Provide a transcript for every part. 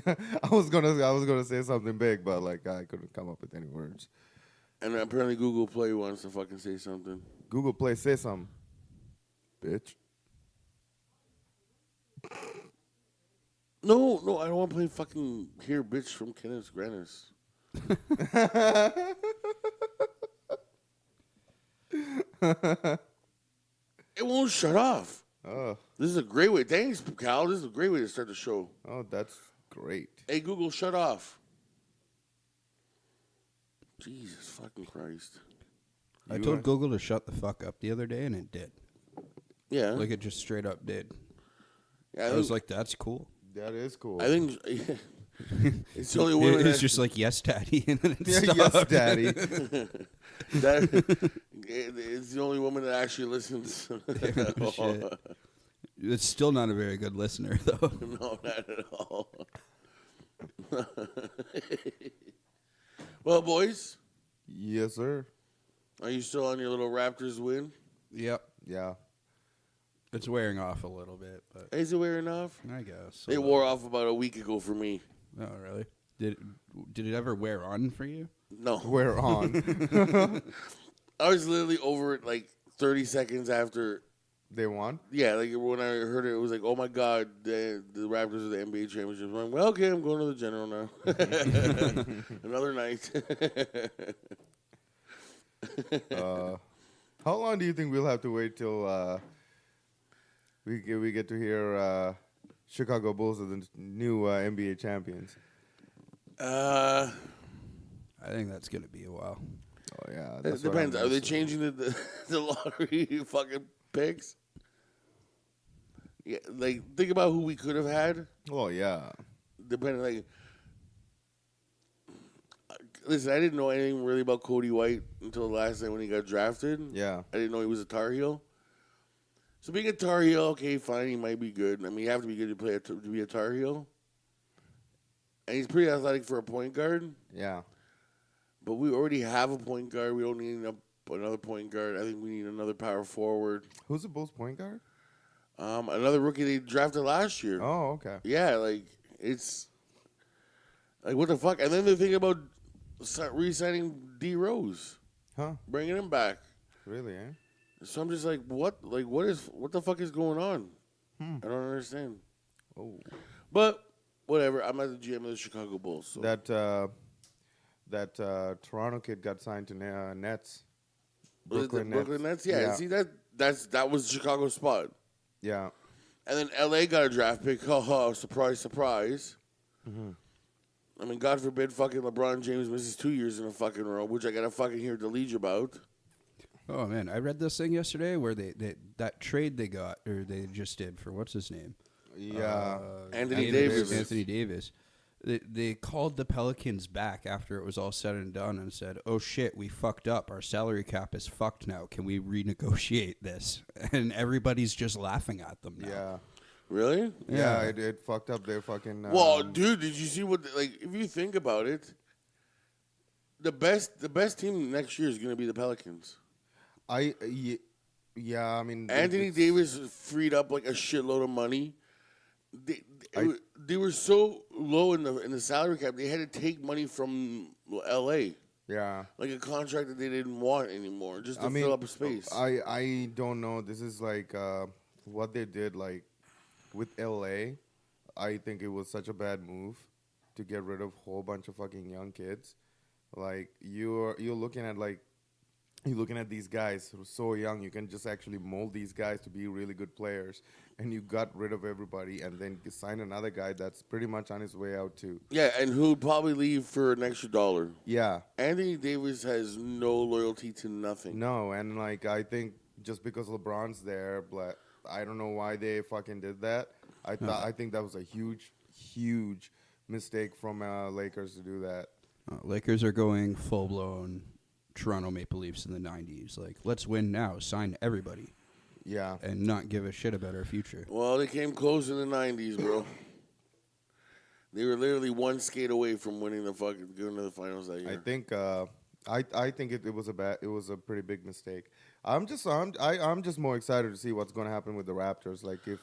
I was gonna say something big, but like I couldn't come up with any words. And apparently Google Play wants to fucking say something. Google Play, say something, bitch. No, no, I don't want to play fucking Here Bitch from Kenneth Grannis. It won't shut off. Oh, This is a great way. Thanks, Cal. This is a great way to start the show. oh, that's great. Hey, Google, shut off. Jesus fucking Christ. I told Google to shut the fuck up the other day, and it did. Yeah. Like, it just straight up did. Yeah, I was like, that's cool. That is cool. I think it's the only woman. It's just like, yes, daddy, and then it yeah, stopped. yes, daddy. It's the only woman that actually listens. Damn, shit. It's still not a very good listener, though. No, not at all. Well, boys, Yes, sir. are you still on your little Raptors win? Yep. Yeah. It's wearing off a little bit, but Is it wearing off? I guess. It wore off about a week ago for me. Oh, really? Did it ever wear on for you? No. We're on. I was literally over it like 30 seconds after. They won. Yeah, like when I heard it, it was like, oh my God, the Raptors are the NBA championships. I'm like, well, okay, I'm going to the General now. Another night. How long do you think we'll have to wait till we get to hear Chicago Bulls are the new NBA champions? I think that's going to be a while. Oh yeah, It that's what depends. I'm Are they used to. changing the lottery fucking picks? Yeah, like think about who we could have had. Oh yeah. Depending, like, listen, I didn't know anything really about Cody White until the last night when he got drafted. Yeah. I didn't know he was a Tar Heel. So being a Tar Heel, okay, fine, he might be good. I mean, you have to be good to be a Tar Heel. And he's pretty athletic for a point guard. Yeah. But we already have a point guard. We don't need another point guard. I think we need another power forward. Who's the Bulls point guard? Another rookie they drafted last year. Oh, okay. Yeah, like, it's... Like, what the fuck? And then they think about re-signing D. Rose. Huh? Bringing him back. Really? Eh? So I'm just like, what? Like, what the fuck is going on? I don't understand. Oh. But, whatever. I'm at the GM of the Chicago Bulls. So. That Toronto kid got signed to Nets. Brooklyn Nets? Yeah. See, that was Chicago's spot. Yeah. And then LA got a draft pick. Oh, surprise, surprise. Mm-hmm. I mean, God forbid fucking LeBron James misses 2 years in a fucking row, which I got to fucking hear the lead about. Oh, man. I read this thing yesterday where that trade they got, or they just did for, what's his name? Yeah. Anthony Davis. Anthony Davis. They called the Pelicans back after it was all said and done and said, oh, shit, we fucked up. Our salary cap is fucked now. Can we renegotiate this? And everybody's just laughing at them now. Yeah. Really? Yeah, it fucked up their fucking... Well, dude, did you see what... Like, if you think about it, the best team next year is going to be the Pelicans. Yeah, I mean... Anthony Davis freed up, like, a shitload of money. They were so low in the salary cap, they had to take money from L.A. Yeah. Like a contract that they didn't want anymore, just to fill up a space. I don't know. This is like what they did like with L.A. I think it was such a bad move to get rid of a whole bunch of fucking young kids. Like you're looking at these guys who are so young, you can just actually mold these guys to be really good players. And you got rid of everybody and then you sign another guy that's pretty much on his way out too. Yeah, and who'd probably leave for an extra $1. Yeah. Anthony Davis has no loyalty to nothing. No, and like I think just because LeBron's there, but I don't know why they fucking did that. I think that was a huge mistake from Lakers to do that. Lakers are going full-blown Toronto Maple Leafs in the 90s. Like, let's win now. Sign everybody. Yeah. And not give a shit about our future. Well, they came close in the 90s, bro. They were literally one skate away from winning going to the finals that year. I think it was a pretty big mistake. I'm just more excited to see what's going to happen with the Raptors. Like if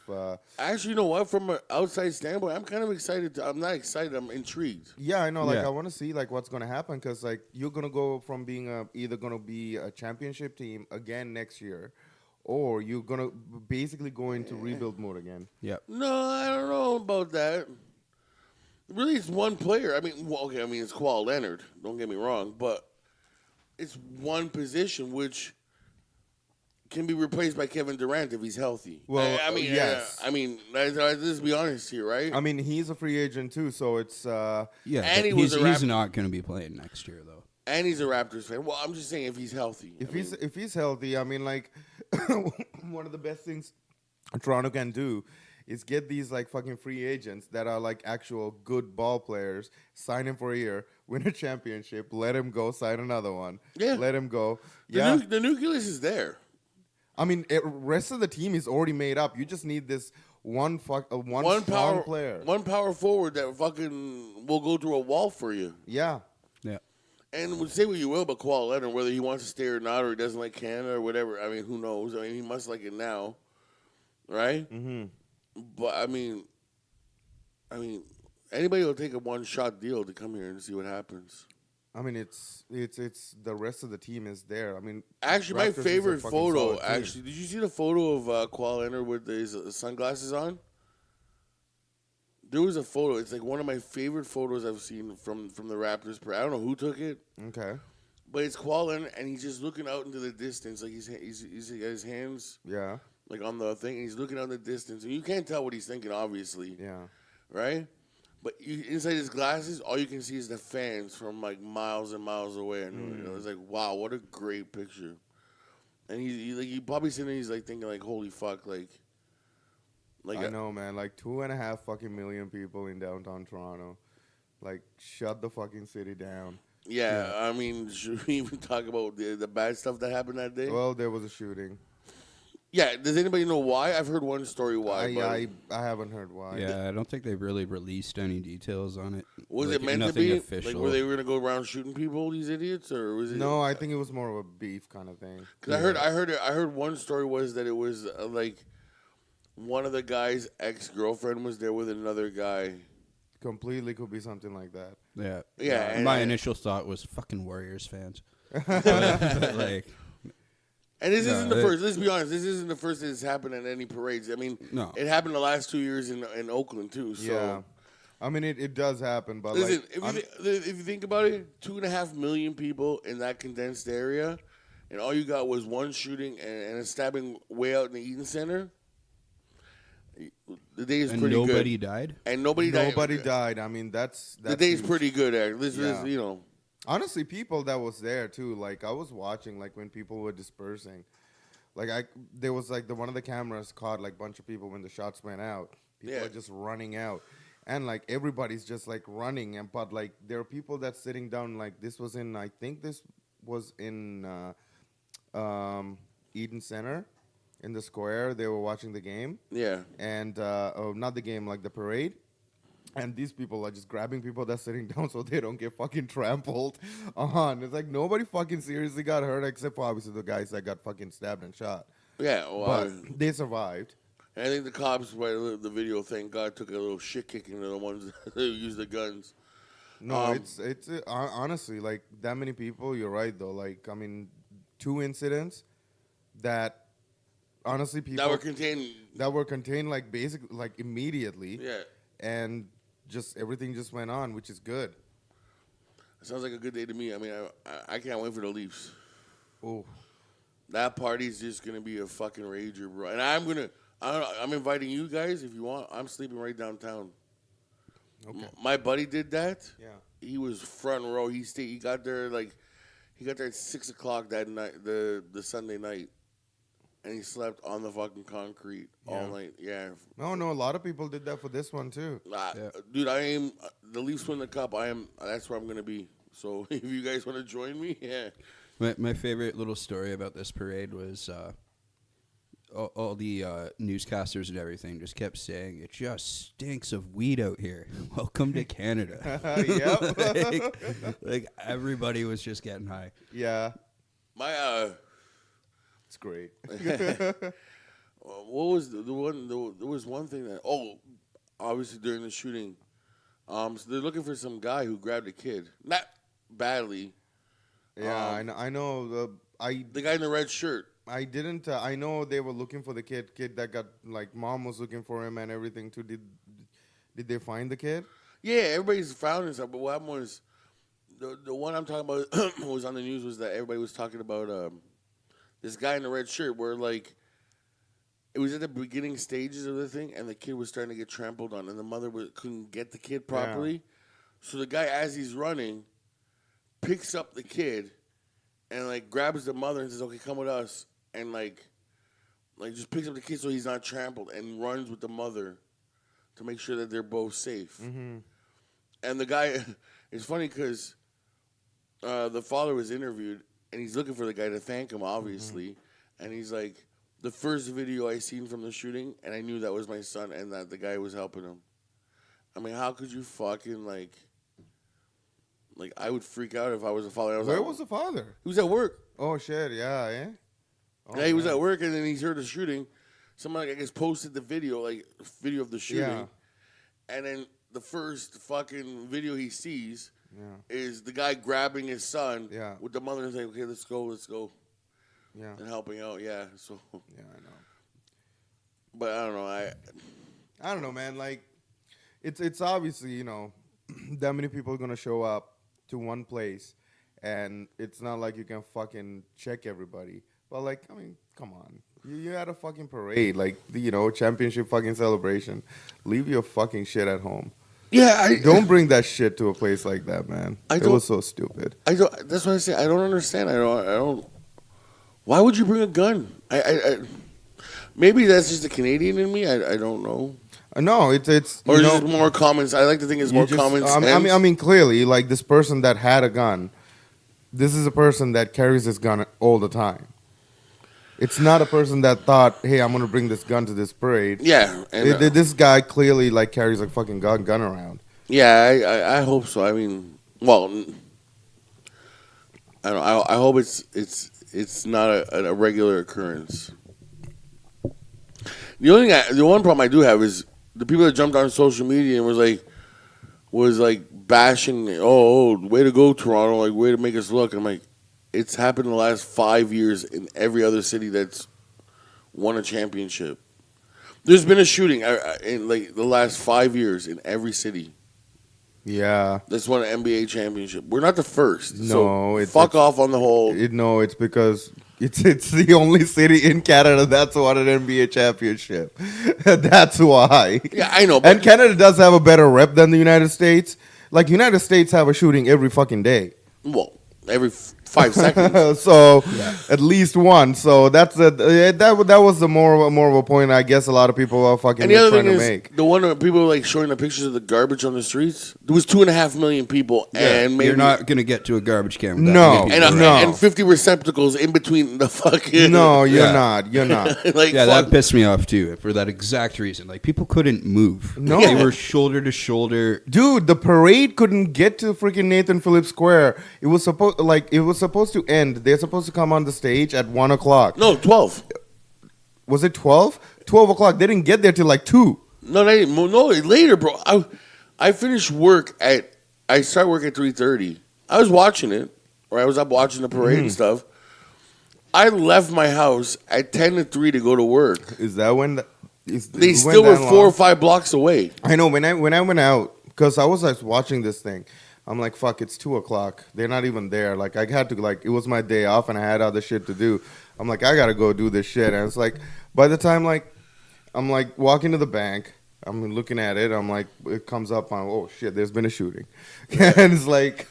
Actually, you know what? From an outside standpoint, I'm kind of excited. I'm not excited. I'm intrigued. yeah, I know. Like Yeah. I want to see like what's going to happen because like you're going to go from being either going to be a championship team again next year, or you're going to basically go into rebuild mode again. Yep. No, I don't know about that. Really, it's one player. I mean, well, okay, I mean, it's Kawhi Leonard. Don't get me wrong, but it's one position which can be replaced by Kevin Durant if he's healthy. Well, I mean, yes. I mean, let's be honest here, right? I mean, he's a free agent too, so it's Yeah. And but he was he's a Raptor. not going to be playing next year though. And he's a Raptors fan. Well, I'm just saying if he's healthy. if he's healthy. I mean, like one of the best things Toronto can do is get these like fucking free agents that are like actual good ball players, sign him for a year, win a championship, let him go, sign another one, Yeah. let him go. the, Yeah, the nucleus is there. I mean, rest of the team is already made up. You just need this one strong player. One power forward that fucking will go through a wall for you. Yeah, Yeah. And say what you will about Kawhi Leonard, whether he wants to stay or not, or he doesn't like Canada or whatever. I mean, who knows? I mean, he must like it now, right? mm-hmm. But I mean, anybody will take a one-shot deal to come here and see what happens. I mean, it's the rest of the team is there. I mean, Actually, my Raptors is a favorite fucking photo. solid team. Actually, did you see the photo of Kawhi Leonard with his sunglasses on? There was a photo. It's like one of my favorite photos I've seen from the Raptors. I don't know who took it, Okay, but it's Kawhi Leonard, and he's just looking out into the distance, like he's got his hands yeah, like on the thing, and he's looking out in the distance, and you can't tell what he's thinking, obviously, yeah. right? But inside his glasses, all you can see is the fans from like miles and miles away, and you know, it's like, wow, what a great picture. And he probably sitting there, he's like thinking like, holy fuck, like I know, man. Like 2.5 fucking million people in downtown Toronto. Like, shut the fucking city down. yeah. I mean, should we even talk about the bad stuff that happened that day? Well, there was a shooting. Yeah. Does anybody know why? I've heard one story why. but I haven't heard why. Yeah, I don't think they've really released any details on it. was Like, it meant to nothing be? official? Like, were they going to go around shooting people, these idiots, or was it? No, I think it was more of a beef kind of thing. Because I heard one story was that it was like one of the guy's ex-girlfriend was there with another guy. Completely could be something like that. Yeah. Yeah, and My I- initial thought was fucking Warriors fans. But, like, And this No, isn't the it- first. Let's be honest. This isn't the first that it's happened at any parades. I mean, No. it happened the last 2 years in Oakland too. So. Yeah. I mean, it does happen, but Listen, like, if you think about it, 2.5 million people in that condensed area, and all you got was one shooting and a stabbing way out in the Eaton Center. The day is and pretty nobody good. died. And nobody nobody died. I mean, that's The day's huge. pretty good. Actually. This Yeah. is, you know. Honestly, people that was there too. Like I was watching, like when people were dispersing. Like there was like one of the cameras caught like a bunch of people when the shots went out. People Yeah. are just running out, and like everybody's just like running. And but like there are people that's sitting down. Like this was in, I think this was in Eden Center, in the square. They were watching the game, Yeah. and not the game, like the parade. And these people are just grabbing people that's sitting down so they don't get fucking trampled on. It's like nobody fucking seriously got hurt except for obviously the guys that got fucking stabbed and shot. Yeah. Well, But they survived. I think the cops, by the video, thank God, took a little shit kicking to the ones that used the guns. No, it's honestly like that many people. You're right though. Like I mean, 2 incidents that honestly people That were contained. like basically like immediately. Yeah. And just everything just went on, which is good. Sounds like a good day to me. I mean, I can't wait for the Leafs. Oh, That party's just gonna be a fucking rager, bro. And I'm inviting you guys if you want. I'm sleeping right downtown. okay. My buddy did that. Yeah. He was front row. He got there at 6 o'clock that night, the Sunday night, and he slept on the fucking concrete all night. Yeah. No, a lot of people did that for this one too. Yeah. Dude, I am the Leafs win the cup. That's where I'm gonna be. So if you guys want to join me, yeah. My favorite little story about this parade was all the newscasters and everything just kept saying, it just stinks of weed out here. Welcome to Canada. Yep. like everybody was just getting high. Yeah, My it's great. what was the one? There was one thing that obviously during the shooting, so they're looking for some guy who grabbed a kid, not badly. Yeah, I know. The guy in the red shirt. I didn't. I know they were looking for the kid that got like mom was looking for him and everything too. Did they find the kid? Yeah, everybody's found himself. But what happened was the one I'm talking about was on the news was that everybody was talking about this guy in the red shirt where like it was at the beginning stages of the thing and the kid was starting to get trampled on and the mother couldn't get the kid properly. Yeah. So the guy, as he's running, picks up the kid and like grabs the mother and says, "Okay, come with us." And like just picks up the kid so he's not trampled and runs with the mother to make sure that they're both safe. Mm-hmm. And the guy, it's funny because the father was interviewed and he's looking for the guy to thank him, obviously. Mm-hmm. And he's like, the first video I seen from the shooting, and I knew that was my son and that the guy was helping him. I mean, how could you fucking like I would freak out if I was a father. Where was the father? He was at work. Oh shit! Yeah. Oh, yeah, he was at work, and then he heard the shooting. Somebody, I guess, posted the video of the shooting. Yeah. And then the first fucking video he sees is the guy grabbing his son with the mother and saying, "Okay, let's go." Yeah. And helping out, yeah. So. Yeah, I know. But I don't know. I don't know, man. Like, it's obviously, that many people are gonna show up to one place, and it's not like you can fucking check everybody. But like, I mean, come on, you had a fucking parade, like championship fucking celebration. Leave your fucking shit at home. Yeah, don't bring that shit to a place like that, man. It was so stupid. That's what I say. I don't understand. I don't. Why would you bring a gun? Maybe that's just the Canadian in me. I don't know. No, it's or is it more common? I like to think it's more common sense. I mean, clearly, like this person that had a gun, this is a person that carries this gun all the time. It's not a person that thought, "Hey, I'm gonna bring this gun to this parade." Yeah, this guy clearly like carries a fucking gun around. Yeah, I hope so. I mean, well, I don't. I hope it's not a regular occurrence. The one problem I do have is the people that jumped on social media and was like bashing. Oh, way to go, Toronto! Like, way to make us look. I'm like, it's happened in the last 5 years in every other city that's won a championship. There's been a shooting in like the last 5 years in every city. Yeah, that's won an NBA championship. We're not the first. No, so fuck off on the whole. No, it's because it's the only city in Canada that's won an NBA championship. That's why. Yeah, I know. And Canada does have a better rep than the United States. Like United States have a shooting every fucking day. Well, every 5 seconds. So at least one. So that was the more of a point I guess a lot of people are fucking trying to make. The one where people were like showing the pictures of the garbage on the streets. There was 2.5 million people, and maybe you're not gonna get to a garbage can. With no, and 50 receptacles in between the fucking. No, you're not. You're not. That pissed me off too for that exact reason. Like people couldn't move. No, they were shoulder to shoulder. Dude, the parade couldn't get to freaking Nathan Phillips Square. It was supposed to end. They're supposed to come on the stage at 1 o'clock. No, 12. Was it 12? 12 o'clock. They didn't get there till like 2. No, they didn't. No, later, bro. I finished work I started work at 3:30. I was watching it, or I was up watching the parade and stuff. I left my house at 10 to 3 to go to work. Is that when? They still were 4 or 5 blocks away. I know. When I went out, because I was like watching this thing. I'm like, fuck, it's 2 o'clock. They're not even there. Like, I had to, it was my day off and I had other shit to do. I'm like, I got to go do this shit. And it's like, by the time, I'm walking to the bank. I'm looking at it. I'm like, it comes up on, oh shit, there's been a shooting. And it's like,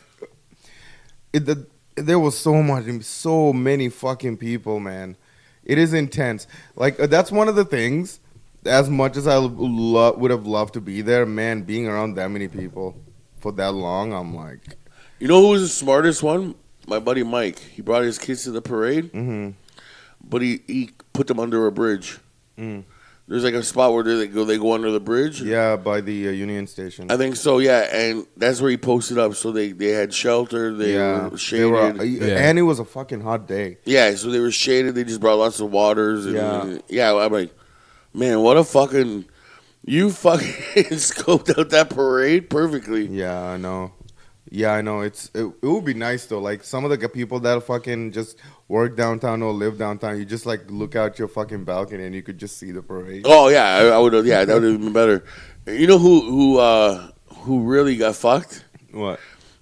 there was so many fucking people, man. It is intense. Like, that's one of the things, as much as I would have loved to be there, man, being around that many people for that long, I'm like... You know who was the smartest one? My buddy Mike. He brought his kids to the parade. Mm-hmm. but he put them under a bridge. Mm. There's like a spot where they go under the bridge. Yeah, by the Union Station. I think so. Yeah, and that's where he posted up. So they had shelter. They were shaded. And it was a fucking hot day. Yeah, so they were shaded. They just brought lots of waters. And, Yeah. I'm like, man, what a fucking. You fucking scoped out that parade perfectly. Yeah, I know. It would be nice though. Like some of the people that fucking just work downtown or live downtown, you just like look out your fucking balcony and you could just see the parade. Oh yeah, I would have. Yeah, that would have been better. You know who really got fucked? What?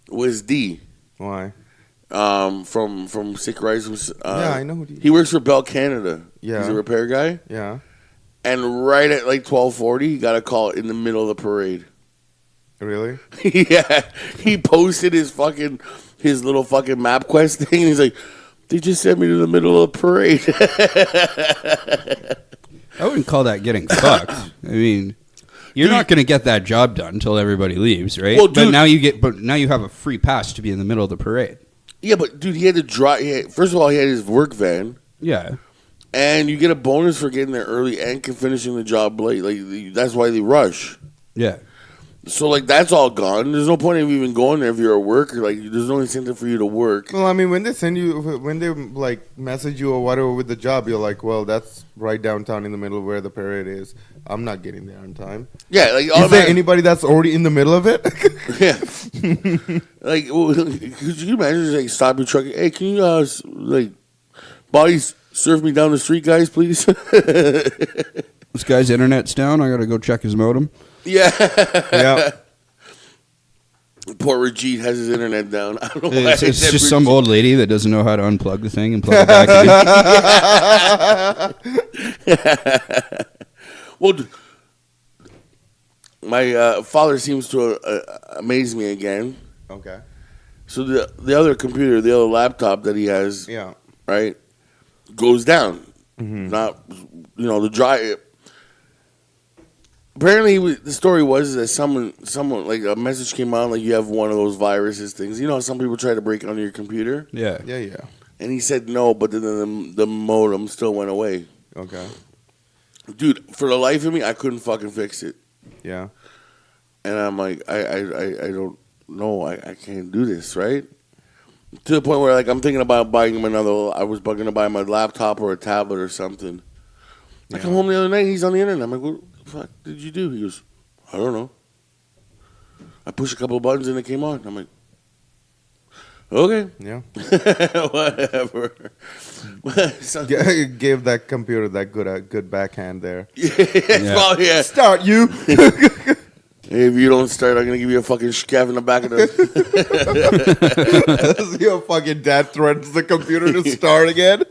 Was D. Why? From Sick Rice. Yeah, I know who D. He works for Bell Canada. Yeah. He's a repair guy. Yeah. And right at like 12:40, he got a call in the middle of the parade. Really? Yeah, he posted his little fucking MapQuest thing. And he's like, they just sent me to the middle of the parade. I wouldn't call that getting fucked. I mean, you're not going to get that job done until everybody leaves, right? Well, but now you have a free pass to be in the middle of the parade. Yeah, but dude, he had to drive. First of all, he had his work van. Yeah. And you get a bonus for getting there early and finishing the job late. Like that's why they rush. Yeah. So like that's all gone. There's no point of even going there if you're a worker. Like there's no incentive for you to work. Well, I mean, when they like message you or whatever with the job, you're like, well, that's right downtown in the middle of where the parade is. I'm not getting there on time. Yeah, like is there anybody that's already in the middle of it? Yeah. Like, could you imagine just like stop your truck? Hey, can you like bodies serve me down the street, guys, please? This guy's internet's down. I got to go check his modem. Yeah. Yeah. Poor Rajit has his internet down. I don't know why. It's just some old lady that doesn't know how to unplug the thing and plug it back in. Well, my father seems to amaze me again. Okay. So the other computer, the other laptop that he has, Yeah. right, goes down. Mm-hmm. Not, the drive. Apparently, the story was that someone like a message came on like you have one of those viruses things. You know, how some people try to break onto your computer. Yeah. Yeah. And he said no, but then the modem still went away. Okay. Dude, for the life of me, I couldn't fucking fix it. Yeah. And I'm like, I don't know, I can't do this, right? To the point where like I'm thinking about buying him another. I was going to buy him a laptop or a tablet or something. I come home the other night, he's on the internet. I'm like, what the fuck did you do? He goes, I don't know. I pushed a couple of buttons and it came on. I'm like, okay. Yeah. Whatever. So, Gave that computer that good backhand there. yeah. Well, yeah. Start you. If you don't start, I'm gonna give you a fucking scav in the back of the. Your fucking dad threatens the computer to start again.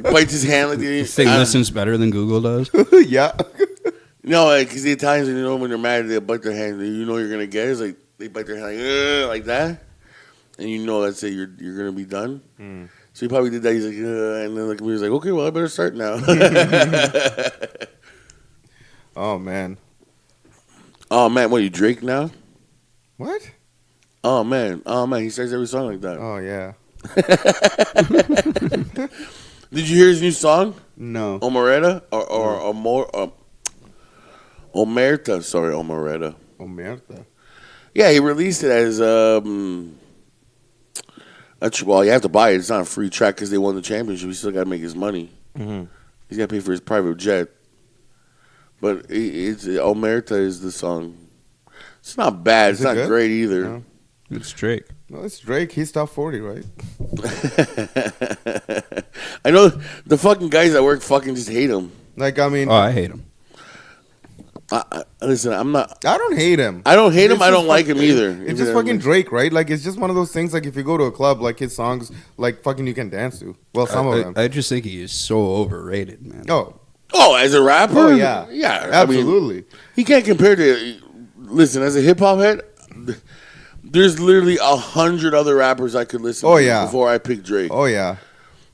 Bites his hand like This thing listens better than Google does. Yeah. No, because the Italians, when they're mad, they bite their hand. You know you're gonna get it. It's like they bite their hand like that, and you know that's it. You're gonna be done. Mm. So he probably did that. He's like, and then the computer's like, okay, well I better start now. Oh man. Oh man, what are you Drake now? What? Oh man, he starts every song like that. Oh yeah. Did you hear his new song? No. Omerta or Omerta? Sorry, Omerta. Omerta. Yeah, he released it as well. You have to buy it. It's not a free track because they won the championship. He still got to make his money. Mm-hmm. He's got to pay for his private jet. But it's Omerta is the song. It's not bad. Is It's it not good? great either. No. It's Drake. No, it's Drake. He's top 40, right? I know the fucking guys at work fucking just hate him. Like, I mean, Oh, I hate him. Listen, I'm not. I don't hate him. I don't hate him. It's I just don't like him either. It's just fucking Drake, right? Like, it's just one of those things. Like, if you go to a club, like his songs, like fucking you can dance to. Well, some of them. I just think he is so overrated, man. Oh, as a rapper? Oh, yeah. Yeah. Absolutely. I mean, he can't compare to. Listen, as a hip hop head, there's literally 100 other rappers I could listen to before I pick Drake. Oh yeah.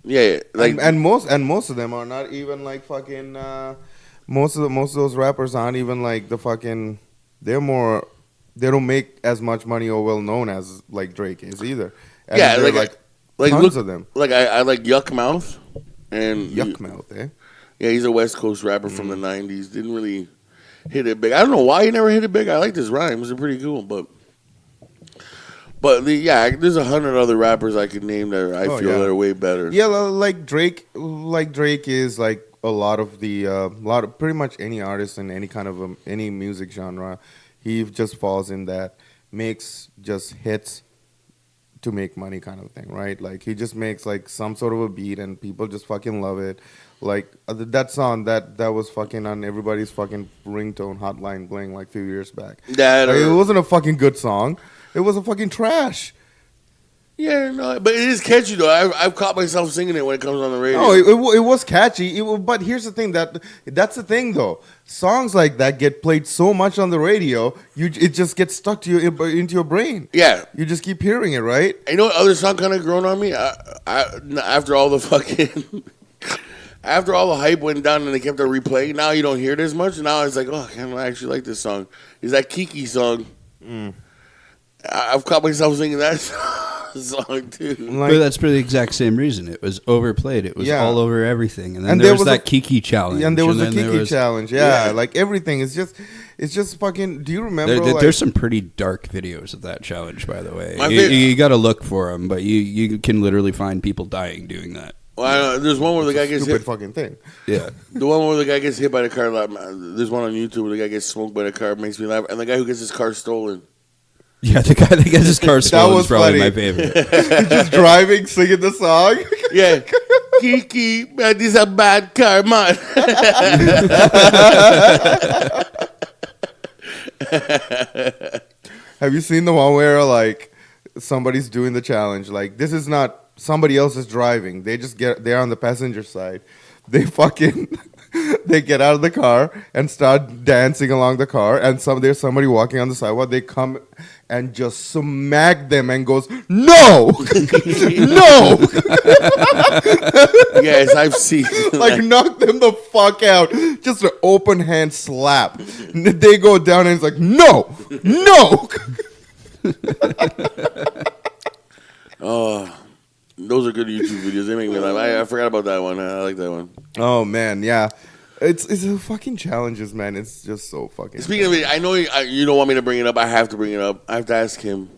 Yeah. Like and most of them are not even like fucking. Most of those rappers aren't even like the fucking. They don't make as much money or well known as like Drake is either. And yeah, there are, like tons look, of them. Like I like Yuck Mouth. And Yuck mouth, eh? yeah, he's a West Coast rapper from the '90s. Didn't really hit it big. I don't know why he never hit it big. I like his rhymes; they're pretty cool. There's 100 other rappers I could name that I feel that are way better. Yeah, like Drake. Like Drake is like a lot of pretty much any artist in any kind of any music genre. He just falls in that makes just hits to make money kind of thing, right? Like he just makes like some sort of a beat and people just fucking love it. Like that song that was fucking on everybody's fucking ringtone hotline bling like a few years back. It wasn't a fucking good song. It was a fucking trash. Yeah, no, but it is catchy though. I've caught myself singing it when it comes on the radio. No, it was catchy. But here's the thing that's the thing though. Songs like that get played so much on the radio, it just gets stuck to into your brain. Yeah, you just keep hearing it, right? You know what other song kind of grown on me? After all the fucking. After all the hype went down and they kept on replaying, now you don't hear it as much. Now it's like, oh, I kind of actually like this song. Is that Kiki song? I've caught myself singing that song too. But that's for the exact same reason. It was overplayed. It was all over everything. And then there was that Kiki challenge. And there was the Kiki challenge. Yeah, like everything. It's just fucking. Do you remember? There's some pretty dark videos of that challenge, by the way. You got to look for them, but you can literally find people dying doing that. Well, there's one where the guy gets hit. Fucking thing. Yeah. The one where the guy gets hit by the car. There's one on YouTube where the guy gets smoked by the car. Makes me laugh. And the guy who gets his car stolen. Yeah, the guy that gets his car stolen is probably my favorite. He's just driving, singing the song. Yeah. Kiki, man, this is a bad car, man. Have you seen the one where, like, somebody's doing the challenge? Like, this is not somebody else is driving. They're on the passenger side. They they get out of the car and start dancing along the car. And there's somebody walking on the sidewalk. They come and just smack them and goes, no, no. Yes, I've seen. Like knock them the fuck out. Just an open hand slap. They go down and it's like, no, no. Oh. Those are good YouTube videos. They make me laugh. I forgot about that one. I like that one. Oh man, yeah. It's a fucking challenges, man. It's just so fucking. Speaking of it, I know you don't want me to bring it up. I have to bring it up. I have to ask him.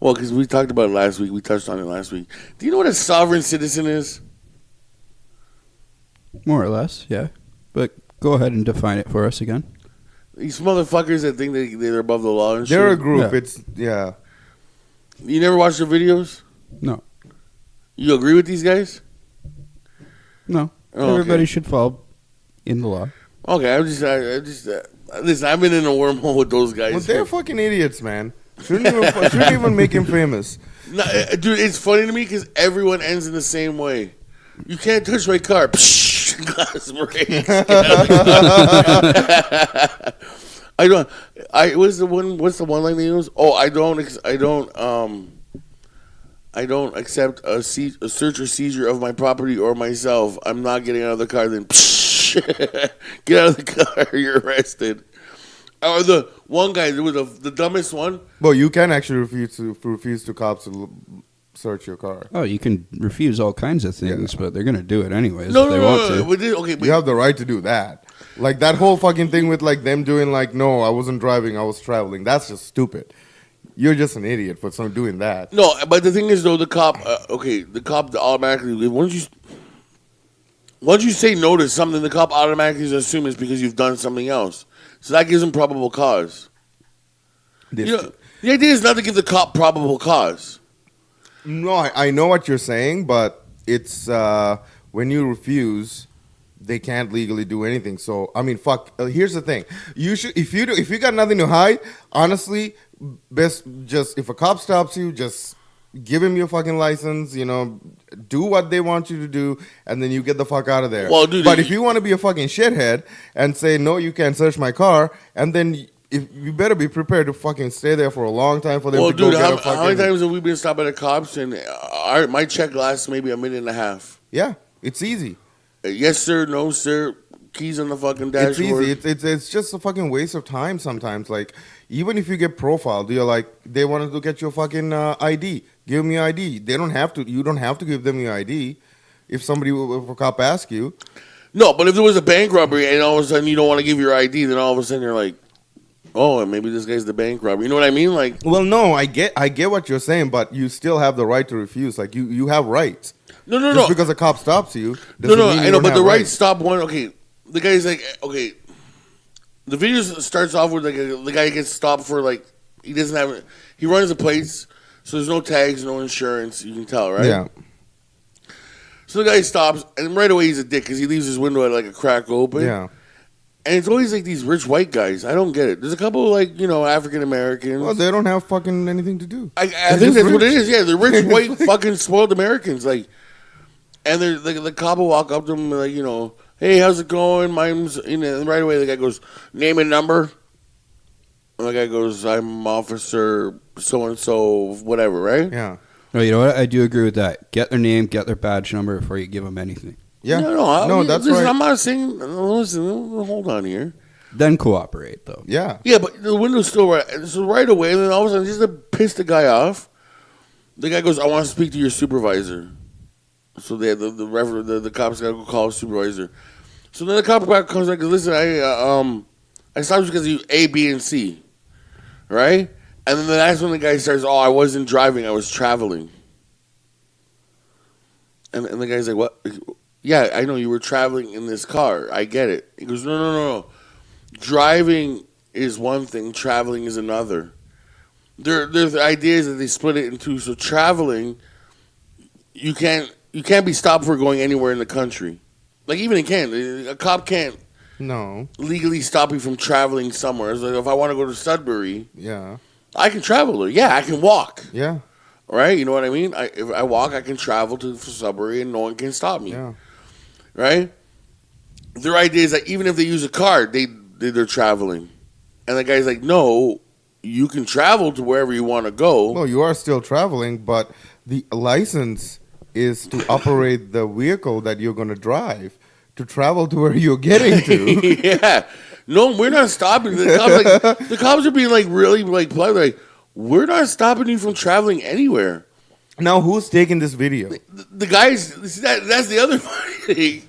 Well, because we talked about it last week. We touched on it last week. Do you know what a sovereign citizen is? More or less, yeah. But go ahead and define it for us again. These motherfuckers that think they're above the law and shit. They're a group. Yeah. It's yeah. You never watched their videos? No. You agree with these guys? No. Oh, Everybody should fall in the law. Okay, I just listen. I've been in a wormhole with those guys. Well, they're fucking idiots, man. Shouldn't even make him famous. No, dude, it's funny to me because everyone ends in the same way. You can't touch my car. Psh, glass breaks. I don't. What's the one line they use? Oh, I don't accept a search or seizure of my property or myself. I'm not getting out of the car. Then psh, get out of the car. You're arrested. Or the one guy, there was the dumbest one. Well, you can actually refuse to cops to search your car. Oh, you can refuse all kinds of things, but they're gonna do it anyways if they want to. Okay, you have the right to do that. Like that whole fucking thing with like them doing like, no, I wasn't driving, I was traveling. That's just stupid. You're just an idiot for doing that. No, but the thing is though, the cop. The cop automatically once you say no to something, the cop automatically assumes it's because you've done something else. So that gives him probable cause. The idea is not to give the cop probable cause. No, I know what you're saying, but it's when you refuse, they can't legally do anything. So I mean, fuck. Here's the thing: you should if you got nothing to hide, honestly, best just if a cop stops you, just give him your fucking license. Do what they want you to do, and then you get the fuck out of there. Well, dude, but if you want to be a fucking shithead and say no, you can't search my car, and then. If you better be prepared to fucking stay there for a long time for them to go get a fucking... how many times have we been stopped by the cops and my check lasts maybe a minute and a half? Yeah, it's easy. Yes, sir. No, sir. Keys on the fucking dashboard. It's easy. It's just a fucking waste of time sometimes. Like, even if you get profiled, you're like, they want to look at your fucking ID. Give me your ID. They don't have to. You don't have to give them your ID. if a cop asks you. No, but if there was a bank robbery and all of a sudden you don't want to give your ID, then all of a sudden you're like, oh, and maybe this guy's the bank robber. You know what I mean? Like, well, no, I get what you're saying, but you still have the right to refuse. Like, you have rights. No. Just because a cop stops you. No, I know, but the right stop one. Okay, the guy's like, okay. The video starts off with like the guy gets stopped for like he doesn't have he runs the plates, so there's no tags, no insurance. You can tell, right? Yeah. So the guy stops, and right away he's a dick because he leaves his window at like a crack open. Yeah. And it's always like these rich white guys. I don't get it. There's a couple of like, African Americans. Well, they don't have fucking anything to do. I think that's what it is. Yeah, they're rich white fucking spoiled Americans. Like, and they're like the cop will walk up to them like, hey, how's it going? Mine's and right away the guy goes, name and number. And the guy goes, I'm officer so and so, whatever, right? Yeah. No, you know what? I do agree with that. Get their name, get their badge number before you give them anything. Yeah. No, that's listen, right. I'm not saying. Listen, hold on here. Then cooperate, though. Yeah. Yeah, but the window's still right. So right away, and then all of a sudden, just to piss the guy off, the guy goes, "I want to speak to your supervisor." So the cops got to go call his supervisor. So then the cop back comes back and listen, I stopped you because of you A, B, and C, right? And then that's when the guy starts, "Oh, I wasn't driving, I was traveling." And the guy's like, "What?" Yeah, I know you were traveling in this car. I get it. He goes, no. Driving is one thing. Traveling is another. There's ideas that they split it into. So traveling, you can't be stopped for going anywhere in the country. Like even in Canada, a cop can't legally stop you from traveling somewhere. It's like if I want to go to Sudbury, I can travel there. Yeah, I can walk. Yeah. Right? You know what I mean? If I walk, I can travel to Sudbury and no one can stop me. Yeah. Right? Their idea is that even if they use a car, they're traveling. And the guy's like, no, you can travel to wherever you want to go. No, you are still traveling, but the license is to operate the vehicle that you're going to drive to travel to where you're getting to. Yeah. No, we're not stopping. The cops are being like really like polite. Like, we're not stopping you from traveling anywhere. Now, who's taking this video? The guys, that's the other funny thing,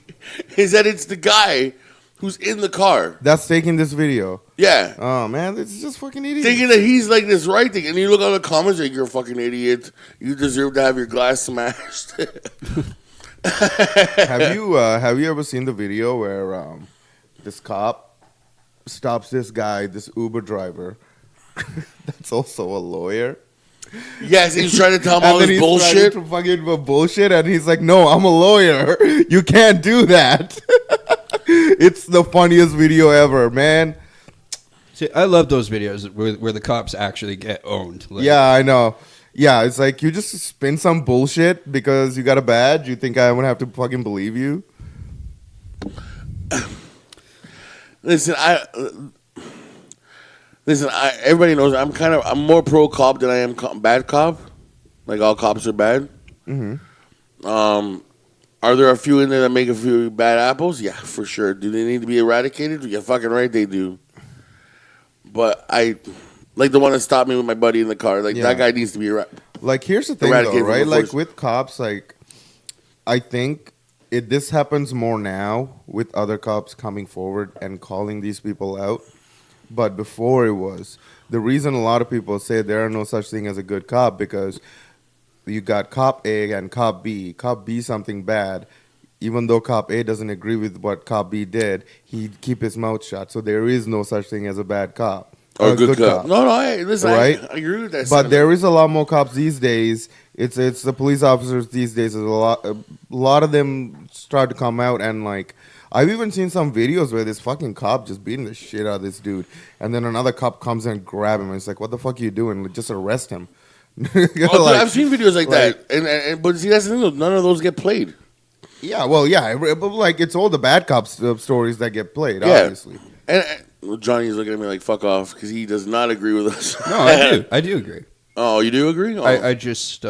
is that it's the guy who's in the car. That's taking this video. Yeah. Oh, man, it's just fucking idiot. Thinking that he's like this right thing. And you look on the comments like, you're a fucking idiot. You deserve to have your glass smashed. Have you ever seen the video where this cop stops this guy, this Uber driver, that's also a lawyer? Yes, he's trying to tell him all this bullshit. To fucking bullshit, and he's like, "No, I'm a lawyer. You can't do that." It's the funniest video ever, man. See, I love those videos where the cops actually get owned. Like, Yeah, I know. Yeah, it's like you just spin some bullshit because you got a badge. You think I would have to fucking believe you? Listen, everybody knows I'm more pro cop than I am bad cop. Like all cops are bad. Mm-hmm. Are there a few in there that make a few bad apples? Yeah, for sure. Do they need to be eradicated? Yeah, fucking right they do. But I like the one that stopped me with my buddy in the car. Like that guy needs to be eradicated. Like here's the thing, though, right? Like with cops, like I think this happens more now with other cops coming forward and calling these people out. But before it was, the reason a lot of people say there are no such thing as a good cop because you got cop A and cop B. Cop B something bad. Even though cop A doesn't agree with what cop B did, he'd keep his mouth shut. So there is no such thing as a bad cop. Or a good cop. No, listen, right? I agree with that. But there is a lot more cops these days. It's the police officers these days. A lot of them start to come out and like I've even seen some videos where this fucking cop just beating the shit out of this dude, and then another cop comes in and grab him, and it's like, what the fuck are you doing? Like, just arrest him. I've seen videos like that, and but see that's the thing, though, none of those get played. Yeah, well, yeah, but like it's all the bad cops stories that get played, obviously. And Johnny's looking at me like fuck off because he does not agree with us. No, I do. I do agree. Oh, you do agree? Oh. I just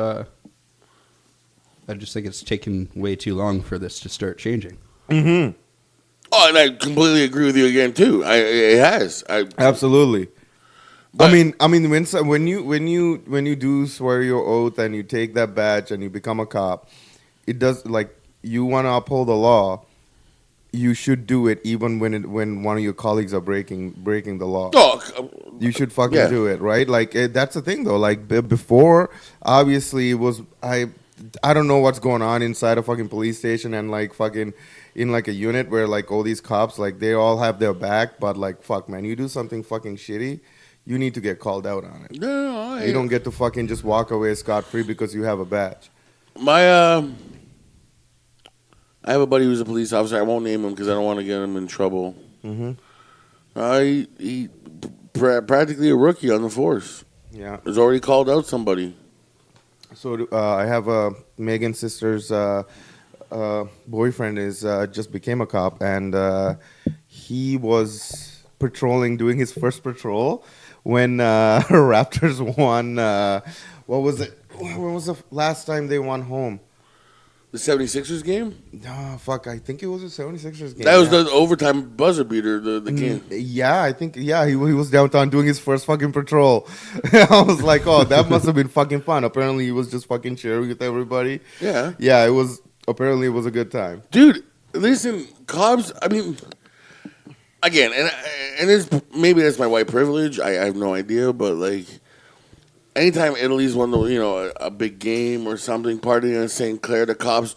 think it's taken way too long for this to start changing. Mm-hmm. Oh, and I completely agree with you again too. It has. Absolutely. But, I mean, when you do swear your oath and you take that badge and you become a cop, it does like you want to uphold the law, you should do it even when one of your colleagues are breaking the law. Oh, You should fucking yeah. do it, right? Like that's the thing though. Like before, obviously it was I don't know what's going on inside a fucking police station and like fucking in like a unit where like all these cops like they all have their back, but like fuck man, you do something fucking shitty, you need to get called out on it. No, You don't get to fucking just walk away scot free because you have a badge. my I have a buddy who's a police officer. I won't name him because I don't want to get him in trouble. Mm-hmm. He practically a rookie on the force. Yeah. Has already called out somebody. So I have Megan's sister's boyfriend is just became a cop, and he was patrolling, doing his first patrol when Raptors won. What was it? When was the last time they won home? The 76ers game? Oh, fuck, I think it was a 76ers game. That was yeah. the overtime buzzer beater, the game. Yeah, I think, yeah, he was downtown doing his first fucking patrol. I was like, oh, that must have been fucking fun. Apparently, he was just fucking cheering with everybody. Yeah. Yeah, it was, apparently, it was a good time. Dude, listen, cops, I mean, again, and it's, maybe that's my white privilege. I have no idea, but like, anytime Italy's won the, a big game or something, partying in St. Clair, the cops,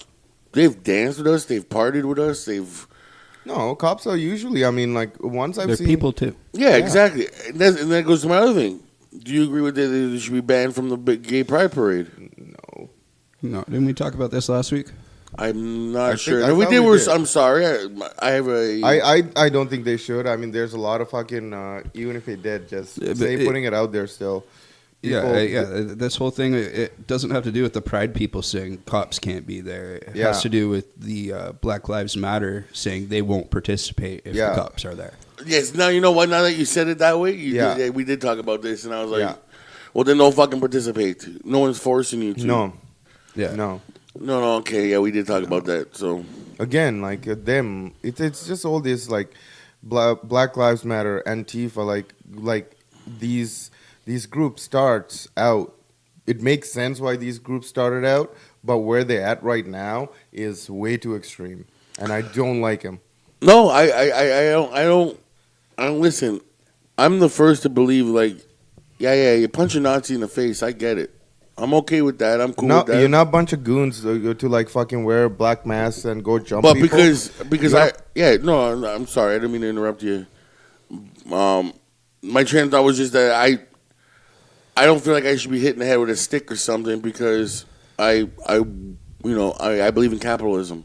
they've danced with us, they've partied with us, No, cops are usually, I mean, like, once I've They're seen. people too. yeah, exactly. And that goes to my other thing. Do you agree with that they should be banned from the big gay pride parade? No. No, didn't we talk about this last week? I'm not I sure. think- I If we thought did, we did. I'm sorry. I have a. I don't think they should. I mean, there's a lot of fucking, even if they did, just Yeah, but say it- putting it out there still. Yeah, People- yeah. This whole thing, it doesn't have to do with the Pride people saying cops can't be there. It Yeah. has to do with the Black Lives Matter saying they won't participate if Yeah. the cops are there. Yes. Now you know what. Now that you said it that way, Yeah. we did talk about this, and I was like, Yeah. well, then don't fucking participate. No one's forcing you to. No, Yeah. no. No. Okay. Yeah, we did talk about that. So Again, like them, it's just all this like Black Lives Matter, Antifa, like these groups starts out. It makes sense why these groups started out, but where they're at right now is way too extreme, and I don't like them. no, I don't listen. I'm the first to believe like, yeah, you punch a Nazi in the face. I get it. I'm okay with that. I'm cool No, with that. you're not a bunch of goons to like fucking wear black masks and go jump But people. because I'm sorry, I didn't mean to interrupt you. My train of thought was just that I don't feel like I should be hitting the head with a stick or something because I believe in capitalism.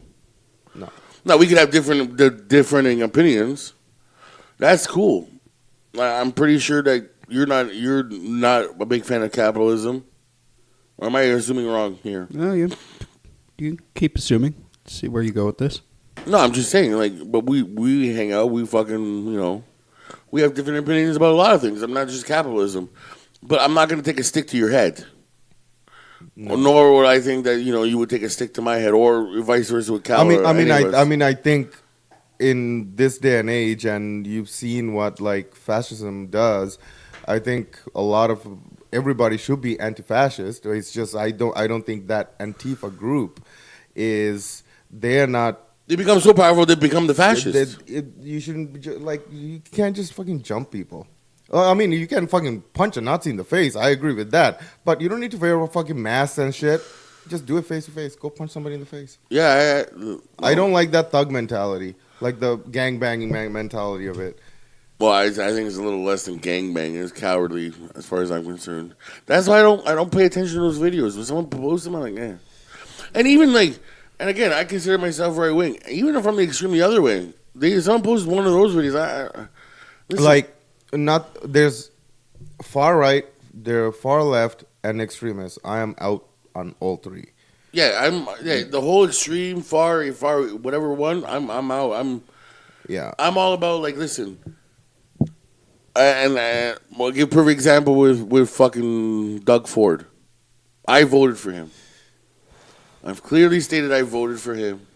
No. Now we could have differing opinions. That's cool. I'm pretty sure that you're not a big fan of capitalism. Or am I assuming wrong here? No, you keep assuming. See where you go with this. No, I'm just saying, like, but we hang out, we fucking, we have different opinions about a lot of things. I'm not just capitalism, but I'm not going to take a stick to your head. No. Nor would I think that you would take a stick to my head, or vice versa with Cal. I think in this day and age, and you've seen what like fascism does. I think a lot of everybody should be anti-fascist. It's just I don't think that Antifa group is. They're not. They become so powerful, they become the fascists. You shouldn't be you can't just fucking jump people. I mean, you can fucking punch a Nazi in the face. I agree with that, but you don't need to wear a fucking mask and shit. Just do it face to face. Go punch somebody in the face. Yeah, I don't like that thug mentality, like the gang banging mentality of it. Well, I think it's a little less than gangbanging. It's cowardly, as far as I'm concerned. That's why I don't pay attention to those videos. When someone posts them, I'm like, eh. And even like, and again, I consider myself right wing. Even if I'm the extremely other way, someone posts one of those videos. Listen, Like, not there's far right, there are far left, and extremists. I am out on all three. yeah, the whole extreme, far, whatever one. I'm out. Yeah, I'm all about like, listen. And I'll give a perfect example with fucking Doug Ford. I voted for him. I've clearly stated I voted for him.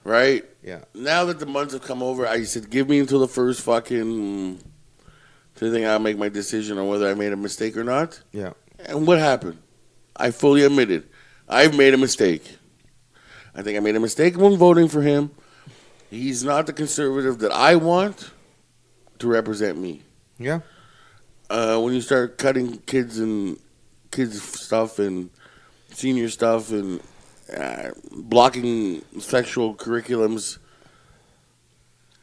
Right? yeah. Now that the months have come over, I said, give me until the first fucking thing I'll make my decision on whether I made a mistake or not. Yeah. And what happened? I fully admitted I've made a mistake. I think I made a mistake when voting for him. He's not the conservative that I want to represent me. Yeah. When you start cutting kids stuff and senior stuff and blocking sexual curriculums.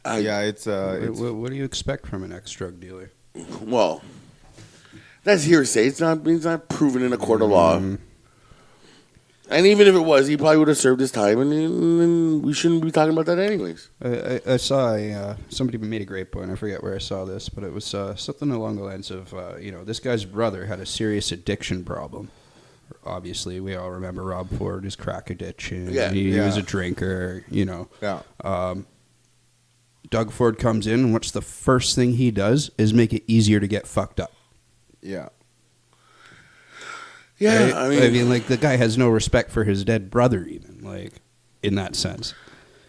It's What do you expect from an ex-drug dealer? Well, that's hearsay. It's not proven in a court of law. And even if it was, he probably would have served his time, and we shouldn't be talking about that anyways. I saw somebody made a great point. I forget where I saw this, but it was something along the lines of, this guy's brother had a serious addiction problem. Obviously, we all remember Rob Ford, his crack addiction. Yeah. He was a drinker, Yeah. Doug Ford comes in, and what's the first thing he does is make it easier to get fucked up. Yeah. Yeah, Right? I mean, like, the guy has no respect for his dead brother, even, like, in that sense.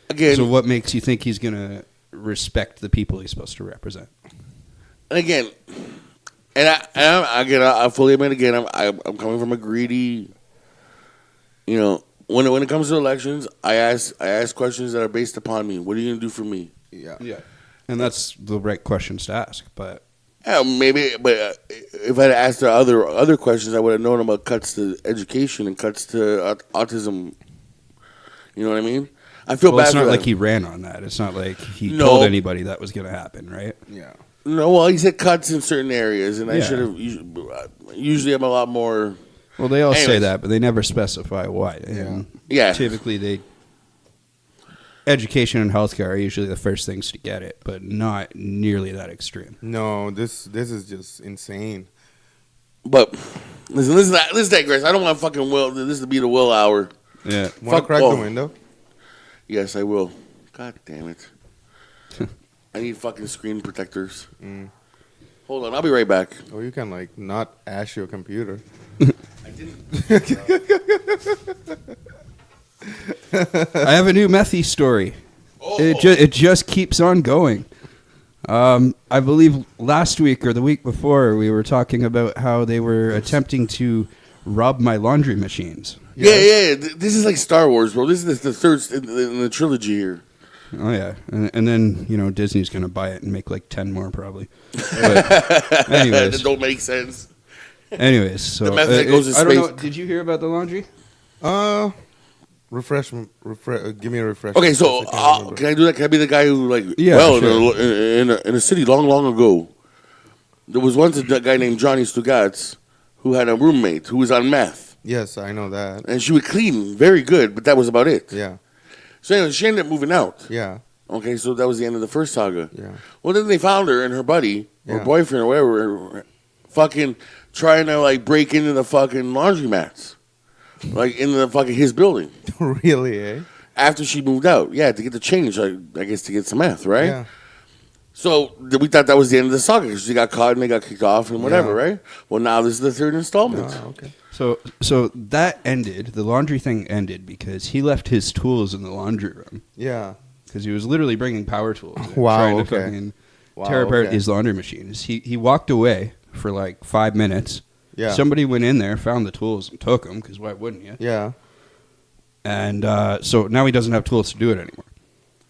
again, So what makes you think he's going to respect the people he's supposed to represent? again, I fully admit again, I'm coming from a greedy. When it comes to elections, I ask questions that are based upon me. What are you gonna do for me? Yeah. And that's the right questions to ask, but Yeah, maybe, but if I'd asked the other questions, I would have known about cuts to education and cuts to autism. You know what I mean? I feel bad. It's not for like them. he ran on that. It's not like he No. told anybody that was going to happen, right? Yeah. No, well, he said cuts in certain areas, and I Yeah. should have. Usually, I'm a lot more. Well, they all say Anyways. that, but they never specify why. And Yeah. typically, education and healthcare are usually the first things to get it, but not nearly that extreme. No, this is just insane. But listen, let's digress. I don't want fucking Will. This to be the Will hour. Yeah. Want to Fuck crack Will. the window? Yes, I will. God damn it. I need fucking screen protectors. Hold on, I'll be right back. Or you can like not ash your computer. I didn't. I have a new Methy story. Oh. It just keeps on going. I believe last week or the week before, we were talking about how they were attempting to rob my laundry machines. Yeah. This is like Star Wars, bro. This is the third in the trilogy here. Oh yeah, and then Disney's gonna buy it and make like 10 more probably. But anyways, That don't make sense. so The method that goes to I don't know. space. Did you hear about the laundry? Give me a refresh. Okay, so can I do that? Can I be the guy who Yeah, sure. in a city long ago, there was once a guy named Jonny Stugatz who had a roommate who was on meth, Yes, I know that. and she would clean very good, but that was about it. Yeah. So anyway, she ended up moving out. Yeah. Okay, so that was the end of the first saga. Yeah. Well, then they found her and her buddy or Yeah. boyfriend or whatever, fucking trying to break into the fucking laundromats, in the fucking his building. Really, eh? After she moved out, yeah, to get the change, I guess to get some meth, right? Yeah. So we thought that was the end of the saga because she got caught and they got kicked off and whatever, Yeah. right? Well, now this is the third installment. Oh, okay. So that ended. The laundry thing ended because he left his tools in the laundry room Yeah. because he was literally bringing power tools. in, Wow, trying to okay. fucking Wow, tear apart okay. his laundry machines. He walked away for like 5 minutes. Yeah. Somebody went in there, found the tools, and took them because why wouldn't you? Yeah. And so now he doesn't have tools to do it anymore.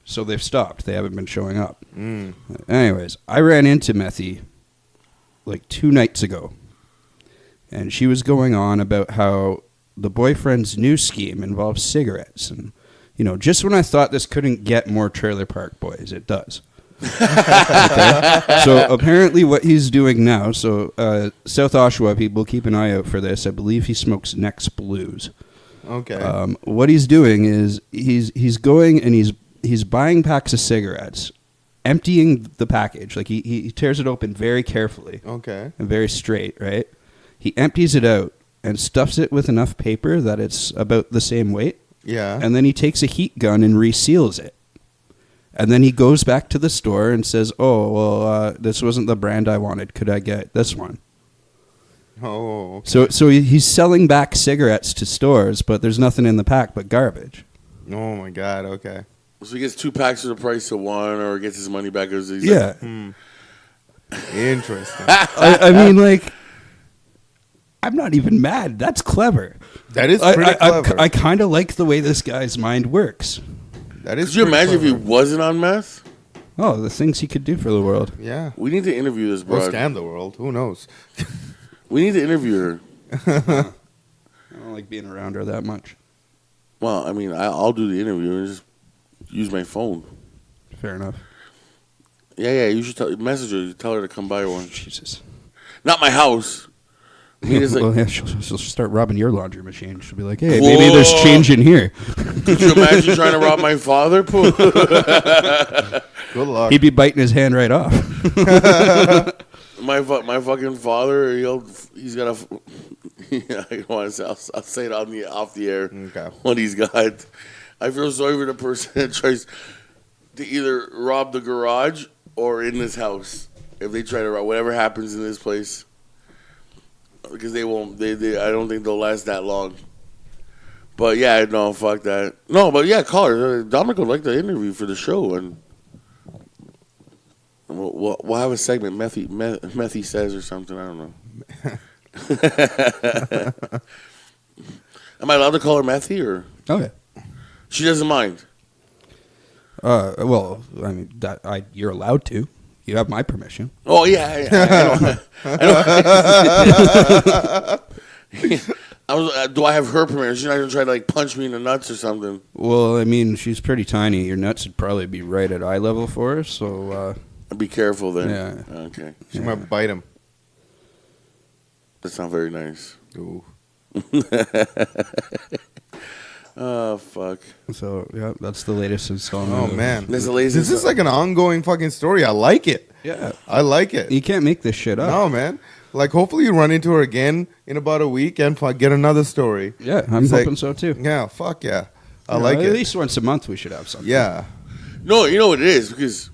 So they've stopped. They haven't been showing up. Anyways, I ran into Methy like 2 nights ago. And she was going on about how the boyfriend's new scheme involves cigarettes. And, just when I thought this couldn't get more trailer park boys, it does. Okay? So apparently what he's doing now, so South Oshawa people, keep an eye out for this. I believe he smokes Next Blues. Okay. What he's doing is he's going and he's buying packs of cigarettes, emptying the package. Like he tears it open very carefully Okay. and very straight, right? He empties it out and stuffs it with enough paper that it's about the same weight. Yeah. And then he takes a heat gun and reseals it. And then he goes back to the store and says, "Oh, well, this wasn't the brand I wanted. Could I get this one?" Oh. Okay. So he's selling back cigarettes to stores, but there's nothing in the pack but garbage. Oh my God. Okay. So he gets 2 packs for the price of one, or gets his money back. Yeah. Interesting. I mean, like, I'm not even mad. That's clever. That is pretty clever. I kind of like the way this guy's mind works. That is. Could you pretty imagine if he clever. wasn't on meth? Oh, the things he could do for the world. Yeah. We need to interview this Or broad. scam the world. Who knows? We need to interview her. I don't like being around her that much. Well, I mean, I'll do the interview and just use my phone. Fair enough. Yeah. You should message her. Tell her to come by one. Jesus. Not my house. I mean, it's like, Well, yeah, she'll start robbing your laundry machine. She'll be like, hey, maybe there's change in here. could you imagine trying to rob my father? Good luck. He'd be biting his hand right off. my fucking father, he's got a. I want to say, I'll say it off the air. Okay. What he's got. I feel sorry for the person that tries to either rob the garage or in this house. If they try to rob, whatever happens in this place, because they won't. They I don't think they'll last that long. But yeah, no, fuck that. No, but yeah, call her. Dominic would like the interview for the show, and we'll have a segment. Methy says or something. I don't know. Am I allowed to call her Methy or? Oh, yeah. She doesn't mind. Well, I mean, you're allowed to. You have my permission. Oh yeah, I was. Do I have her permission? She's not gonna try to like punch me in the nuts or something. Well, I mean, she's pretty tiny. Your nuts would probably be right at eye level for her, so... Be careful then. Yeah. Okay. She might bite him. That's not very nice. Ooh. Oh fuck. So, yeah, that's the latest installment. Oh of- man. That's the latest. This is like an ongoing fucking story. I like it. Yeah. I like it. You can't make this shit up. No, man. Like, hopefully you run into her again in about a week and get another story. Yeah, I'm It's like- hoping so, too. Yeah, fuck yeah. I You know, like at it. least once a month we should have something. Yeah. No, you know what it is because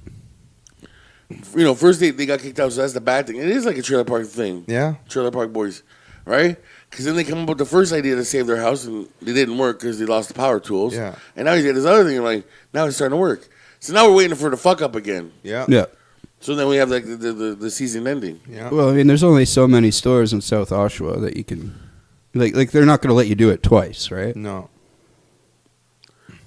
first they got kicked out, so that's the bad thing. It is like a trailer park thing. Yeah. Trailer Park Boys, right? Because then they come up with the first idea to save their house, and it didn't work because they lost the power tools. Yeah. And now he's got this other thing, and like, now it's starting to work. So now we're waiting for the fuck up again. Yeah. Yeah. So then we have like the season ending. Yeah. Well, I mean, there's only so many stores in South Oshawa that you can... Like they're not going to let you do it twice, right? No.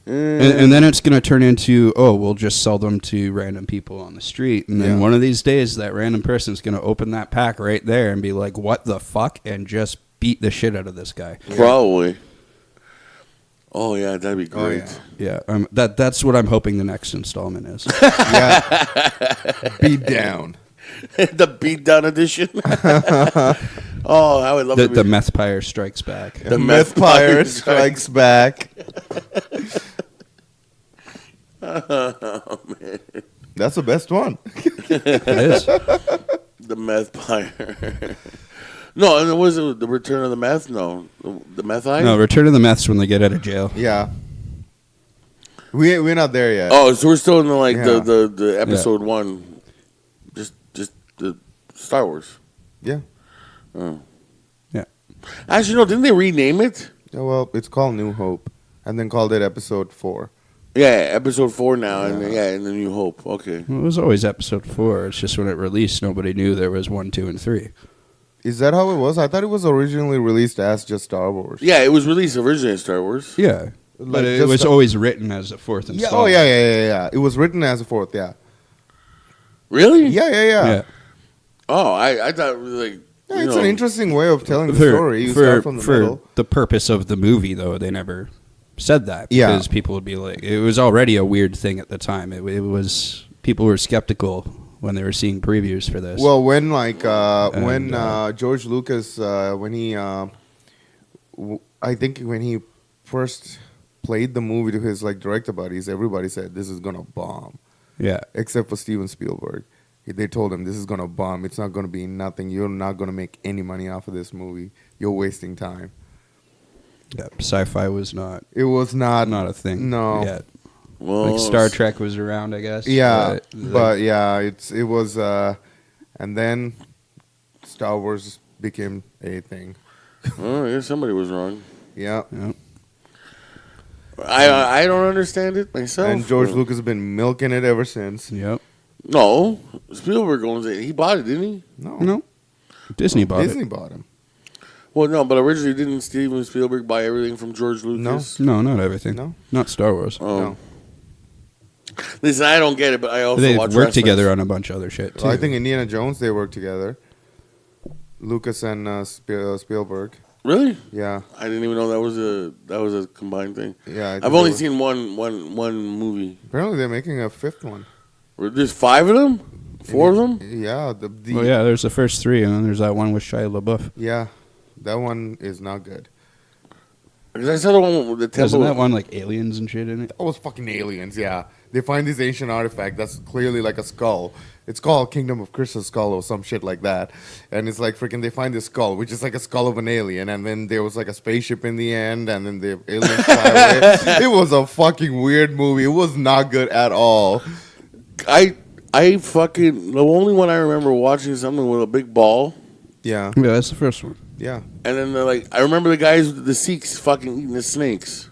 And then it's going to turn into, we'll just sell them to random people on the street. And then Yeah. one of these days, that random person's going to open that pack right there and be like, what the fuck? And just beat the shit out of this guy. Probably. Oh yeah, that'd be Oh, great. yeah. Yeah, that's what I'm hoping the next installment is. Yeah. Beat down. The beatdown edition. Oh, I would love The to. meth pyre strikes back. The Meth meth Pyre pirate strikes back. Oh man, That's the best one. It is. the meth pirate. No, and was it the Return of the Meth? No, the meth eye. No, Return of the Meths when they get out of jail. Yeah. We're not there yet. Oh, so we're still in the Yeah. the episode one, just the Star Wars. Yeah. Oh. Yeah. Actually, no, didn't they rename it? Yeah, well, it's called New Hope, and then called it Episode 4. Yeah, episode 4 now, and Yeah. and the New Hope. Okay. Well, it was always episode 4. It's just when it released, nobody knew there was 1, 2, and 3. Is that how it was? I thought it was originally released as just Star Wars. Yeah, it was released originally as Star Wars. Yeah. Like But it just was a- always written as a fourth Yeah. installment. Oh, yeah. It was written as a fourth, yeah. Really? Yeah. Oh, I thought it was like. Yeah, you it's know, an interesting way of telling the story. You start from the for middle. the purpose of the movie, though, they never said that. Yeah. Because people would be like, it was already a weird thing at the time. It was, people were skeptical when they were seeing previews for this. Well, when George Lucas, when he, I think when he first played the movie to his director buddies, everybody said this is gonna bomb, yeah. except for Steven Spielberg. They told him this is gonna bomb. It's not gonna be nothing. You're not gonna make any money off of this movie. You're wasting time. Yeah. Sci-fi was not It was not a thing No. yet. well, Like Star Trek was around, I guess. Yeah, like- but yeah, it was, and then Star Wars became a thing. Oh, yeah, somebody was wrong. Yeah, yeah. I don't understand it myself. and George Lucas has been milking it ever since. Yep. No, Spielberg owns it. He bought it, didn't he? No, No. Disney bought Disney it. bought him. Well, no, but originally didn't Steven Spielberg buy everything from George Lucas? No, not everything. No. Not Star Wars. No. Listen, I don't get it, but I also They watch worked wrestlers. together on a bunch of other shit too. I think Indiana Jones they worked together. Lucas and Spielberg. Really? Yeah. I didn't even know that was a combined thing. Yeah. I think I've they only were- seen one movie. Apparently they're making a fifth one. There's 5 of them? 4 of them? Yeah. The Well, yeah, there's the first 3, and then there's that one with Shia LaBeouf. Yeah. That one is not good. Because I saw the one with the temple. Isn't that one like aliens and shit in it? That was fucking aliens, yeah. They find this ancient artifact that's clearly like a skull. It's called Kingdom of Crystal Skull or some shit like that. And it's like freaking, they find this skull, which is like a skull of an alien. And then there was like a spaceship in the end, and then the aliens fly away. It was a fucking weird movie. It was not good at all. I fucking. The only one I remember watching is something with a big ball. Yeah, Yeah, that's the first one. yeah. And then they're like, I remember the guys with the Sikhs fucking eating the snakes.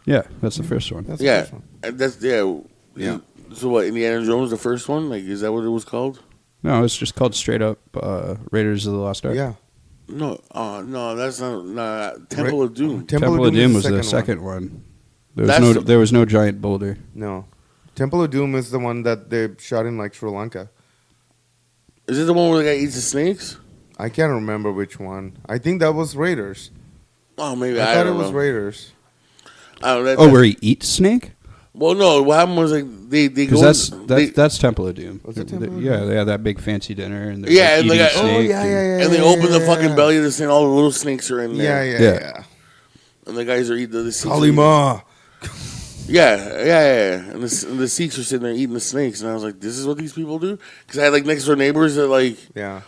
Yeah, that's the first one. That's the Yeah. first one. And that's, yeah. Yeah. So what, Indiana Jones, the first one? Like, is that what it was called? No, it's just called straight up Raiders of the Lost Ark. Yeah. No, that's not Temple of Doom. Temple of Doom was the one. second one. That's the- There was no giant boulder. No. Temple of Doom is the one that they shot in like Sri Lanka. Is it the one where the guy eats the snakes? I can't remember which one. I think that was Raiders. Oh, maybe I I thought don't it was know. Raiders. I don't know, Oh, where he eats snake? well, no. What happened was like they Because go. that's Temple of Doom. Was it Temple of Yeah, Doom? they had that big fancy dinner and they're Yeah, like and they eating got- snake. Oh, yeah, yeah. and they open the fucking belly of the snake. All the little snakes are in Yeah, there. yeah, Yeah. yeah. And the guys are eating the Sikhs. Kalima. Yeah. And the Sikhs are sitting there eating the snakes, and I was like, "This is what these people do." Because I had like next door neighbors that Yeah,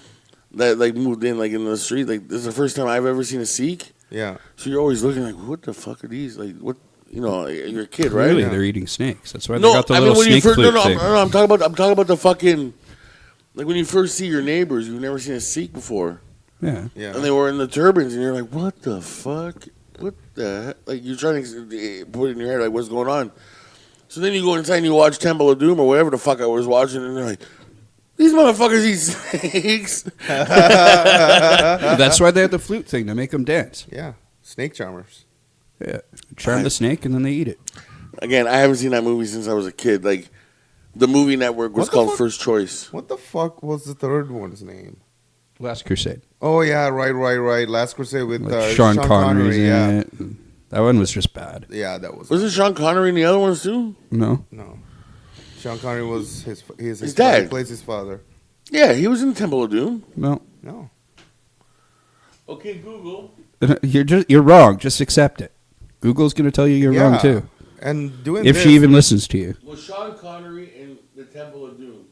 moved in like in the street. Like this is the first time I've ever seen a Sikh. yeah. So you're always looking like, "What the fuck are these?" Like what? You know, you're a kid, right? Really, Yeah. they're eating snakes. That's why they No, got the I mean little when you snake first flute thing. I'm talking about the fucking like when you first see your neighbors, you've never seen a Sikh before, Yeah. Yeah. and they were in the turbans, and you're like, "What the fuck? What the heck?" Like you're trying to put it in your head, like what's going on. So then you go inside and you watch Temple of Doom or whatever the fuck I was watching, and they're like, "These motherfuckers eat snakes." That's why they had the flute thing to make them dance. Yeah. Snake charmers. Yeah. Charm the snake and then they eat it. Again, I haven't seen that movie since I was a kid. Like the movie network was What the called fuck? First Choice. What the fuck was the third one's name? Last Crusade. Oh, yeah, right. Last Crusade with Like Sean Connery's in yeah. it. That one was just bad. Yeah, that was. Was it Sean Connery in the other ones too? No. No. Sean Connery was his His father. dad. He plays his father. Yeah, he was in Temple of Doom. No. No. Okay, Google. You're wrong. Just accept it. Google's gonna tell you you're wrong Yeah. too. And doing If this, she even listens to you. Was Sean Connery in the Temple of Doom?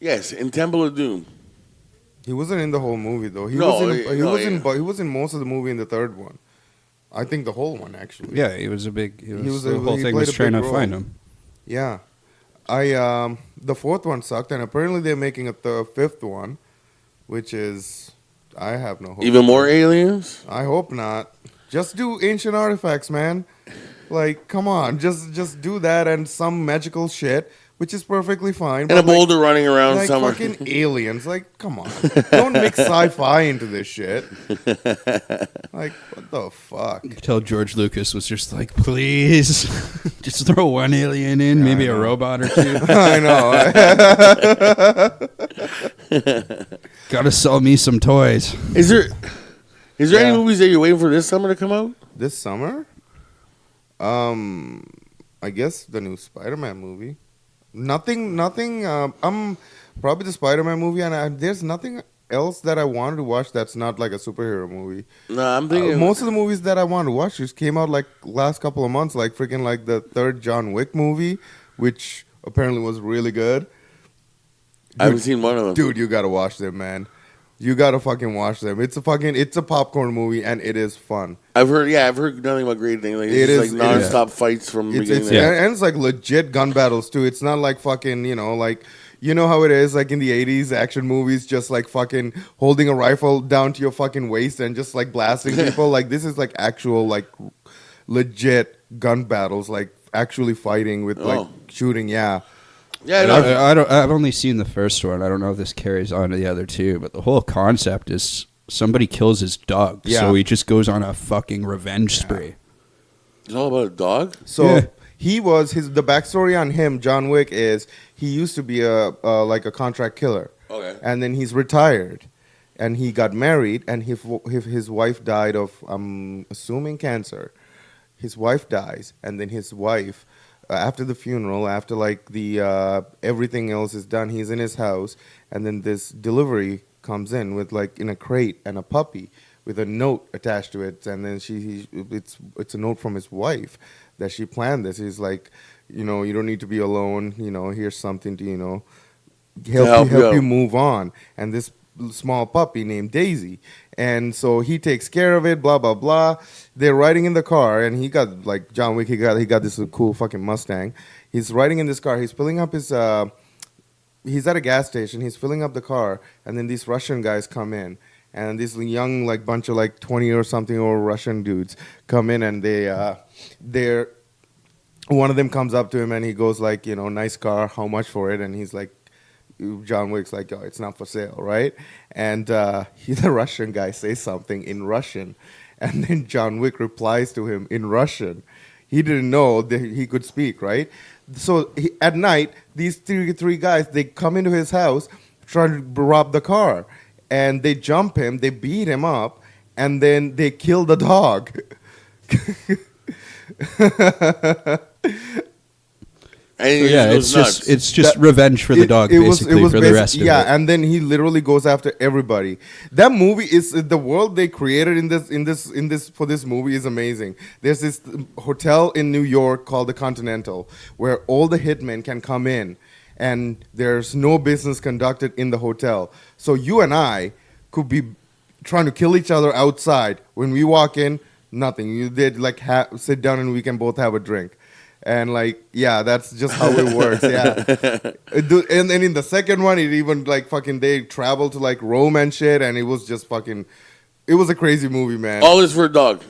Yes, in Temple of Doom. he wasn't in the whole movie though. He No, was in. He no, was in. yeah. But he was in most of the movie in the third one. I think the whole one actually. Yeah, it was a big. It was, was the a- whole he thing played was a trying to big find role. him. Yeah. The fourth one sucked, and apparently they're making a fifth one, which is I have no hope. Even more aliens? I hope not. Just do ancient artifacts, man. Like, come on, just do that and some magical shit, which is perfectly fine. And a but, like, boulder running around like somewhere. fucking aliens. Like, come on, don't mix sci-fi into this shit. Like, what the fuck? You could tell George Lucas was just like, please, just throw one alien in, maybe I a know. robot or two. I know. Gotta sell me some toys. Is there Yeah. any movies that you're waiting for this summer to come out? This summer, I guess the new Spider-Man movie. Nothing. Probably the Spider-Man movie, and there's nothing else that I wanted to watch that's not like a superhero movie. No, I'm thinking Most of the movies that I wanted to watch just came out like last couple of months, like freaking like the third John Wick movie, which apparently was really good. I haven't seen one of them. Dude, you gotta watch them, man. You gotta fucking watch them. It's a popcorn movie and it is fun. I've heard nothing but great things. Like, It it's is- like it is. nonstop fights from the It's beginning. Yeah. and it's like legit gun battles too. It's not like fucking, like you know how it is like in the 80s action movies, just like fucking holding a rifle down to your fucking waist and just like blasting people. Like this is like actual like legit gun battles, like actually fighting with like shooting. Yeah. Yeah, I've only seen the first one. I don't know if this carries on to the other two, but the whole concept is somebody kills his dog, so he just goes on a fucking revenge spree. It's all about a dog. So he was the backstory on him. John Wick is he used to be a contract killer. Okay. And then he's retired, and he got married, and his wife died of I'm assuming cancer. His wife dies, and then his wife. After the funeral, after like the everything else is done, he's in his house, and then this delivery comes in with like in a crate and a puppy with a note attached to it, and then it's a note from his wife that she planned this. He's like, you don't need to be alone. Here's something to help you move on. And this small puppy named Daisy. And so he takes care of it, blah, blah, blah. They're riding in the car, and he got, like John Wick, he got this cool fucking Mustang. He's riding in this car. He's filling up his, he's at a gas station. He's filling up the car, and then these Russian guys come in. And these young, like, bunch of, like, 20 or something old Russian dudes come in, and they're, one of them comes up to him, and he goes, like, nice car, how much for it? And he's like, John Wick's like, oh, it's not for sale, right? And the Russian guy says something in Russian, and then John Wick replies to him in Russian. He didn't know that he could speak, right? So at night, these three guys, they come into his house trying to rob the car, and they jump him, they beat him up, and then they kill the dog. And it's just revenge for the dog, basically, for the rest of it. Yeah, and then he literally goes after everybody. That movie is the world they created for this movie is amazing. There's this hotel in New York called the Continental where all the hitmen can come in, and there's no business conducted in the hotel. So you and I could be trying to kill each other outside. When we walk in, nothing. You did like sit down and we can both have a drink. And like, yeah, that's just how it works. Yeah. And then in the second one, it even like fucking they traveled to like Rome and shit, and it was just fucking. It was a crazy movie, man. All this for a dog.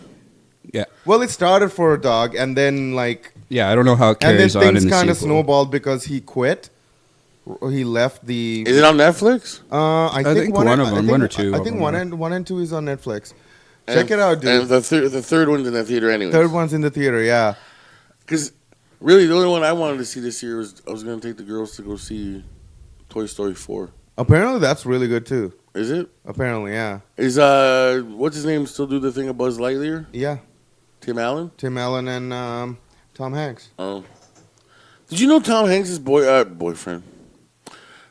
Yeah. Well, it started for a dog, and then like. Yeah, I don't know how it carries on in the sequel. And then things kind of snowballed because he quit. He left the. Is it on Netflix? I think one of them, one or two. I think one and two is on Netflix. Check it out, dude. And the third one's in the theater anyway. Third one's in the theater, yeah. Because really, the only one I wanted to see this year was I was going to take the girls to go see Toy Story 4. Apparently, that's really good too. Is it? Apparently, yeah. Is what's his name still do the thing of Buzz Lightyear? Yeah. Tim Allen. Tim Allen and Tom Hanks. Oh. Did you know Tom Hanks' boyfriend?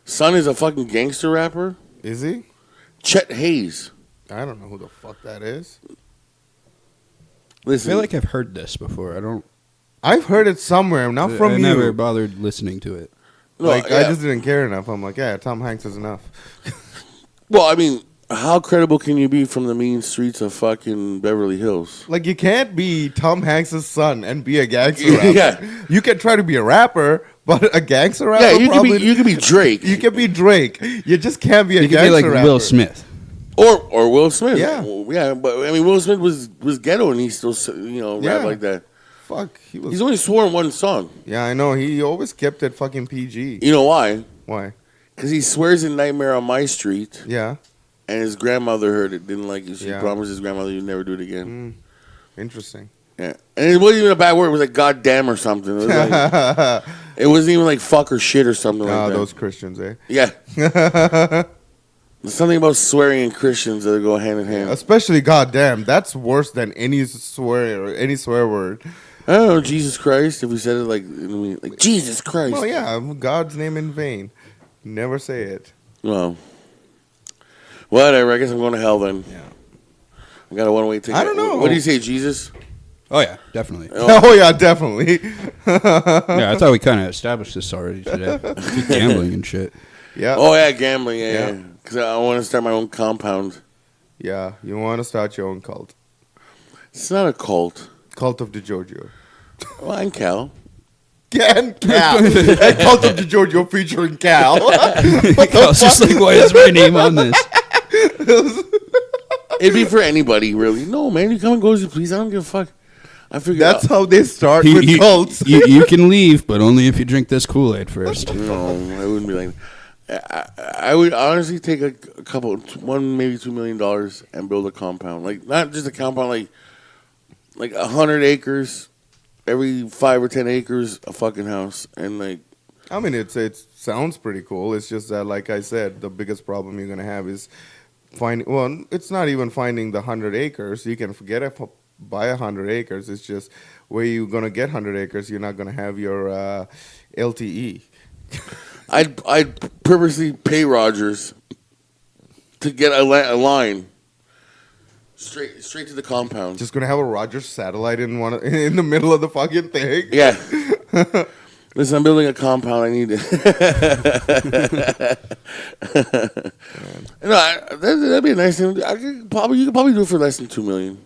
Son is a fucking gangster rapper. Is he? Chet Hayes. I don't know who the fuck that is. Listen, I feel like I've heard this before. I've heard it somewhere, not from you. I never bothered listening to it. Like, I just didn't care enough. I'm like, yeah, Tom Hanks is enough. Well, I mean, how credible can you be from the mean streets of fucking Beverly Hills? Like, you can't be Tom Hanks' son and be a gangster rapper. Yeah. You can try to be a rapper, but a gangster rapper. Yeah, you can be Drake. You can be Drake. You just can't be a gangster rapper. You can be like Will Smith. Or Will Smith. Yeah. Well, yeah, but I mean, Will Smith was ghetto, and he still rap like that. Fuck, he's only swore in one song. Yeah, I know. He always kept it fucking PG. You know why? Why? Because he swears in Nightmare on My Street. Yeah. And his grandmother heard it, didn't like it. She promised his grandmother you'd never do it again. Interesting. Yeah. And it wasn't even a bad word. It was like goddamn or something. It, was like, it wasn't even like fuck or shit or something like that. Those Christians, eh? Yeah. There's something about swearing and Christians that go hand in hand. Especially goddamn. That's worse than any swear word. I don't know, Jesus Christ, if we said it like Jesus Christ. Well, yeah, God's name in vain. Never say it. Well, whatever. I guess I'm going to hell then. Yeah. I got a one-way ticket. I don't know. What do you say, Jesus? Oh, yeah, definitely. Oh, yeah, definitely. Yeah, I thought we kind of established this already today. Gambling and shit. Yeah. Oh, yeah, gambling, yeah. Because I want to start my own compound. Yeah, you want to start your own cult. It's not a cult. Cult of the Jojo. Well, and Cal. Yeah, and Cal. And Cult of the Jojo featuring Cal. Cal's just like, why is my name on this? It'd be for anybody, really. No, man, you come and go as you please. I don't give a fuck. I figured That's how they start You, with you, cults. you can leave, but only if you drink this Kool-Aid first. No, I wouldn't be like. I would honestly take a couple, maybe $2 million and build a compound. Like not just a compound, like 100 acres, every 5 or 10 acres, a fucking house, and like. I mean, it sounds pretty cool. It's just that, like I said, the biggest problem you're gonna have is finding. Well, it's not even finding the 100 acres. You can forget it. Buy 100 acres. It's just where you gonna get 100 acres. You're not gonna have your LTE. I'd purposely pay Rogers to get a line straight to the compound. Just gonna have a Rogers satellite in the middle of the fucking thing. Yeah. Listen, I'm building a compound. I need it. No, that'd be a nice thing. You could probably do it for less than $2 million.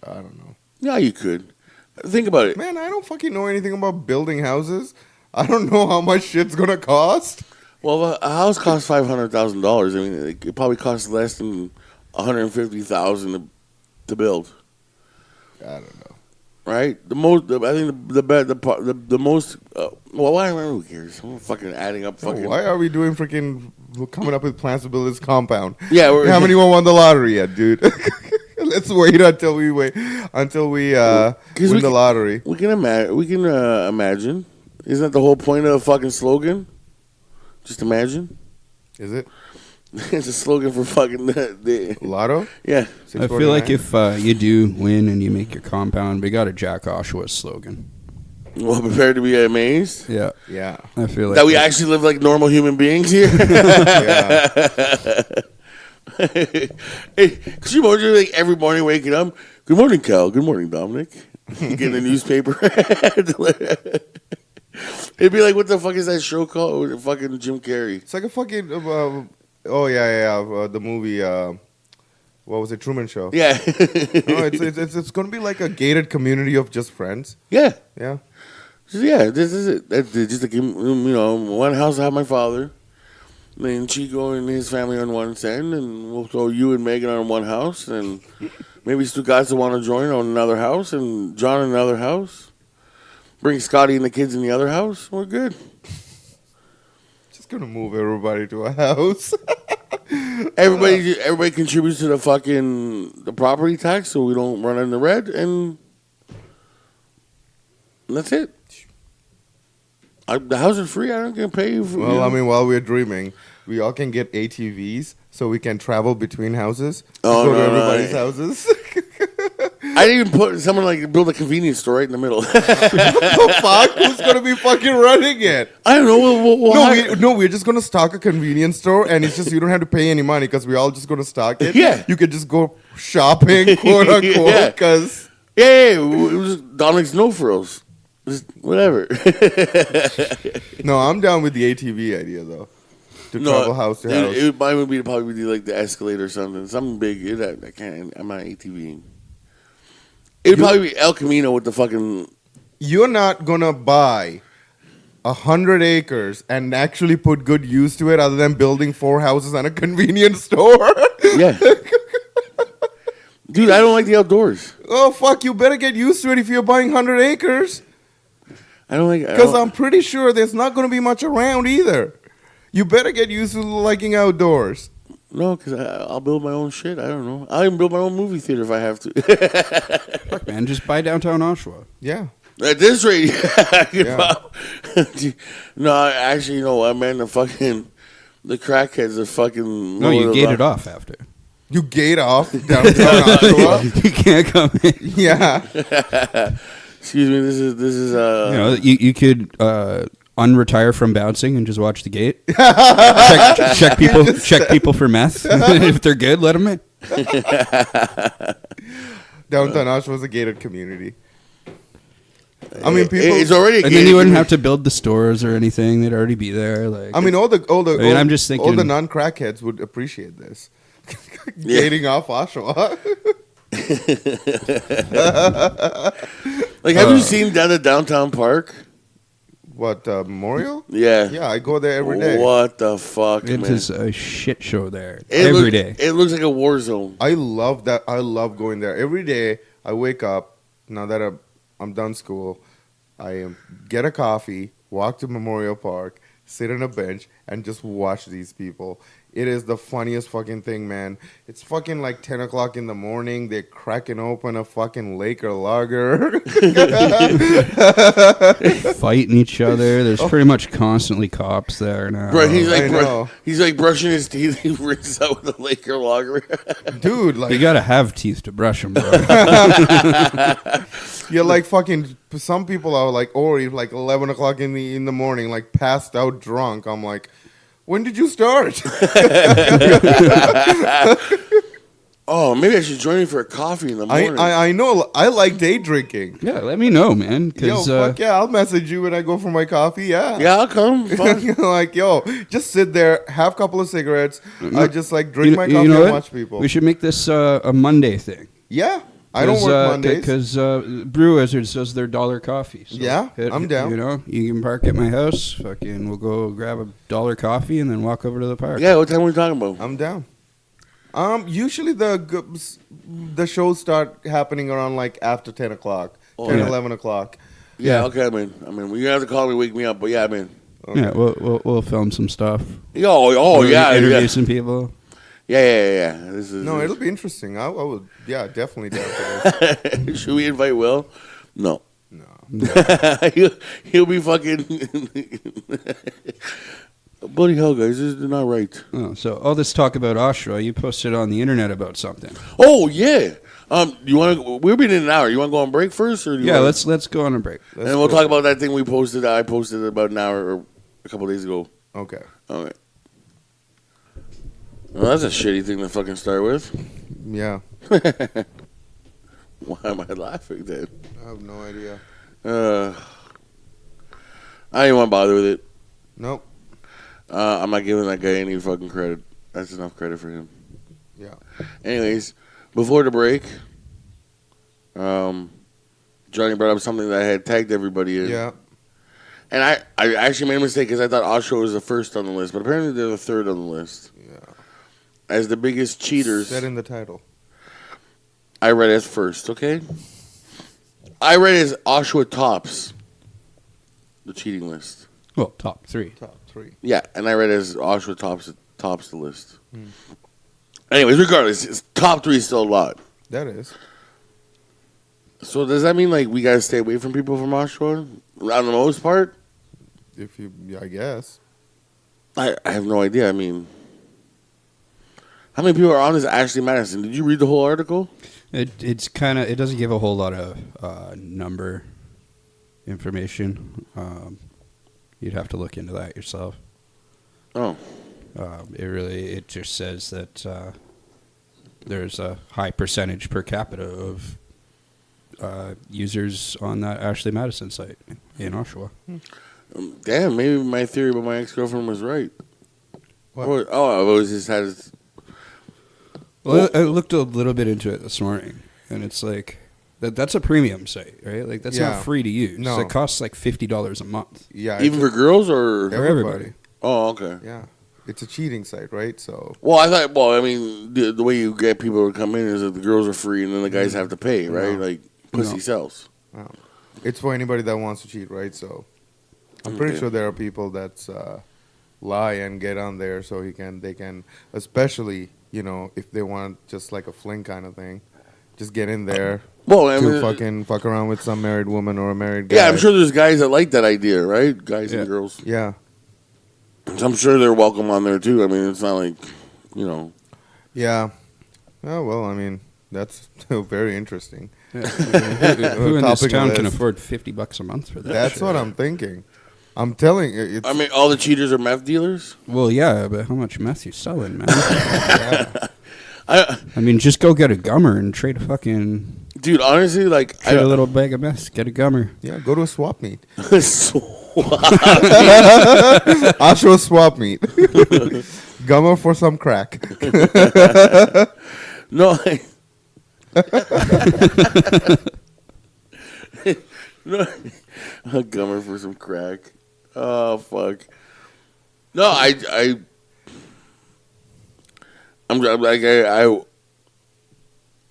I don't know. Yeah, you could. Think about it. Man, I don't fucking know anything about building houses. I don't know how much shit's gonna cost. Well, a house costs $500,000. I mean, it probably costs less than $150,000 to build. I don't know. Right? I think the most. Well, why? Who cares? I'm fucking adding up. Fucking. Why are we doing freaking coming up with plans to build this compound? Yeah, We haven't even won the lottery yet, dude. Let's wait until we win the lottery. We can imagine. Isn't that the whole point of a fucking slogan? Just imagine. Is it It's a slogan for fucking the Lotto? yeah. I feel like if you do win and you make your compound, we got a Jack Oshawa slogan. Well, prepared to be amazed Yeah, Yeah. I feel like that we actually live like normal human beings here. Yeah. Hey, could you imagine like every morning waking up? Good morning, Cal. Good morning, Dominic. You get a newspaper. It'd be like, what the fuck is that show called? With fucking Jim Carrey. It's like a fucking the movie what was it, Truman Show? Yeah. No, it's gonna be like a gated community of just friends. Yeah. Yeah. Yeah, this is it. That's just like, one house I have my father, then Chico and his family on one end, and we'll throw you and Megan on one house, and maybe two guys that want to join on another house, and John in another house. Bring Scotty and the kids in the other house. We're good. Just gonna move everybody to a house. Everybody contributes to the property tax, so we don't run in the red, and that's it. The house is free. I don't get paid. Well, I mean, while we're dreaming, we all can get ATVs so we can travel between houses. Oh, go to no, everybody's houses. I didn't even put someone like build a convenience store right in the middle. What the fuck? Who's gonna be fucking running it? I don't know. We're just gonna stock a convenience store, and it's just you don't have to pay any money because we're all just gonna stock it. Yeah. You could just go shopping, quote unquote, Yeah. because Yeah, it was Dominic's no frills. Just whatever. no, I'm down with the ATV idea though. To travel house to house. Mine would be probably like the Escalade or something big. I can't. I'm not ATVing. It'd probably be El Camino with the fucking. You're not gonna buy 100 acres and actually put good use to it, other than building 4 houses and a convenience store. Yeah. Dude, I don't like the outdoors. Oh fuck! You better get used to it if you're buying 100 acres. I don't like. Because I'm pretty sure there's not going to be much around either. You better get used to liking outdoors. No, because I'll build my own shit. I don't know. I'll even build my own movie theater if I have to. Fuck, man, just buy downtown Oshawa. Yeah. At this rate, Yeah. No, actually, you know what, man? The crackheads are fucking. No, you gate it off after. You gate off downtown Oshawa. You can't come in. Yeah. Excuse me. This is You could unretire from bouncing and just watch the gate. check people for meth. If they're good, let them in. Downtown Oshawa is a gated community. I mean, people. It's already. And then you wouldn't have to build the stores or anything; they'd already be there. Like, I mean, I'm just thinking, all the non-crackheads would appreciate this. Gating off Oshawa. Like, have you seen down at Downtown Park? What, Memorial? Yeah. Yeah, I go there every day. What the fuck, it man? is a shit show there every day. It looks like a war zone. I love that. I love going there every day. I wake up now that I'm done school, get a coffee, walk to Memorial Park, sit on a bench, and just watch these people. It is the funniest fucking thing, man. It's fucking like 10 o'clock in the morning. They're cracking open a fucking Laker lager. Fighting each other. There's pretty much constantly cops there now. Bro, he's I like, know. he's like brushing his teeth. He rinses out with a Laker lager. Dude, You like, gotta have teeth to brush them, bro. you're like fucking, some people are like already like 11 o'clock in the morning, like passed out drunk. I'm like, when did you start? Oh, maybe I should join you for a coffee in the morning. I know. I like day drinking. Yeah, let me know, man. Yo, 'Cause, fuck yeah, I'll message you when I go for my coffee. Yeah. yeah, I'll come. Fun. Like, yo, just sit there, have a couple of cigarettes. I just like drink my you coffee know and what? watch people. We should make this a Monday thing. Yeah. I don't work Mondays. Because Brew Wizards does their $1 coffee. So Yeah, I'm down. You know, you can park at my house. Fucking, we'll go grab a $1 coffee and then walk over to the park. Yeah, what time are we talking about? I'm down. Usually the shows start happening around like after 10 o'clock, Oh, 10, yeah. 11 o'clock. Yeah, Yeah. okay, I'm in. Well, you have to call me, wake me up, but yeah, I'm in. Okay. Yeah, we'll film some stuff. Yeah. Interview some people. Yeah. This is No, it'll be interesting. I would, yeah, definitely down for this. Should we invite Will? No. No. he'll be fucking. Bloody hell, guys, this is not right. Oh, so all this talk about Oshawa, you posted on the internet about something. Oh yeah. You want to? We've been in an hour. You want to go on break first, or do you Yeah, wanna, let's go on a break. Let's and we'll go. talk about that thing we posted. I posted about an hour or a couple days ago. Okay. Okay. Well, that's a shitty thing to fucking start with. Yeah. Why am I laughing then? I have no idea. I didn't want to bother with it. Nope. I'm not giving that guy any fucking credit. That's enough credit for him. Yeah. Anyways, before the break, Johnny brought up something that I had tagged everybody in. Yeah. And I actually made a mistake because I thought Oshawa was the first on the list, but apparently they're the third on the list. Yeah. As the biggest cheaters, Said in the title. I read as first, okay? I read as Oshawa tops the cheating list. Well, top 3. Top 3. Yeah, and I read as Oshawa tops the list. Anyways, regardless, it's top 3 is still a lot. That is. So does that mean like we gotta stay away from people from Oshawa? On the most part? If you, yeah, I guess. I have no idea. I mean, how many people are on this Ashley Madison? Did you read the whole article? It's kind of, it doesn't give a whole lot of number information. You'd have to look into that yourself. Oh. It just says that there's a high percentage per capita of users on that Ashley Madison site in Oshawa. Damn, maybe my theory about my ex-girlfriend was right. What? I've always just had it. Well, I looked a little bit into it this morning, and it's like that's a premium site, right? Like that's Yeah. not free to use. No. It costs like $50 a month. Yeah. Even it's for girls or? For everybody. Oh, okay. Yeah. It's a cheating site, right? So. Well, I mean, the way you get people to come in is that the girls are free and then the guys have to pay, right? No. Like, pussy No. sells. It's for anybody that wants to cheat, right? So. I'm pretty Okay. sure there are people that lie and get on there so they can, especially, you know, if they want just like a fling kind of thing, just get in there Well, I to mean, fucking fuck around with some married woman or a married guy. yeah, I'm sure there's guys that like that idea, right? Guys Yeah. and girls. Yeah. So I'm sure they're welcome on there too. I mean, it's not like, you know. Yeah. Oh, well, I mean, that's very interesting. Yeah. Who in this Topping a town can list. afford $50 a month for that? That's shit? what I'm thinking. I'm telling you. It's, I mean, all the cheaters are meth dealers. Well, yeah, but how much meth you selling, man? yeah. I mean, just go get a gummer and trade a fucking Dude, honestly, like, trade a little bag of meth. Get a gummer. Yeah, go to a swap meet. So- Oshawa swap meet. Gummer for some crack. no, no, a gummer for some crack. Oh fuck. No, I'm like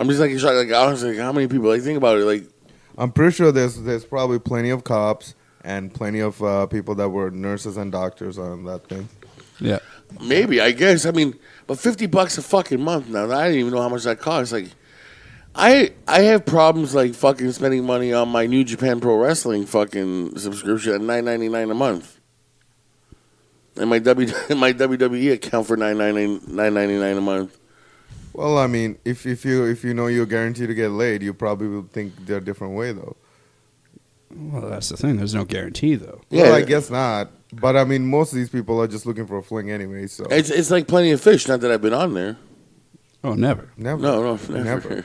I'm just like shocked. Like honestly, like, how many people? Like think about it. Like I'm pretty sure there's probably plenty of cops and plenty of people that were nurses and doctors on that thing. Yeah. Maybe, I guess. I mean, but $50 a fucking month now. I didn't even know how much that costs. Like, I have problems like fucking spending money on my New Japan Pro Wrestling fucking subscription at $9.99 a month, and my WWE account for $9.99 a month. Well, I mean, if you know you're guaranteed to get laid, you probably will think they're a different way though. Well, that's the thing. There's no guarantee, though. Well, Yeah. I guess not. But I mean, most of these people are just looking for a fling anyway. So It's like Plenty of Fish. Not that I've been on there. Oh, never. never, No, never.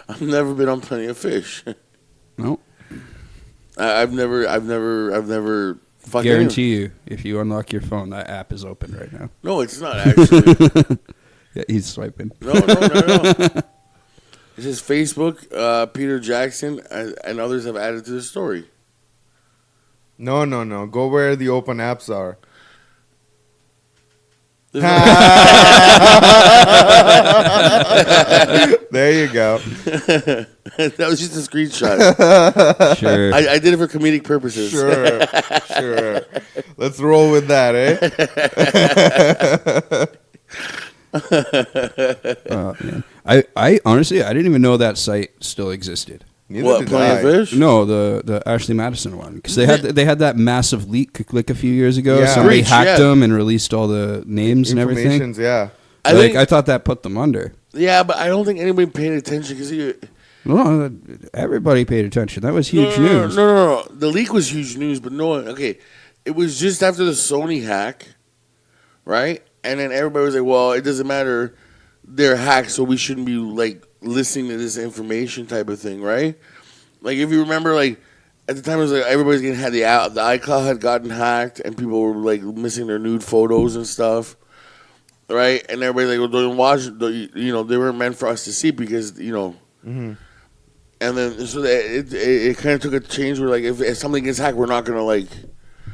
I've never been on Plenty of Fish. No. I've never fucking. Guarantee you, if you unlock your phone, that app is open right now. No, it's not actually. Yeah, he's swiping. No. It says Facebook, Peter Jackson, and others have added to the story. No. Go where the open apps are. There's There you go. that was just a screenshot. Sure. I did it for comedic purposes. Sure. Let's roll with that, Man. I honestly, I didn't even know that site still existed. Neither What, did Plenty I. of Fish? No, the Ashley Madison one, because they had that massive leak like a few years ago. Yeah. Somebody Breach, hacked yeah. them and released all the names and everything. Information's, yeah. I thought that put them under. Yeah, but I don't think anybody paid attention because No, everybody paid attention. That was huge news. No. The leak was huge news, but no one. Okay, it was just after the Sony hack, right? And then everybody was like, "Well, it doesn't matter. They're hacked, so we shouldn't be like listening to this information," type of thing, right? Like if you remember, like at the time it was like everybody's getting had the iCloud had gotten hacked, and people were like missing their nude photos and stuff, right? And everybody like, "Well, don't watch. You know, they weren't meant for us to see because you know." Mm-hmm. And then so it kind of took a change where like if something gets hacked, we're not gonna like.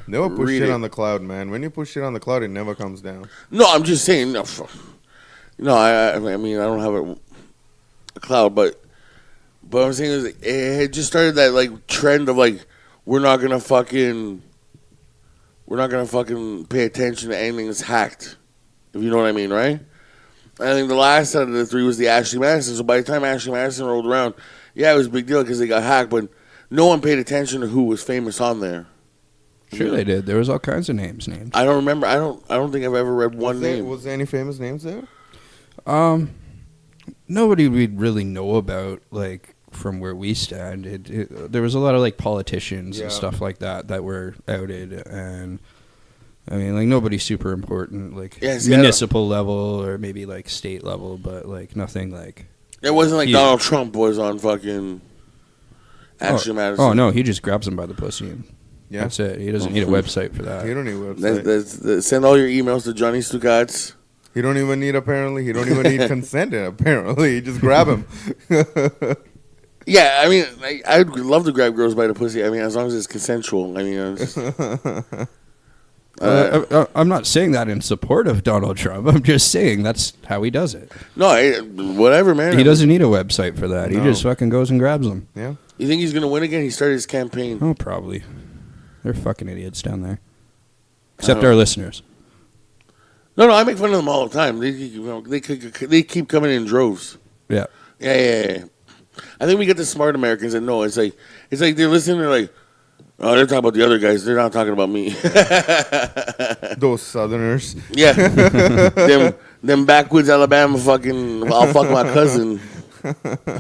Never push Read shit it. on the cloud, man. When you push shit on the cloud, it never comes down. No, I'm just saying. No, I mean I don't have a cloud, but I'm saying is it had just started that like trend of like we're not gonna fucking pay attention to anything that's hacked, if you know what I mean, right? I think the last out of the three was the Ashley Madison. So by the time Ashley Madison rolled around, yeah, it was a big deal because they got hacked, but no one paid attention to who was famous on there. Sure, they did. There was all kinds of names named. I don't remember. I don't think I've ever read one name. Was there any famous names there? Nobody we'd really know about, like from where we stand. There was a lot of like politicians and Yeah. stuff like that were outed, and I mean, like nobody super important, like Yeah, see, municipal level or maybe like state level, but like nothing like. It wasn't like Yeah. Donald Trump was on fucking Ashley Madison. Oh no, he just grabs them by the pussy and Yeah. that's it. He doesn't need a website for that. He don't need a website. Send all your emails to Jonny Stugatz. He don't even need need consent. Apparently, you just grab him. Yeah, I mean, I'd love to grab girls by the pussy. I mean, as long as it's consensual. I mean, I'm not saying that in support of Donald Trump. I'm just saying that's how he does it. no, whatever, man. He doesn't need a website for that. He No. just fucking goes and grabs them. Yeah. You think he's gonna win again? He started his campaign. Oh, probably. They're fucking idiots down there. Except our listeners. No, I make fun of them all the time. They keep coming in droves. Yeah. Yeah. I think we get the smart Americans that know. It's like they're listening. They're like, oh, they're talking about the other guys. They're not talking about me. Those Southerners. Yeah, them backwoods Alabama fucking. I'll fuck my cousin.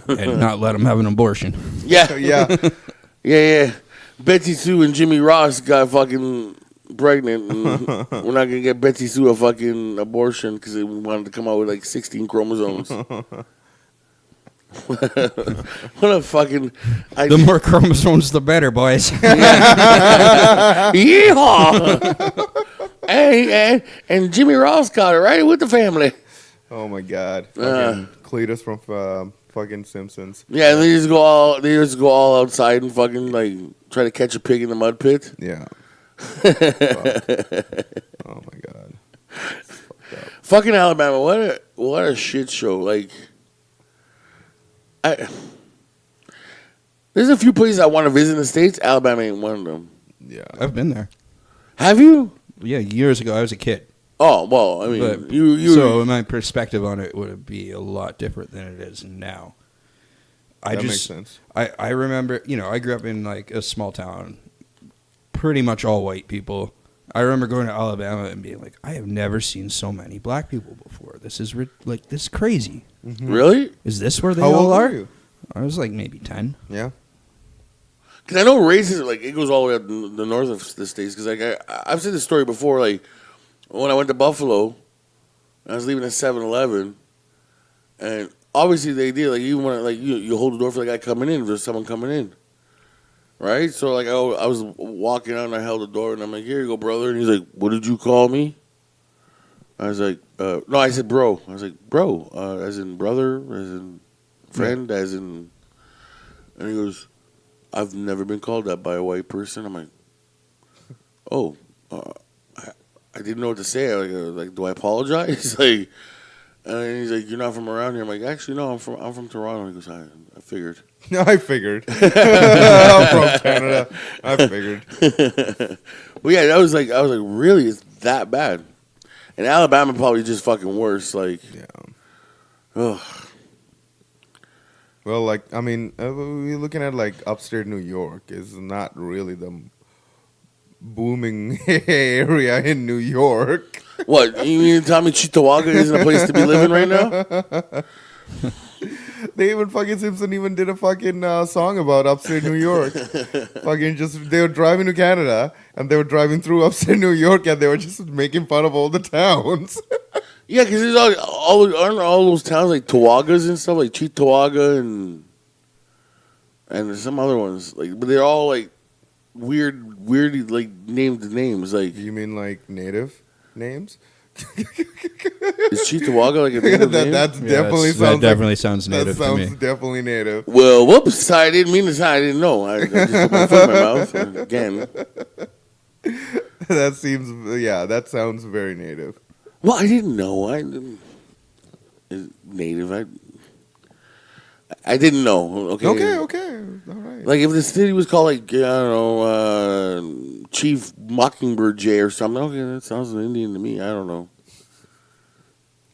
And not let them have an abortion. Yeah, Yeah. Betsy Sue and Jimmy Ross got fucking pregnant, and we're not gonna get Betsy Sue a fucking abortion because we wanted to come out with like 16 chromosomes. What a fucking! The more chromosomes, the better, boys. Yeehaw! Hey, and Jimmy Ross got it right with the family. Oh my God. Fucking Cletus from fucking Simpsons. Yeah, and they just go all outside and fucking like try to catch a pig in the mud pit. Yeah. Fuck. Oh my God. Fucking Alabama, what a shit show. Like, there's There's a few places I want to visit in the States. Alabama ain't one of them. Yeah. I've been there. Have you? Yeah, years ago. I was a kid. Oh, well, I mean, But- you. So my perspective on it would be a lot different than it is now. That makes sense. I remember, I grew up in like a small town, pretty much all white people. I remember going to Alabama and being like, I have never seen so many black people before. This is this is crazy. Mm-hmm. Really? Is this where they How all old are? were you? I was like maybe 10. Yeah. Because I know racism, like, it goes all the way up the north of the States. Because, like, I've said this story before. Like, when I went to Buffalo, I was leaving at 7-Eleven, and obviously they did, like, even when, like, you hold the door for the guy coming in, if there's someone coming in. Right? So, like, I was walking out, and I held the door, and I'm like, here you go, brother. And he's like, what did you call me? I was like, no, I said bro. I was like, bro, as in brother, as in friend, as in... And he goes, I've never been called that by a white person. I'm like, oh, I didn't know what to say. Like, do I apologize? Like, and he's like, you're not from around here. I'm like, actually, no, I'm from Toronto. He goes, I figured. No, I figured. I'm from Canada. I figured. Well, yeah, I was like, really, it's that bad? And Alabama probably just fucking worse. Like, Yeah. ugh. Well, like, I mean, we're looking at, like, upstate New York is not really the booming area in New York. What, you mean to tell me Cheektowaga isn't a place to be living right now? They even fucking Simpson even did a fucking song about upstate New York. Fucking they were driving to Canada and they were driving through upstate New York and they were just making fun of all the towns. Yeah, because there's aren't all those towns like Tawagas and stuff, like Cheektowaga and there's some other ones, like, but they're all like weirdly like named names. Like, You mean like native names? is Cheektowaga like a native name? That definitely that sounds definitely sounds that native to sounds me. definitely native. Well, whoops! I didn't mean to say. I didn't know. I just put my foot in my mouth again. That sounds very native. Well, I didn't know. Native. I didn't know. Okay. Okay, all right. Like if the city was called like I don't know, Chief Mockingbird J or something. Okay, that sounds Indian to me. I don't know.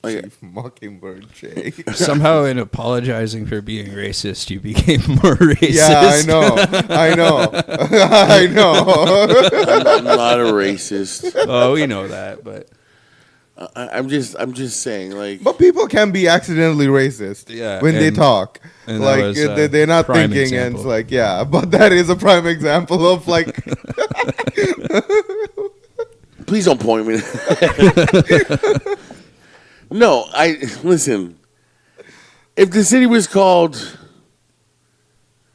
Like, Chief Mockingbird Jay. Somehow, in apologizing for being racist, you became more racist. Yeah, I know. I know. I'm not a racist. Oh, we know that, but I'm just saying, like. But people can be accidentally racist when they talk. and Like that was, they're not prime thinking, and example. it's like, yeah. But that is a prime example of like. Please don't point me. No, listen. If the city was called,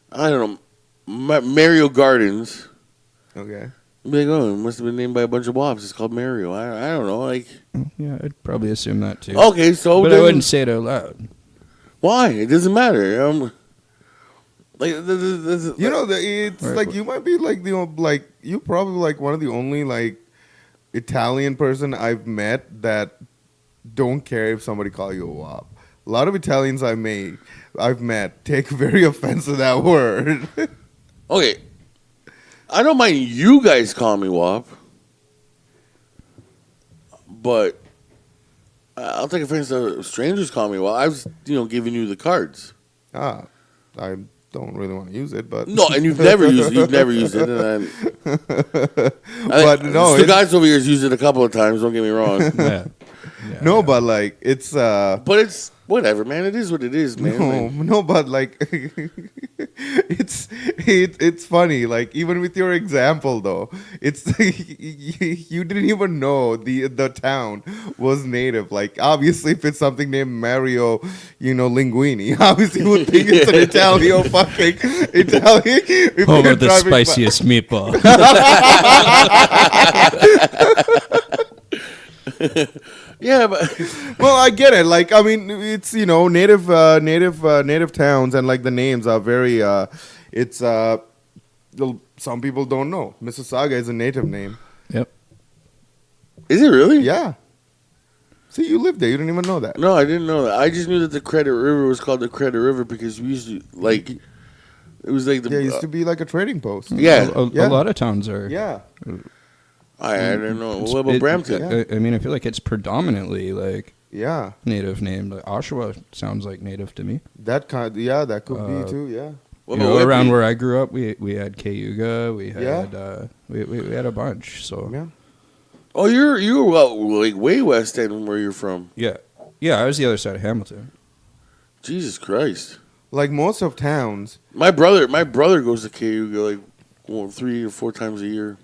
I don't know, Mario Gardens, Okay. I'd be like, oh, it must have been named by a bunch of wops. It's called Mario. I don't know, like. Yeah, I'd probably assume that too. Okay, so but I wouldn't say it out loud. Why? It doesn't matter. Like, It's Right, like you might be like you probably like one of the only like Italian person I've met that don't care if somebody call you a wop. A lot of Italians I've met take very offense to that word. okay, I don't mind you guys calling me wop, but I'll take offense to strangers calling me wop. I was, giving you the cards. I don't really want to use it, but No, and you've never used it. And but no, the guys over here has used it a couple of times. Don't get me wrong. Yeah. no, but like it's But it's whatever, man. It is what it is, man. no, but like it's funny. Like even with your example though, it's you didn't even know the town was native. Like obviously, if it's something named Mario, Linguini, obviously you would think it's an Italian fucking Italian. If Home you're of the driving by- spiciest meatball. Yeah, but Well, I get it. Like, I mean, it's native towns, and like the names are very. Some people don't know. Mississauga is a native name. Yep. is it really? Yeah. See, you lived there. You didn't even know that. No, I didn't know that. I just knew that the Credit River was called the Credit River because we used to It was like Yeah, it used to be like a trading post. Yeah. A lot of towns are. Yeah. I don't know. It's- What about Brampton? I mean, I feel like it's predominantly like Yeah. native name. Like Oshawa sounds like native to me. That kind. Yeah, that could be too. Yeah. What You about know, Whitby? around where I grew up, we had Cayuga, we had Yeah. we had a bunch. So Yeah. Oh, you were like way west end where you're from. yeah, I was the other side of Hamilton. Jesus Christ. Like most of towns, My brother goes to Cayuga like 3 or 4 times a year.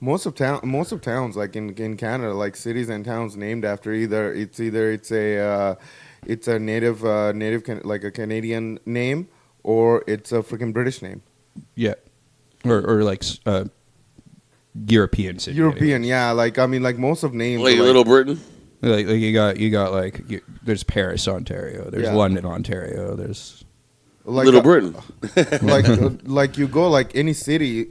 most of towns, like in Canada, like cities and towns named after it's a native like a Canadian name, or it's a freaking British name. Yeah, or like European city. European, yeah. Like I mean, like most of names. Like are, Little Britain. Like you got like there's Paris, Ontario. There's Yeah. London, Ontario. There's like Little Britain. like you go like any city,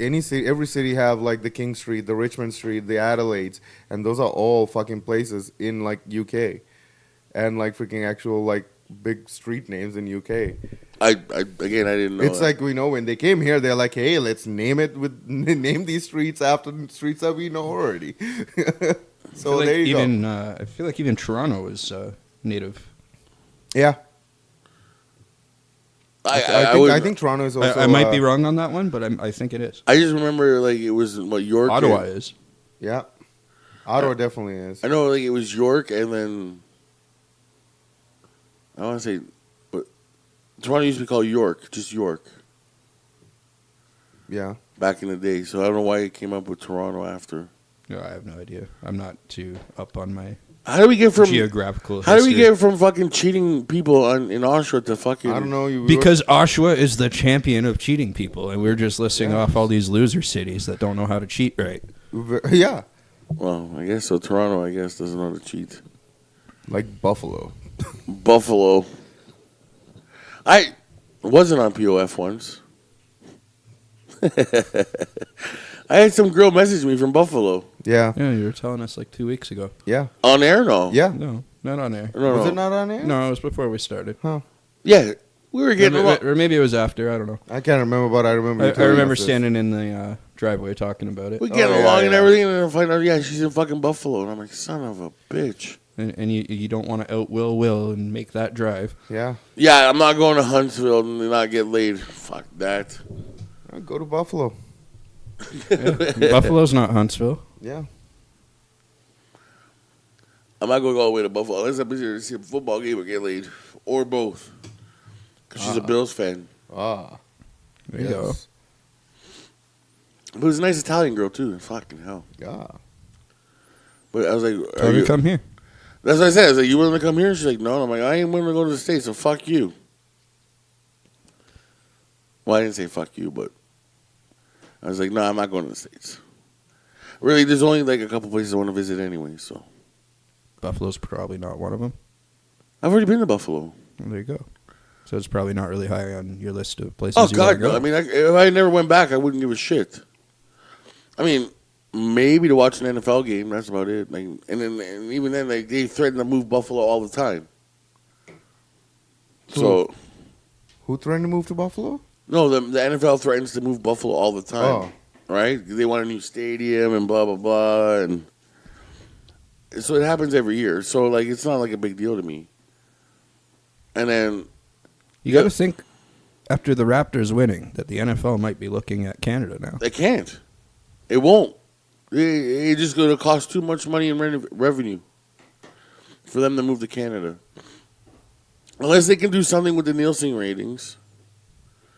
every city have like the King Street, the Richmond Street, the Adelaides, and those are all fucking places in like UK, and like freaking actual like big street names in UK. I didn't know. It's that. like we know when they came here, they're like, hey, let's name these streets after the streets that we know already. So there you go. I feel like even Toronto is native. Yeah, I think Toronto is also. I might be wrong on that one, but I think it is. I just remember like it was what York. Ottawa is. Yeah, Ottawa definitely is. I know like it was York and then I want to say, but Toronto used to be called York, just York Yeah. back in the day. So I don't know why it came up with Toronto after. No, I have no idea. I'm not too up on my How do we get from geographical How do we history. get from fucking cheating people in Oshawa to fucking? I don't know. Because Oshawa is the champion of cheating people, and we're just listing off all these loser cities that don't know how to cheat right. Yeah, Well, I guess so. Toronto, I guess, doesn't know how to cheat. like Buffalo. Buffalo. I wasn't on POF once. I had some girl message me from Buffalo. Yeah, Yeah, you were telling us like 2 weeks ago. yeah, On air, no. yeah. No, not on air. No, Was no. it not on air? No, it was before we started. Yeah, we were getting along. Or maybe it was after. I don't know. I can't remember, but I remember. you I telling remember us this. standing in the driveway talking about it. We getting yeah, along and yeah. everything, and then I find out, yeah, she's in fucking Buffalo, and I'm like, son of a bitch. And you don't want to out Will and make that drive. Yeah, Yeah, I'm not going to Huntsville and not get laid. Fuck that. I'll go to Buffalo. Buffalo's not Huntsville. Yeah, I'm not going to go all the way to Buffalo unless I'm busy to see a football game or get laid, or both. Because she's a Bills fan. There you go. But it was a nice Italian girl too. Fucking hell. Yeah. But I was like, Tell her to come here. That's what I said. I was like, you willing to come here? She's like, no. And I'm like, I ain't willing to go to the States, so fuck you. Well, I didn't say fuck you, but I was like, no, I'm not going to the States. Really, there's only like a couple places I want to visit anyway, so. Buffalo's probably not one of them. I've already been to Buffalo. Well, there you go. So it's probably not really high on your list of places. Oh, you wanna God, go. no. I mean, if I never went back, I wouldn't give a shit. I mean, maybe to watch an NFL game, that's about it. Like, and even then, like, they threaten to move Buffalo all the time. So, Who threatened to move to Buffalo? no, the NFL threatens to move Buffalo all the time. Oh, Right? They want a new stadium and blah, blah, blah. And so it happens every year. So, like, it's not like a big deal to me. And then, You got to think after the Raptors winning that the NFL might be looking at Canada now. they can't. It won't. It's just going to cost too much money in revenue for them to move to Canada. Unless they can do something with the Nielsen ratings.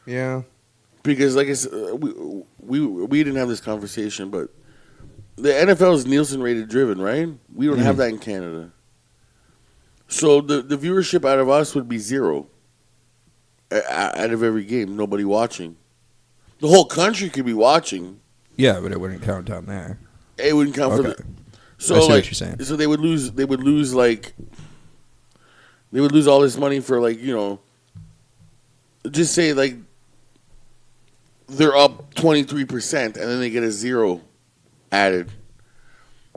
yeah. Because, like I said, we didn't have this conversation, but the NFL is Nielsen rated driven, right? We don't have that in Canada. So the viewership out of us would be 0 out of every game. Nobody watching. The whole country could be watching. Yeah, but it wouldn't count down there. It wouldn't count for Okay. the. So I see like, what you're saying. so they would lose like. They would lose all this money for like just say like. They're up 23%, and then they get a 0 added.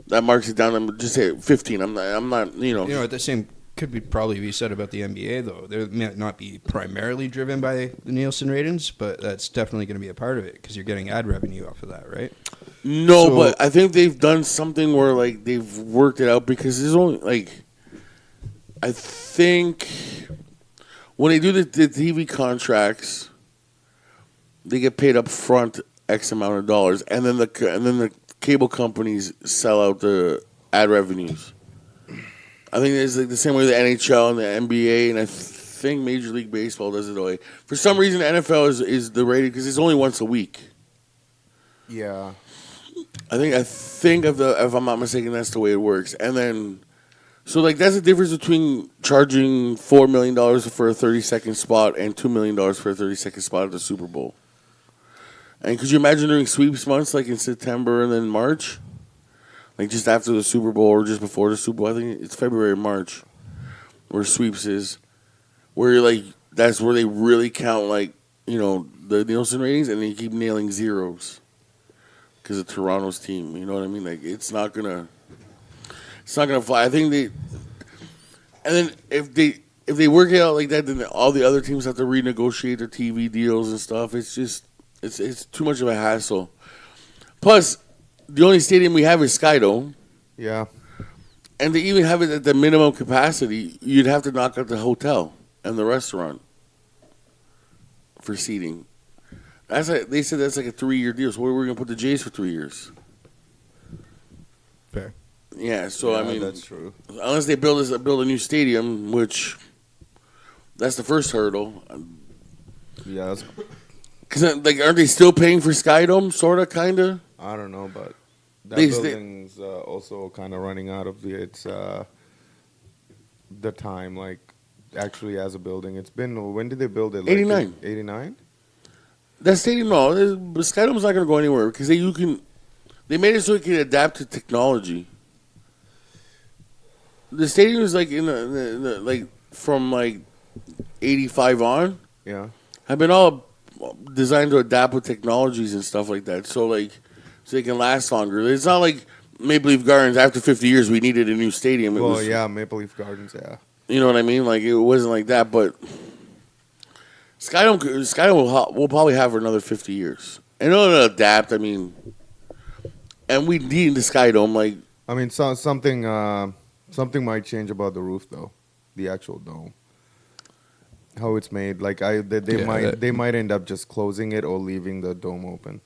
That marks it down. I'm just say 15. I'm not. At the same could probably be said about the NBA, though. They might not be primarily driven by the Nielsen ratings, but that's definitely going to be a part of it because you're getting ad revenue off of that, right? No, So- but I think they've done something where like they've worked it out because there's only like I think when they do the TV contracts, they get paid up front X amount of dollars, and then the cable companies sell out the ad revenues. I think it's like the same way the NHL and the NBA, and I think Major League Baseball does it that way. For some reason, NFL is the rating because it's only once a week. Yeah. I think if I'm not mistaken, that's the way it works. And then, so like that's the difference between charging $4 million for a 30-second spot and $2 million for a 30-second spot at the Super Bowl. And could you imagine during sweeps months, like in September and then March? Like just after the Super Bowl or just before the Super Bowl? I think it's February or March where sweeps is. Where you're like, that's where they really count like, the Nielsen ratings and they keep nailing zeros. Because of Toronto's team. You know what I mean? Like it's not gonna fly. I think they and then if they work it out like that, then all the other teams have to renegotiate their TV deals and stuff. It's just it's too much of a hassle. Plus, the only stadium we have is Skydome. Yeah. And to even have it at the minimum capacity, you'd have to knock out the hotel and the restaurant for seating. They said that's like a 3-year deal. So where are we going to put the Jays for 3 years? Fair. Yeah, so I mean, that's true. unless they build a new stadium, which that's the first hurdle. Yeah, that's, Because like, aren't they still paying for Skydome? Sorta, kinda. I don't know, but that They- building's also kind of running out of the time. Like, actually, as a building, it's been. When did they build it? Like 89. 89. That stadium, no, Skydome's not going to go anywhere because they made it so it can adapt to technology. The stadium is like in the like from like 85 on Yeah. have been all designed to adapt with technologies and stuff like that. So they can last longer. It's not like Maple Leaf Gardens after 50 years we needed a new stadium. It Well, was, yeah, Maple Leaf Gardens. Yeah. You know what I mean? Like it wasn't like that, but Skydome will probably have for another 50 years, and it'll adapt. I mean, and we need the Skydome. Like, I mean, something might change about the roof though, the actual dome. How it's made, like they might end up just closing it or leaving the dome open.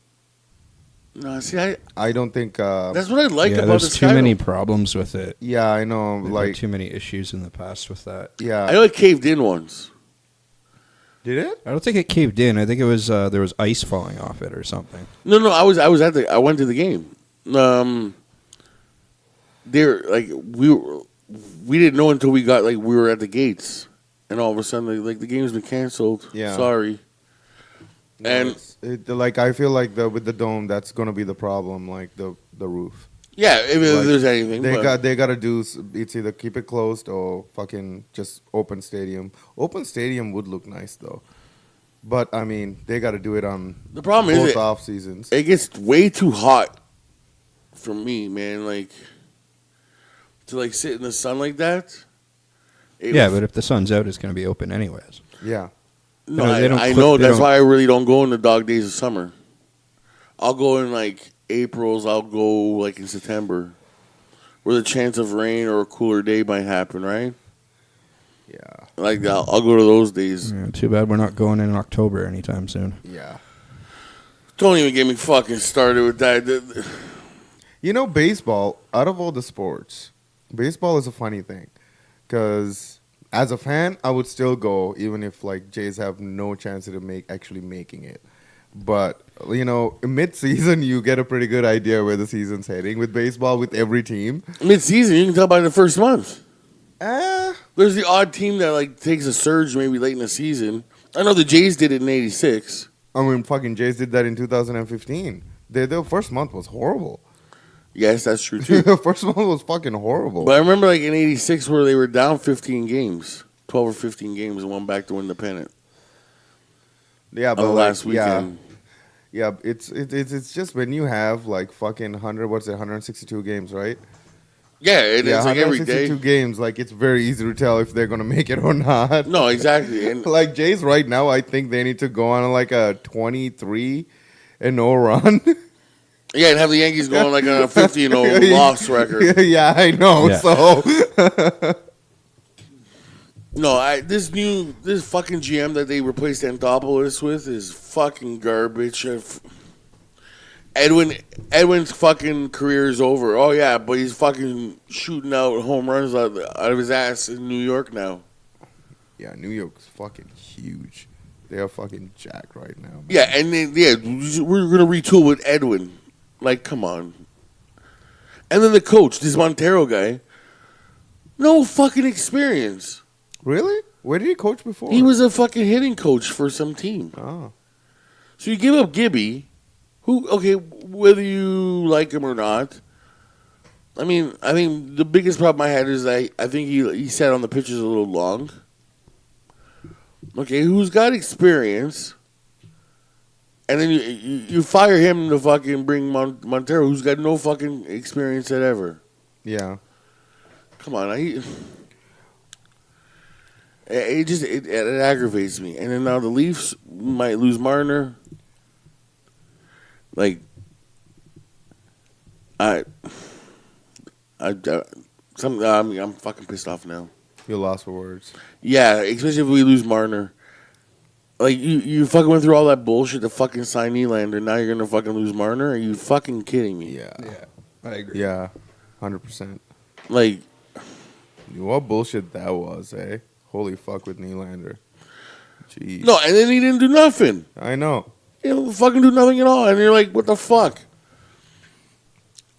no, see, I don't think. that's what I like Yeah, about the there's too Skydome. many problems with it. Yeah, I know. There Like, were too many issues in the past with that. yeah. I know it caved in once. Did it? I don't think it caved in. I think it was there was ice falling off it or something. No, I went to the game. There, like we didn't know until we were at the gates, and all of a sudden, like the game's been canceled. Yeah. Sorry. No, And- like I feel like with the dome, that's gonna be the problem. Like the roof. Yeah, if Like, there's anything, They gotta do. It's either keep it closed or fucking just open stadium. Open stadium would look nice though, but I mean they gotta do it on the problem both is off seasons. it gets way too hot for me, man. Like to like sit in the sun like that. Yeah, but if the sun's out, it's going to be open anyways. Yeah. no, they don't I clip- know they that's don't- why I really don't go in the dog days of summer. I'll go in like April's. I'll go like in September, where the chance of rain or a cooler day might happen. Right? Yeah. Like I'll go to those days. Yeah, too bad we're not going in October anytime soon. Yeah. Don't even get me fucking started with that. You know, baseball. Out of all the sports, baseball is a funny thing, because as a fan, I would still go even if like Jays have no chance of actually making it. But mid-season you get a pretty good idea where the season's heading with baseball with every team. Mid-season, you can tell by the first month. Eh, There's the odd team that like takes a surge maybe late in the season. I know the Jays did it in '86. I mean, fucking Jays did that in 2015. Their first month was horrible. Yes, that's true too. The first month was fucking horrible. But I remember like in '86 where they were down 15 games, 12 or 15 games, and won back to win the pennant. Yeah, On but the like, last weekend. yeah, it's just when you have like fucking 162 games, right? Yeah, and Yeah, it's like every day. 162 games. Like it's very easy to tell if they're gonna make it or not. No, exactly. And Like Jays right now, I think they need to go on like a 23-0 run. yeah, and have the Yankees going like on a 50-0 loss record. Yeah, I know. Yeah. So No, this fucking GM that they replaced Anthopoulos with is fucking garbage. Edwin's fucking career is over. Oh yeah, but he's fucking shooting out home runs out of his ass in New York now. yeah, New York's fucking huge. They are fucking jacked right now. Man. Yeah, and then we're gonna retool with Edwin. Like, come on. And then the coach, this Montero guy, no fucking experience. Really? Where did he coach before? He was a fucking hitting coach for some team. Oh, So you give up Gibby, who, okay, whether you like him or not. I mean, the biggest problem I had is I think he sat on the pitches a little long. Okay, who's got experience, and then you fire him to fucking bring Montero, who's got no fucking experience at ever. yeah. Come on, it aggravates me. And then now the Leafs might lose Marner. Like, I'm fucking pissed off now. You're lost for words. Yeah, especially if we lose Marner. Like, you fucking went through all that bullshit to fucking sign Nylander. Now you're gonna fucking lose Marner? Are you fucking kidding me? Yeah. Yeah, I agree. Yeah. 100%. Like, What bullshit that was, eh? Holy fuck with Nylander. Jeez. no, and then he didn't do nothing. I know. He didn't fucking do nothing at all. And you're like, what the fuck?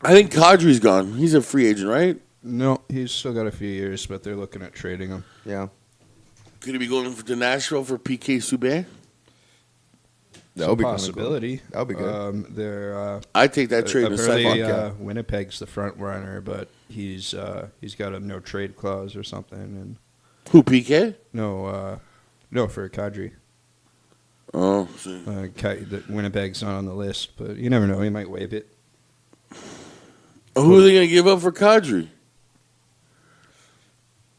I think Kadri's gone. He's a free agent, right? No, he's still got a few years, but they're looking at trading him. Yeah. Could he be going to Nashville for PK Subban? That would be a kinda possibility. Cool. That would be good. They're I'd take that trade in a apparently second. yeah. Winnipeg's the front runner, but he's got a no trade clause or something. And Who, PK? no for Kadri. Oh, see. The Winnipeg's not on the list, but you never know. He might waive it. Who are they going to give up for Kadri?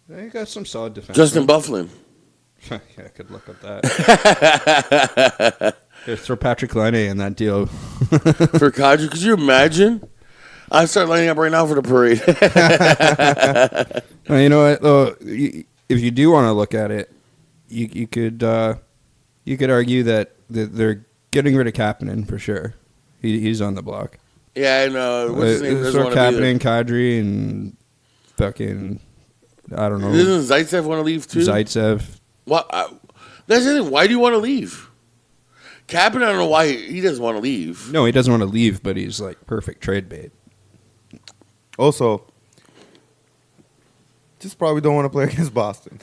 They got some solid defense. Justin Bufflin. Yeah, I could look up that. Here, throw Patrick Laine in that deal. For Kadri, could you imagine? I'd start lining up right now for the parade. Well, you know what? Though, if you do want to look at it, you could argue that they're getting rid of Kapanen for sure. He's on the block. Yeah, I know. What's his name? Doesn't want to be Kapanen, Kadri, and fucking I don't know. there. Doesn't Zaitsev want to leave too? Zaitsev. What? That's the thing. Why do you want to leave? Kapanen, I don't know why he doesn't want to leave. No, he doesn't want to leave, but he's like perfect trade bait. Also, just probably don't want to play against Boston.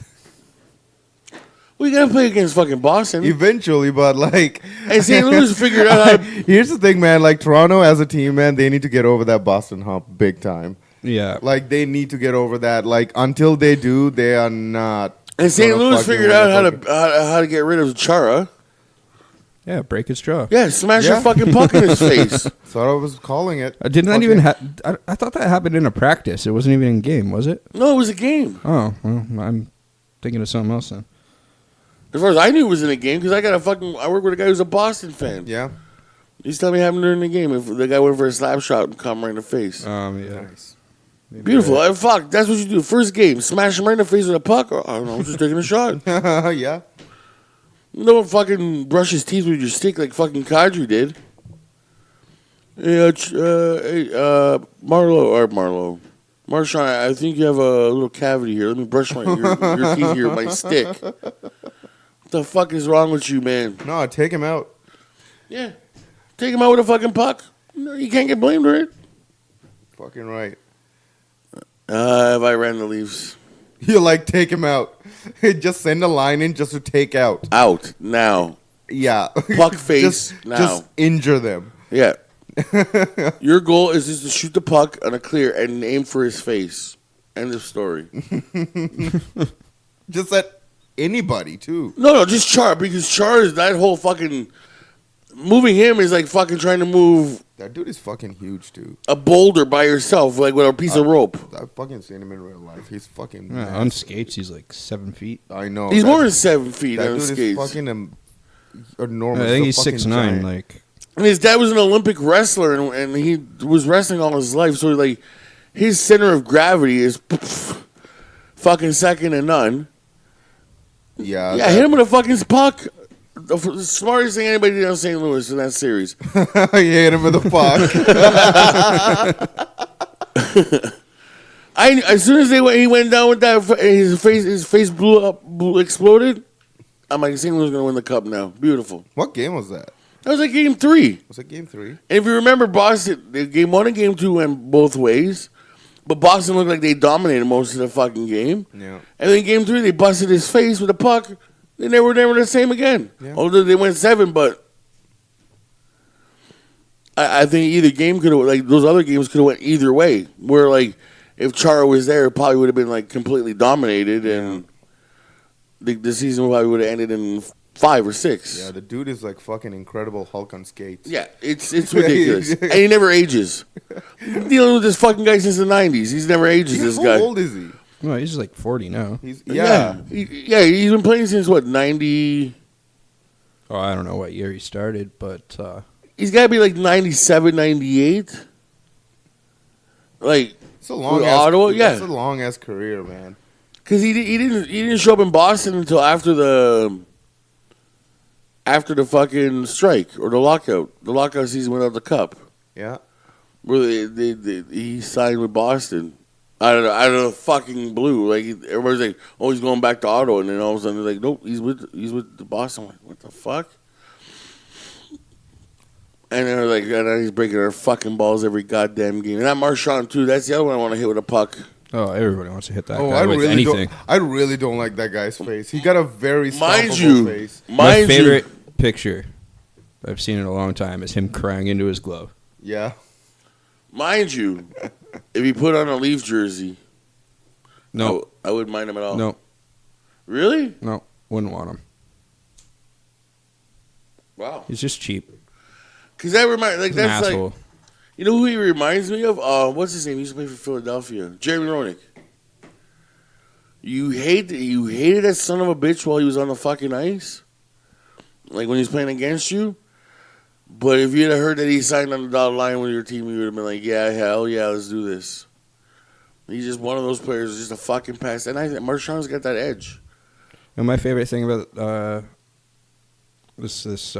We got to play against fucking Boston. Eventually, but like. And St. Louis figured out how to. Here's the thing, man. Like, Toronto as a team, man, they need to get over that Boston hump big time. Yeah. Like, they need to get over that. Like, until they do, they are not. And St. gonna Louis fucking figured win out the how to get rid of Chara. Yeah, break his jaw. Yeah, smash Yeah. your fucking puck in his face. Thought I was calling it. Didn't that Okay. even I thought that happened in a practice. It wasn't even in game, was it? No, it was a game. Oh, well, I'm thinking of something else then. As far as I knew, it was in a game because I work with a guy who's a Boston fan. Yeah. He's telling me it happened during the game. If the guy went for a slap shot and caught him right in the face. Yeah. Nice. Maybe Beautiful. that- Fuck, that's what you do. First game, smash him right in the face with a puck. Or, I don't know, just taking a shot. Yeah. No one fucking brush his teeth with your stick like fucking Kadri did. Hey, Marlo. Marshawn, I think you have a little cavity here. Let me brush your teeth here with my stick. What the fuck is wrong with you, man? No, take him out. Yeah. Take him out with a fucking puck. No, you can't get blamed, right? Fucking right. If I ran the Leafs. You like take him out. Just send a line in just to take out. Out now. Yeah. Puck face now. Just injure them. Yeah. Your goal is just to shoot the puck on a clear and aim for his face. End of story. Just at anybody too. No, just Char, because Char is that whole fucking moving him is like fucking trying to move That dude is fucking huge, dude. A boulder by yourself, like with a piece of rope. I've fucking seen him in real life. He's fucking Yeah, on skates, he's like 7 feet. I know. He's more than 7 feet that on dude skates. is fucking enormous. I think He's he's a fucking 6'9". giant. Like, And his dad was an Olympic wrestler, and he was wrestling all his life. So like, his center of gravity is fucking second to none. Yeah. Yeah, hit him with a fucking puck. The smartest thing anybody did on St. Louis in that series. He hit him with a puck. As soon as he went down with that, his face exploded. I'm like, St. Louis is gonna win the cup now. Beautiful. What game was that? That was like game 3. Was it game 3? And if you remember, Boston, game 1 and game 2 went both ways. But Boston looked like they dominated most of the fucking game. Yeah. And then game 3, they busted his face with a puck. They never the same again. Yeah. Although they went 7, but I think either game could have, like, those other games could have went either way. Where, like, if Chara was there, it probably would have been, like, completely dominated. And the season probably would have ended in 5 or 6. Yeah, the dude is like fucking Incredible Hulk on skates. Yeah, it's ridiculous. And he never ages. I'm dealing with this fucking guy since the 90s. He's never ages, this guy. How old is he? well, he's like 40 now. He's He's been playing since, what, 90? Oh, I don't know what year he started, but He's got to be like 97, 98. Like, It's a long with ass, Ottawa, yeah. It's a long ass career, man. Because he didn't show up in Boston until after the fucking strike or the lockout season without the cup. Yeah. Where he signed with Boston. I don't know, fucking blue. Like, everybody's like, oh, he's going back to Ottawa, and then all of a sudden they're like, nope, he's with the Boston. I'm like, what the fuck? And they're like, and he's breaking our fucking balls every goddamn game. And that Marchand too. That's the other one I want to hit with a puck. oh, everybody wants to hit that Oh, guy with anything. I really don't like that guy's face. He got a very Mind stoppable you, face. My favorite picture I've seen in a long time is him crying into his glove. Yeah. Mind you, if he put on a Leaf jersey, No, I wouldn't mind him at all. no, Really? no, wouldn't want him. Wow. He's just cheap. Because that reminds, like, He's an that's asshole. like, you know who he reminds me of? What's his name? He used to play for Philadelphia. Jeremy Roenick. You hated that son of a bitch while he was on the fucking ice, like when he was playing against you. But if you had heard that he signed on the dotted line with your team, you would have been like, yeah, hell yeah, let's do this. He's just one of those players, just a fucking pass. And I think Marchand's got that edge. And my favorite thing about this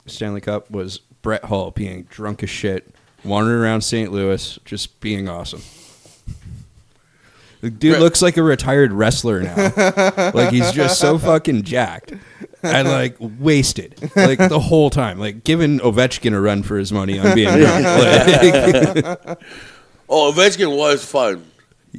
Stanley Cup was Brett Hull being drunk as shit, wandering around St. Louis, just being awesome. The dude looks like a retired wrestler now. Like, he's just so fucking jacked and, like, wasted, like, the whole time. Like, giving Ovechkin a run for his money on being drunk. Like, Oh, Ovechkin was fun.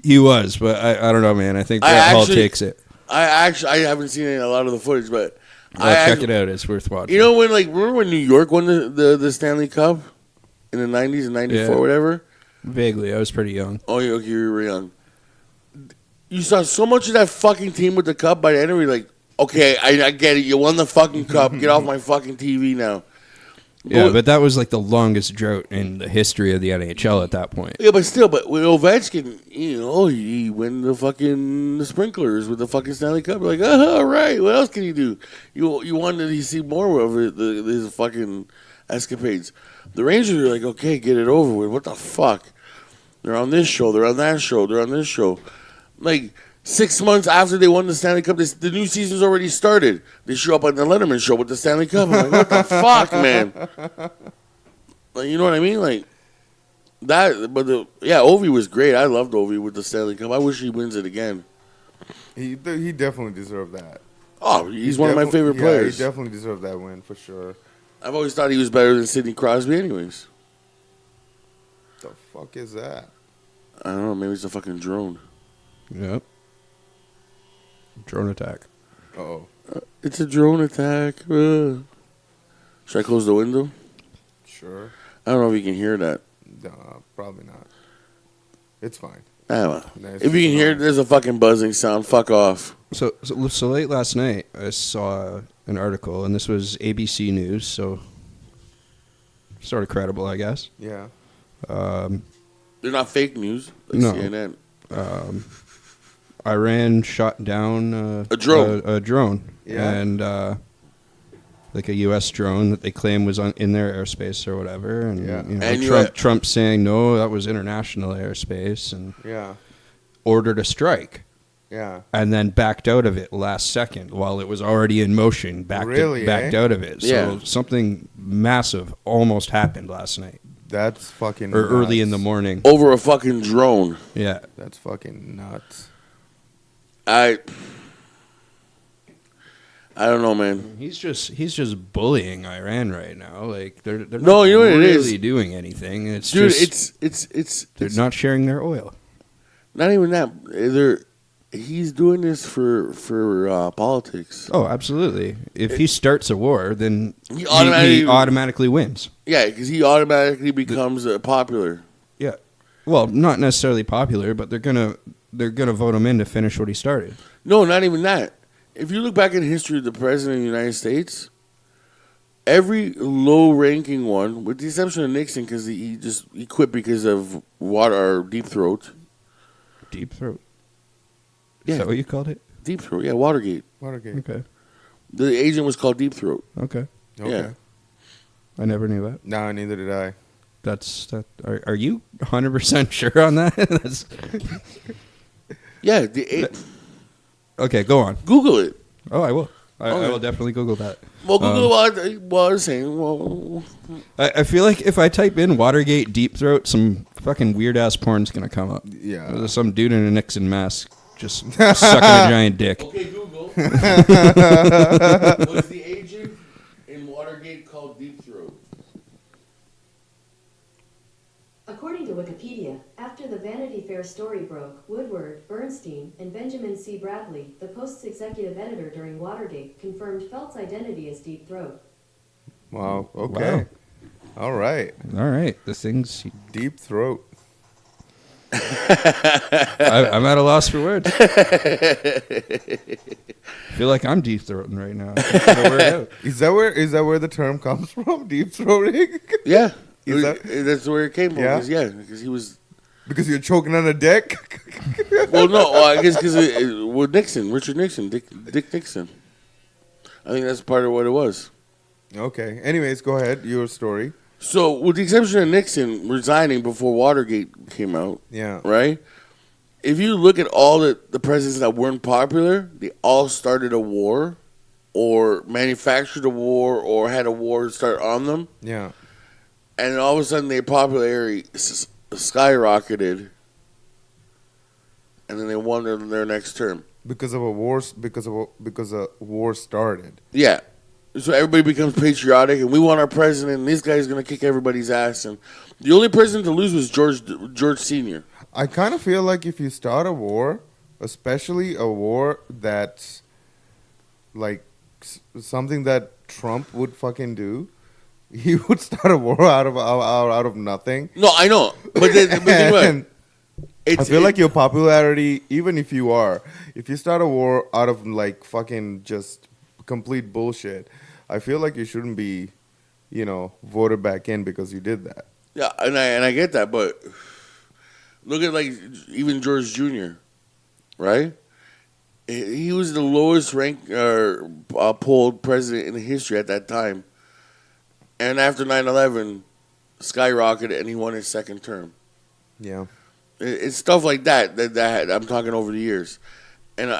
he was, but I don't know, man. I think Brett Hull takes it. I haven't seen a lot of the footage, but Check it out. It's worth watching. You know when, like, remember when New York won the Stanley Cup in the 90s and 94, Yeah. whatever? Vaguely. I was pretty young. Oh, okay, you were young. You saw so much of that fucking team with the cup by the end, you're like, okay, I get it. You won the fucking cup. Get off my fucking TV now. Yeah, but that was like the longest drought in the history of the NHL at that point. Yeah, but still, with Ovechkin, you know, he win the sprinklers with the fucking Stanley Cup. You're like, all right, what else can he do? You wanted to see more of his fucking escapades. The Rangers are like, okay, get it over with. What the fuck? They're on this show. They're on that show. They're on this show. Like, 6 months after they won the Stanley Cup, the new season's already started. They show up on the Letterman show with the Stanley Cup. I'm like, what the fuck, man? Like, you know what I mean? Like, that, but Ovi was great. I loved Ovi with the Stanley Cup. I wish he wins it again. He definitely deserved that. Oh, he's one of my favorite players. He definitely deserved that win for sure. I've always thought he was better than Sidney Crosby anyways. The fuck is that? I don't know. Maybe it's a fucking drone. Yep. Drone attack. Uh-oh. It's a drone attack. Should I close the window? Sure. I don't know if you can hear that. No, probably not. It's fine. I don't know. Nice. If you can hear it, there's a fucking buzzing sound. Fuck off. So late last night, I saw an article, and this was ABC News. So sort of credible, I guess. Yeah. They're not fake news like No. CNN. Iran shot down A drone. a drone, Yeah. and like a U.S. drone that they claim was in their airspace or whatever. And, Yeah. And Trump saying no, that was international airspace, and Yeah. ordered a strike. Yeah. And then backed out of it last second while it was already in motion. Really, backed out of it. So Yeah. something massive almost happened last night That's fucking or early in the nuts. morning. Over a fucking drone. Yeah. That's fucking nuts. I don't know, man. He's just bullying Iran right now. Like they're No, not you know what it really is? doing anything. It's Dude, just it's they're not sharing their oil. not even that. He's doing this for politics. Oh, absolutely. If he starts a war, then He he automatically wins. Yeah, because he automatically becomes popular. Yeah. Well, not necessarily popular, but they're gonna vote him in to finish what he started. No, not even that. If you look back in history of the president of the United States, every low-ranking one, with the exception of Nixon, because he quit because of water or deep throat. Deep throat. Yeah. Is that what you called it? Deep throat, yeah, Watergate. Watergate. Okay. The agent was called Deep Throat. Okay. Okay. Yeah. I never knew that. No, neither did I. Are you 100% sure on that? That's, Yeah, okay, go on. Google it. Oh, I will. I Okay. will definitely Google that. Well, Google what I was saying. Well, I feel like if I type in Watergate Deep Throat, some fucking weird ass porn's gonna come up. Yeah. There's some dude in a Nixon mask just sucking a giant dick. okay, Google. Was the agent in Watergate called Deep Throat? According to Wikipedia, after the Vanity Fair story broke, Woodward, Bernstein, and Benjamin C. Bradley, the Post's executive editor during Watergate, confirmed Felt's identity as Deep Throat. Wow. Okay. All right. All right, the things. Deep throat. I'm at a loss for words. I feel like I'm deep throating right now. I can't get a word out. Is that where the term comes from? Deep throating? Yeah. Is that- That's where it came from. Yeah? Because he was. Because you're choking on a dick? Well, no, I guess because with Nixon, Richard Nixon, Dick Nixon. I think that's part of what it was. Okay. Anyways, go ahead. Your story. So, with the exception of Nixon resigning before Watergate came out, Yeah. right? If you look at all the presidents that weren't popular, they all started a war or manufactured a war or had a war start on them. Yeah. And then all of a sudden their popularity skyrocketed. And then they won their next term. Because of a war. Because a war started. Yeah. So everybody becomes patriotic, and we want our president, and this guy's going to kick everybody's ass. And the only president to lose was George Sr. I kind of feel like if you start a war, especially a war that's like something that Trump would fucking do, he would start a war out of nothing. No, I know. But think about And it. I feel like your popularity, even if you start a war out of like fucking just complete bullshit, I feel like you shouldn't be, voted back in because you did that. Yeah, and I get that, but look at like even George Jr., right? He was the lowest ranked polled president in history at that time. And after 9/11, skyrocketed, and he won his second term. Yeah. It's stuff like that I'm talking over the years, and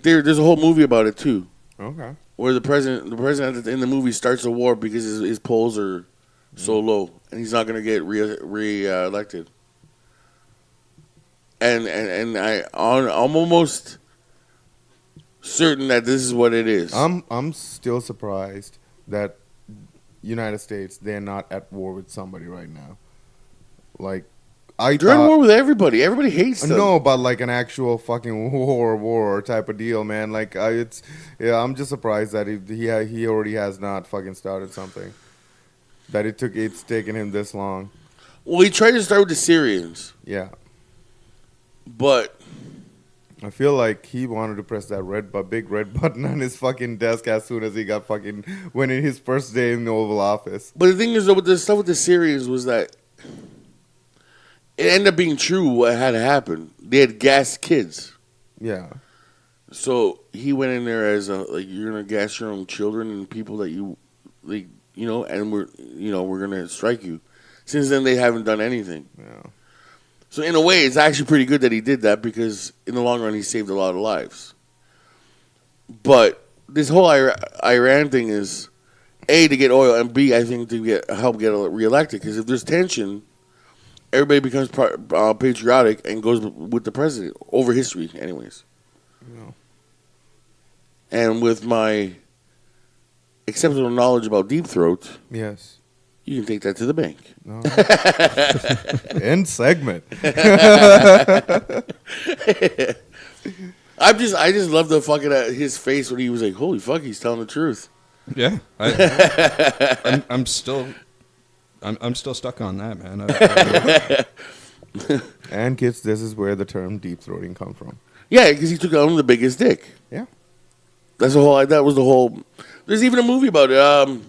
there's a whole movie about it too, Okay. where the president in the movie starts a war because his polls are so low, and he's not going to get re-elected. And I'm almost certain that this is what it is. I'm still surprised that United States, they're not at war with somebody right now. Like They're at war with everybody. Everybody hates them. No, but like an actual fucking war type of deal, man. Like I'm just surprised that he already has not fucking started something. That it's taken him this long. Well, he tried to start with the Syrians, Yeah. but I feel like he wanted to press that big red button on his fucking desk as soon as he got fucking went in his first day in the Oval Office. But the thing is, though, with the stuff with the series was that it ended up being true what had happened. They had gassed kids. Yeah. So he went in there as you're gonna gas your own children and people that you, like, and we're gonna strike you. Since then, they haven't done anything. Yeah. So in a way, it's actually pretty good that he did that because in the long run, he saved a lot of lives. But this whole Iran thing is A, to get oil, and B, I think to help get reelected. Because if there's tension, everybody becomes patriotic and goes with the president over history, anyways. Yeah. And with my exceptional knowledge about Deep Throat, Yes. you can take that to the bank. No. End segment. I just love the fucking his face when he was like, "Holy fuck, he's telling the truth." Yeah, I'm still stuck on that, man. And kids, this is where the term deep throating come from. Yeah, because he took on the biggest dick. Yeah. That's the whole. That was the whole. There's even a movie about it.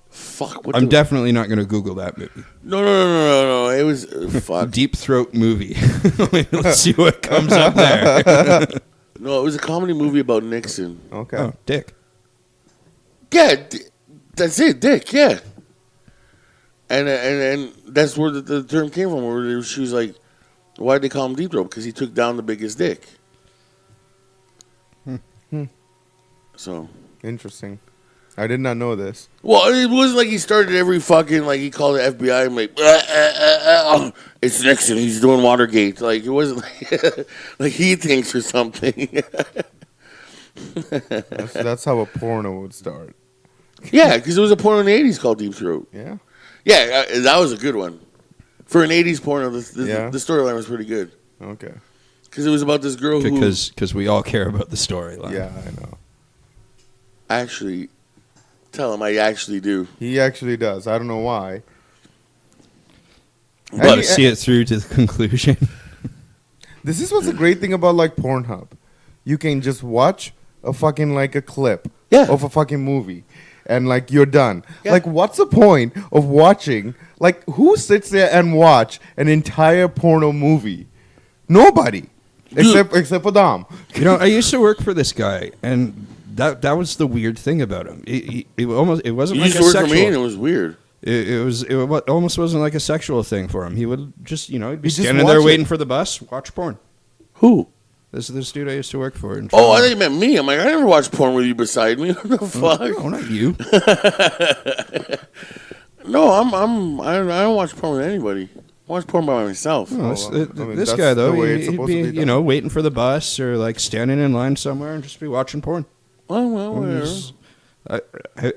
Fuck. I'm definitely not going to Google that movie. No. It was fuck. Deep Throat movie. Let's see what comes up there. No, it was a comedy movie about Nixon. Okay. Oh, Dick. Yeah, that's it, Dick. Yeah. And that's where the term came from. Where she was like, "Why'd they call him Deep Throat? Because he took down the biggest dick." So Interesting. I did not know this. well, it wasn't like he started every fucking like he called the FBI and like it's Nixon. He's doing Watergate. Like it wasn't like he thinks or something. That's how a porno would start. Yeah, because there was a porno in the '80s called Deep Throat. Yeah. Yeah, that was a good one for an '80s porno. Yeah. The storyline was pretty good Okay. because it was about this girl who Because we all care about the storyline. Yeah, I know. actually tell him I actually do. He actually does. I don't know why. But And- to see it through to the conclusion. This is what's the great thing about like Pornhub. You can just watch a fucking like a clip Yeah. of a fucking movie and like you're done. Yeah. Like what's the point of watching like who sits there and watch an entire porno movie? Nobody. Except for Dom. I used to work for this guy, and that was the weird thing about him. It wasn't You like used a to work sexual. for me and it was weird. It almost wasn't like a sexual thing for him. He would just he'd be He'd just standing there watch waiting it. for the bus, watch porn. Who? This is this dude I used to work for. In Oh, I Toronto. thought you meant me. I'm like, I never watched porn with you beside me. What the fuck? No, not you. No, I don't watch porn with anybody. I watch porn by myself. No, well, I mean, this that's guy though, the way it's he'd supposed to be be done. waiting for the bus or like standing in line somewhere and just be watching porn. Well, whatever. Just-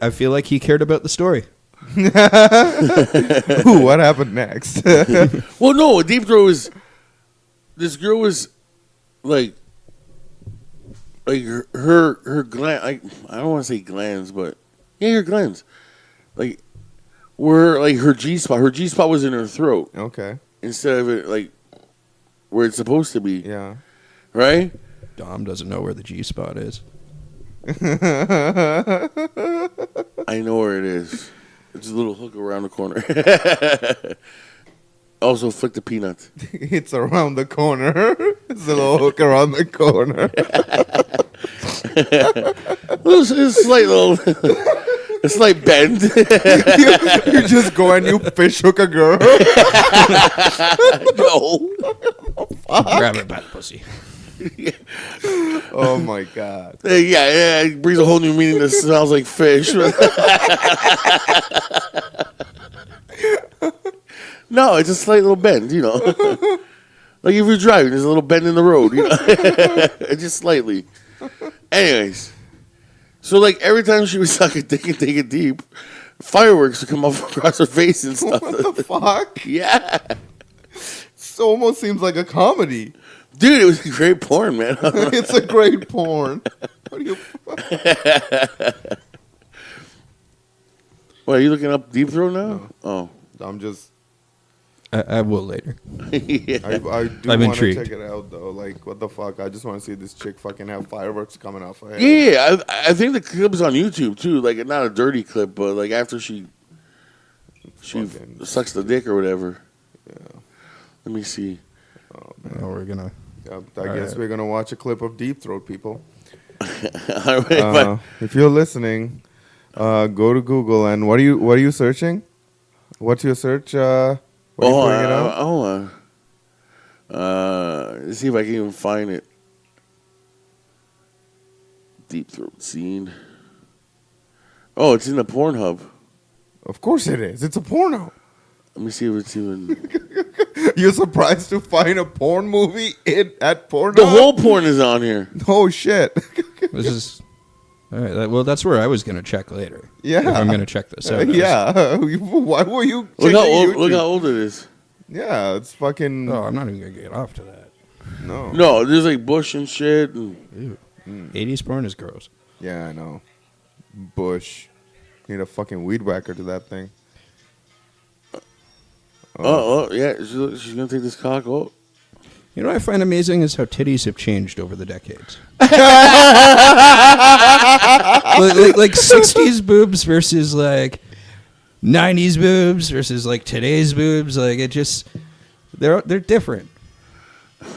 I feel like he cared about the story. Ooh, what happened next? Well, no, Deep Throat was. This girl was like her gland. I don't want to say glands, but yeah, her glands. Like were like her G spot. Her G spot was in her throat Okay. instead of it like where it's supposed to be. Yeah. Right? Dom doesn't know where the G spot is. I know where it is. It's a little hook around the corner. Also, flick the peanut. It's around the corner. It's a little hook around the corner. It's a slight little, a slight bend. You just go and you fish hook a girl. No. Grab her by the pussy. Oh my god. Yeah, it brings a whole new meaning that smells like fish. No, it's a slight little bend, Like if you're driving, there's a little bend in the road, Just slightly. Anyways. So like every time she would suck a dick and take it deep, fireworks would come off across her face and stuff. What the fuck? Yeah. It almost seems like a comedy. Dude, it was a great porn, man. It's a great porn. What do you? What, are you looking up Deep Throat now? No. Oh. I'm just. I will later. Yeah. I do I'm want to intrigued. check it out though. Like, what the fuck? I just want to see this chick fucking have fireworks coming off her head. Yeah, I think the clip is on YouTube too. Like, not a dirty clip, but like after she Fucking sucks the dick or whatever. Yeah. Let me see. Oh, we're gonna. I guess we're gonna watch a clip of Deep Throat, people. All right, If you're listening, go to Google and what are you searching? What's your search? What are you putting it out? Hold on. Let's see if I can even find it. Deep Throat scene. Oh, it's in the Pornhub. Of course it is. It's a porno. Let me see if it's even. You're surprised to find a porn movie at Pornhub? The whole porn is on here. Oh shit! This is. All right. Well, that's where I was gonna check later. Yeah. If I'm gonna check this out. Yeah. Why were you? Look checking how YouTube? old it is. Yeah, it's fucking Oh, I'm not even gonna get off to that. no. No, there's like bush and shit. And Ew. 80s porn is gross. Yeah, I know. Bush. Need a fucking weed whacker to that thing. yeah, she's gonna take this cock. Oh, You know what I find amazing is how titties have changed over the decades. like 60s boobs versus like 90s boobs versus like today's boobs. Like it just they're different.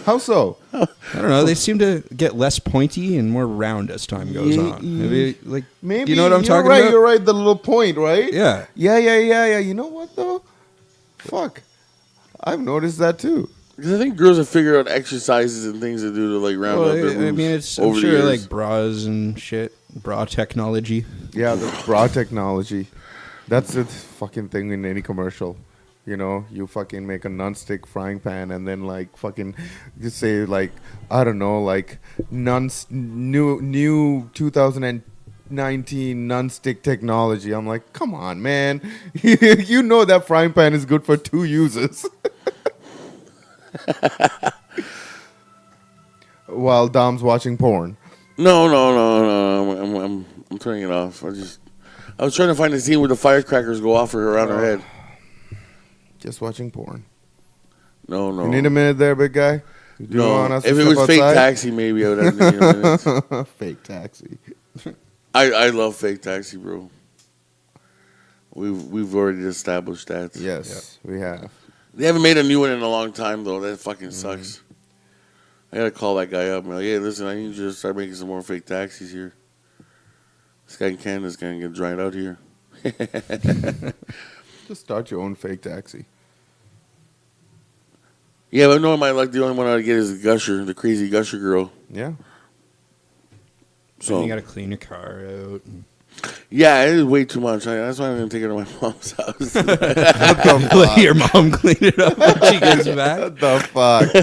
How so? I don't know. They seem to get less pointy and more round as time goes on. Maybe, like, Maybe you know what I'm talking right, about? You're right. The little point, right? Yeah. Yeah. You know what though? Fuck. I've noticed that too. because I think girls have figured out exercises and things to do to like round Well, up their boobs. I mean, it's I'm over the sure years. like bras and shit, bra technology. Yeah, the bra technology. That's the fucking thing in any commercial. You know, you fucking make a non-stick frying pan and then like fucking you say like I don't know like new 2019 non-stick technology. I'm like, come on, man. You know that frying pan is good for 2 uses. While Dom's watching porn. No. I'm turning it off. I was trying to find a scene where the firecrackers go off around her head. Just watching porn. No. You need a minute there, big guy? You do want No. us to If it step was fake outside? taxi, maybe I would have need a minute. Fake taxi. I love fake taxi, bro. We've already established that. Yes, we have. They haven't made a new one in a long time though. That fucking sucks. I gotta call that guy up and be like, hey, listen, I need you to start making some more fake taxis here. This guy in Canada's gonna get dried out here. Just start your own fake taxi. Yeah, but no, like the only one I get is the Gusher, the crazy Gusher girl. Yeah. So So you got to clean your car out. yeah, it is way too much. That's why I'm gonna take her to my mom's house. Let your mom clean it up when she gets back. What the fuck?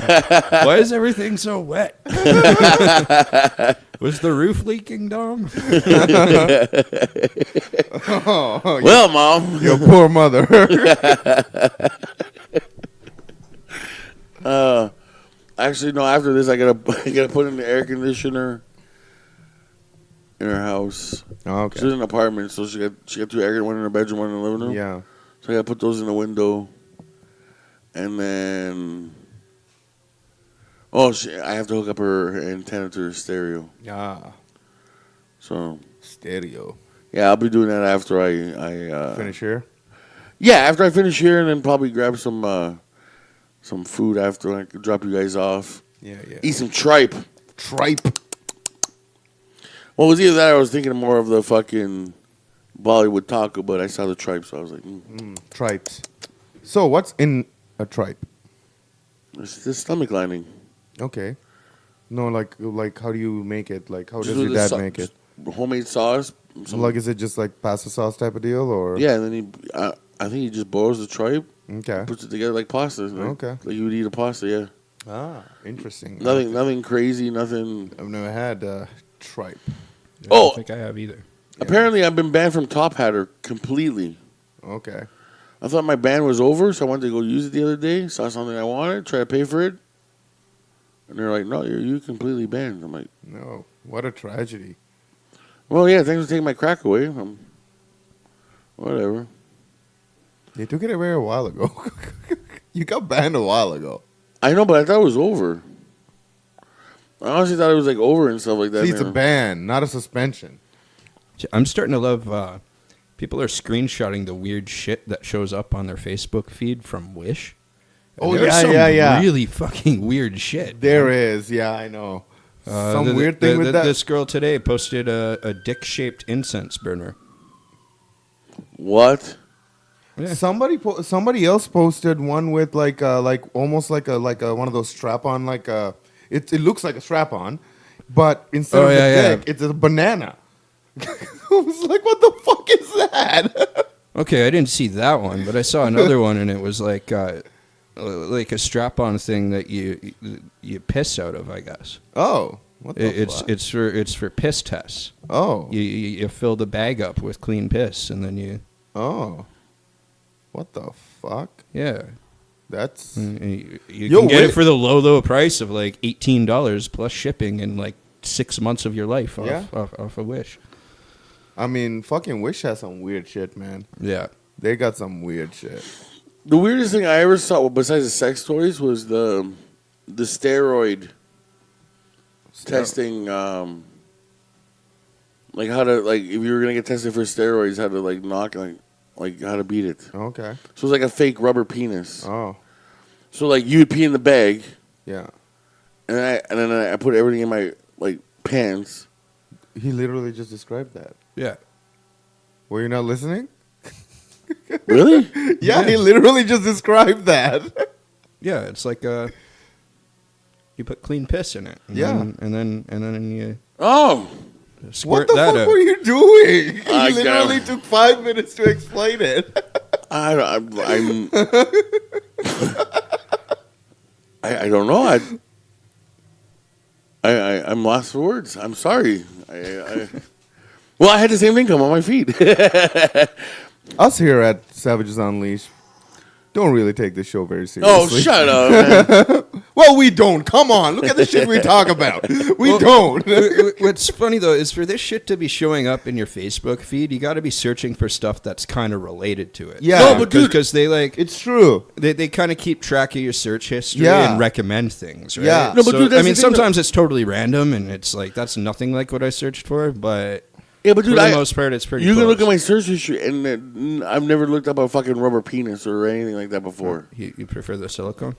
Why is everything so wet? Was the roof leaking, Dom? Oh, Well, Mom. your poor mother. Actually, no. After this, I gotta put in the air conditioner in her house. Oh, She's okay. in an apartment, so she got 2 air, one in her bedroom, one in the living room. Yeah. So I gotta put those in the window, and then I have to hook up her antenna to her stereo. Ah, So stereo. yeah, I'll be doing that after I Finish here. Yeah, after I finish here, and then probably grab some food after I can drop you guys off. Yeah. Eat some tripe. Tripe. Well, it was either that or I was thinking more of the fucking Bollywood taco, but I saw the tripe, so I was like, Tripes. So what's in a tripe? it's the stomach lining. Okay. No, like how do you make it? Like how Just does your with the dad sau- make it? Homemade sauce. Like is it just like pasta sauce type of deal or? Yeah, and then I think he just boils the tripe, Okay. puts it together like pasta. Okay. Like you would eat a pasta, yeah. Ah, interesting. Nothing crazy, nothing. I've never had tripe. I Oh. don't think I have either. Apparently, I've been banned from Top Hatter completely. Okay. I thought my ban was over, so I wanted to go use it the other day. Saw something I wanted, try to pay for it, and they're like, "No, you're completely banned." I'm like, No. What a tragedy. "Well, yeah, thanks for taking my crack away." Whatever. They took it away a while ago. You got banned a while ago. I know, but I thought it was over. I honestly thought it was like over and stuff like that. See, it's a ban, not a suspension. I'm starting to love. People are screenshotting the weird shit that shows up on their Facebook feed from Wish. Oh, There's yeah, some yeah, yeah. really fucking weird shit. There is, yeah, I know. Some weird thing with that. This girl today posted a dick-shaped incense burner. What? Yeah. Somebody else posted one with like almost like a one of those strap-on it looks like a strap-on, but instead of the dick, it's a banana. I was like, what the fuck is that? Okay, I didn't see that one, but I saw another one, and it was like a strap-on thing that you piss out of, I guess. Oh, what the fuck? It's for piss tests. Oh, You fill the bag up with clean piss, and then you. Oh, what the fuck? Yeah. That's You can get it for the low price of like $18 plus shipping and like 6 months of your life off a Wish. I mean, fucking Wish has some weird shit, man. Yeah. They got some weird shit. The weirdest thing I ever saw, besides the sex toys, was the steroid testing. Like how to if you were gonna get tested for steroids, how to knock like how to beat it. Okay. So it's like a fake rubber penis. Oh. So like you would pee in the bag. Yeah. And then I put everything in my pants. He literally just described that. Yeah. Were you not listening? Really? Yeah, he literally just described that. Yeah, it's like you put clean piss in it. And then you Oh. squirt What the that fuck out. were you doing? I He literally took 5 minutes to explain it. I'm I don't know. I'm lost for words. I'm sorry. Well, I had the same thing come on my feet. Us here at Savages Unleashed don't really take this show very Oh, seriously. shut up, man. Well, we don't. Come on. Look at the shit we talk about. We don't. What's funny though is for this shit to be showing up in your Facebook feed, you got to be searching for stuff that's kind of related to it. Yeah. No, but dude, because they It's true. they kind of keep track of your search history Yeah. and recommend things, right? Yeah. No, but dude, that's I mean, the thing sometimes it's totally random and it's like that's nothing like what I searched for, but yeah, but dude, for the most part, it's pretty. You can close. look at my search history, and I've never looked up a fucking rubber penis or anything like that before. You prefer the silicone?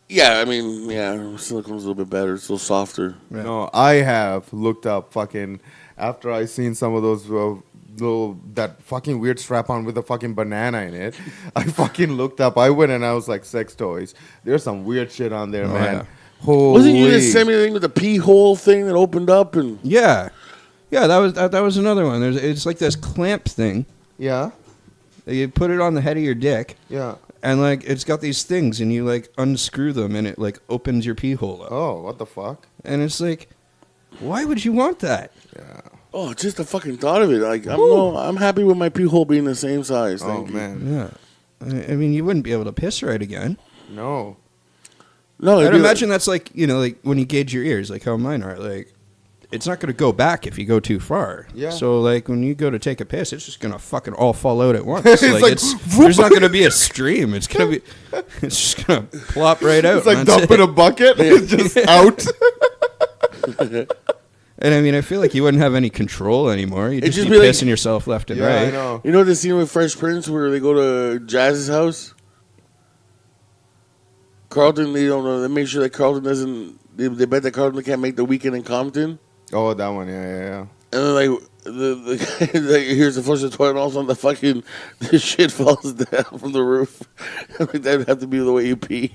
Yeah, I mean, yeah, silicone's a little bit better. It's a little softer. Yeah. No, I have looked up fucking after I seen some of those that fucking weird strap on with a fucking banana in it. I fucking looked up. I went and I was like, sex toys. There's some weird shit on there, Oh, man. yeah. Holy. Wasn't you the same thing with the pee hole thing that opened up and? Yeah, that was another one. It's like this clamp thing. Yeah, You put it on the head of your dick, yeah. and like it's got these things, and you like unscrew them, and it like opens your pee hole up. Oh, what the fuck? And it's like, why would you want that? Yeah. Oh, just the fucking thought of it. Like I'm happy with my pee hole being the same size. Oh Thank you. man. Yeah, I mean, you wouldn't be able to piss right again. No. No, I'd imagine that's like like when you gauge your ears, like how mine are. Like, it's not going to go back if you go too far. Yeah. So like when you go to take a piss, it's just going to fucking all fall out at once. It's like, like, there's not going to be a stream. It's just going to plop right out. It's like and that's dumping it. a bucket. It's just out. And I mean, I feel like you wouldn't have any control anymore. You'd It'd just just be be like- pissing yourself left and Yeah, right. I know. You know the scene with Fresh Prince where they go to Jazz's house? Carlton, they don't know. They make sure that Carlton doesn't. They bet that Carlton can't make the weekend in Compton. Oh, that one. Yeah. And then the guy like, here's the flush of the toilet, and all of a sudden the shit falls down from the roof. Like that'd have to be the way you pee.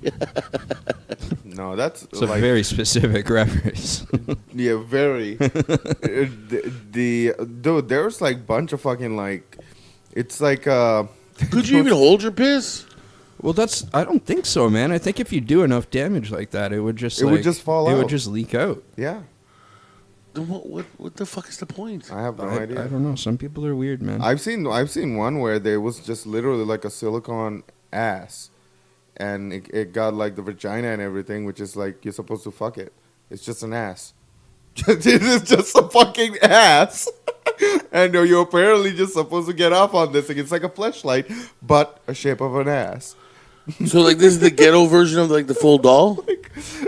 No, that's It's a like very specific reference. yeah, very. Dude, there's like bunch of fucking like, it's like Could you even hold your piss? Well, I don't think so, man. I think if you do enough damage like that, it would just would just fall It out. would just leak out. Yeah, Then what the fuck is the point? I have no I idea. don't know. Some people are weird, man. I've seen one where there was just literally like a silicone ass, and it got like the vagina and everything, which is like you're supposed to fuck it. It's just an ass. It is just a fucking ass, and you're apparently just supposed to get off on this thing. It's like a fleshlight, but a shape of an ass. So like this is the ghetto version of like the full doll.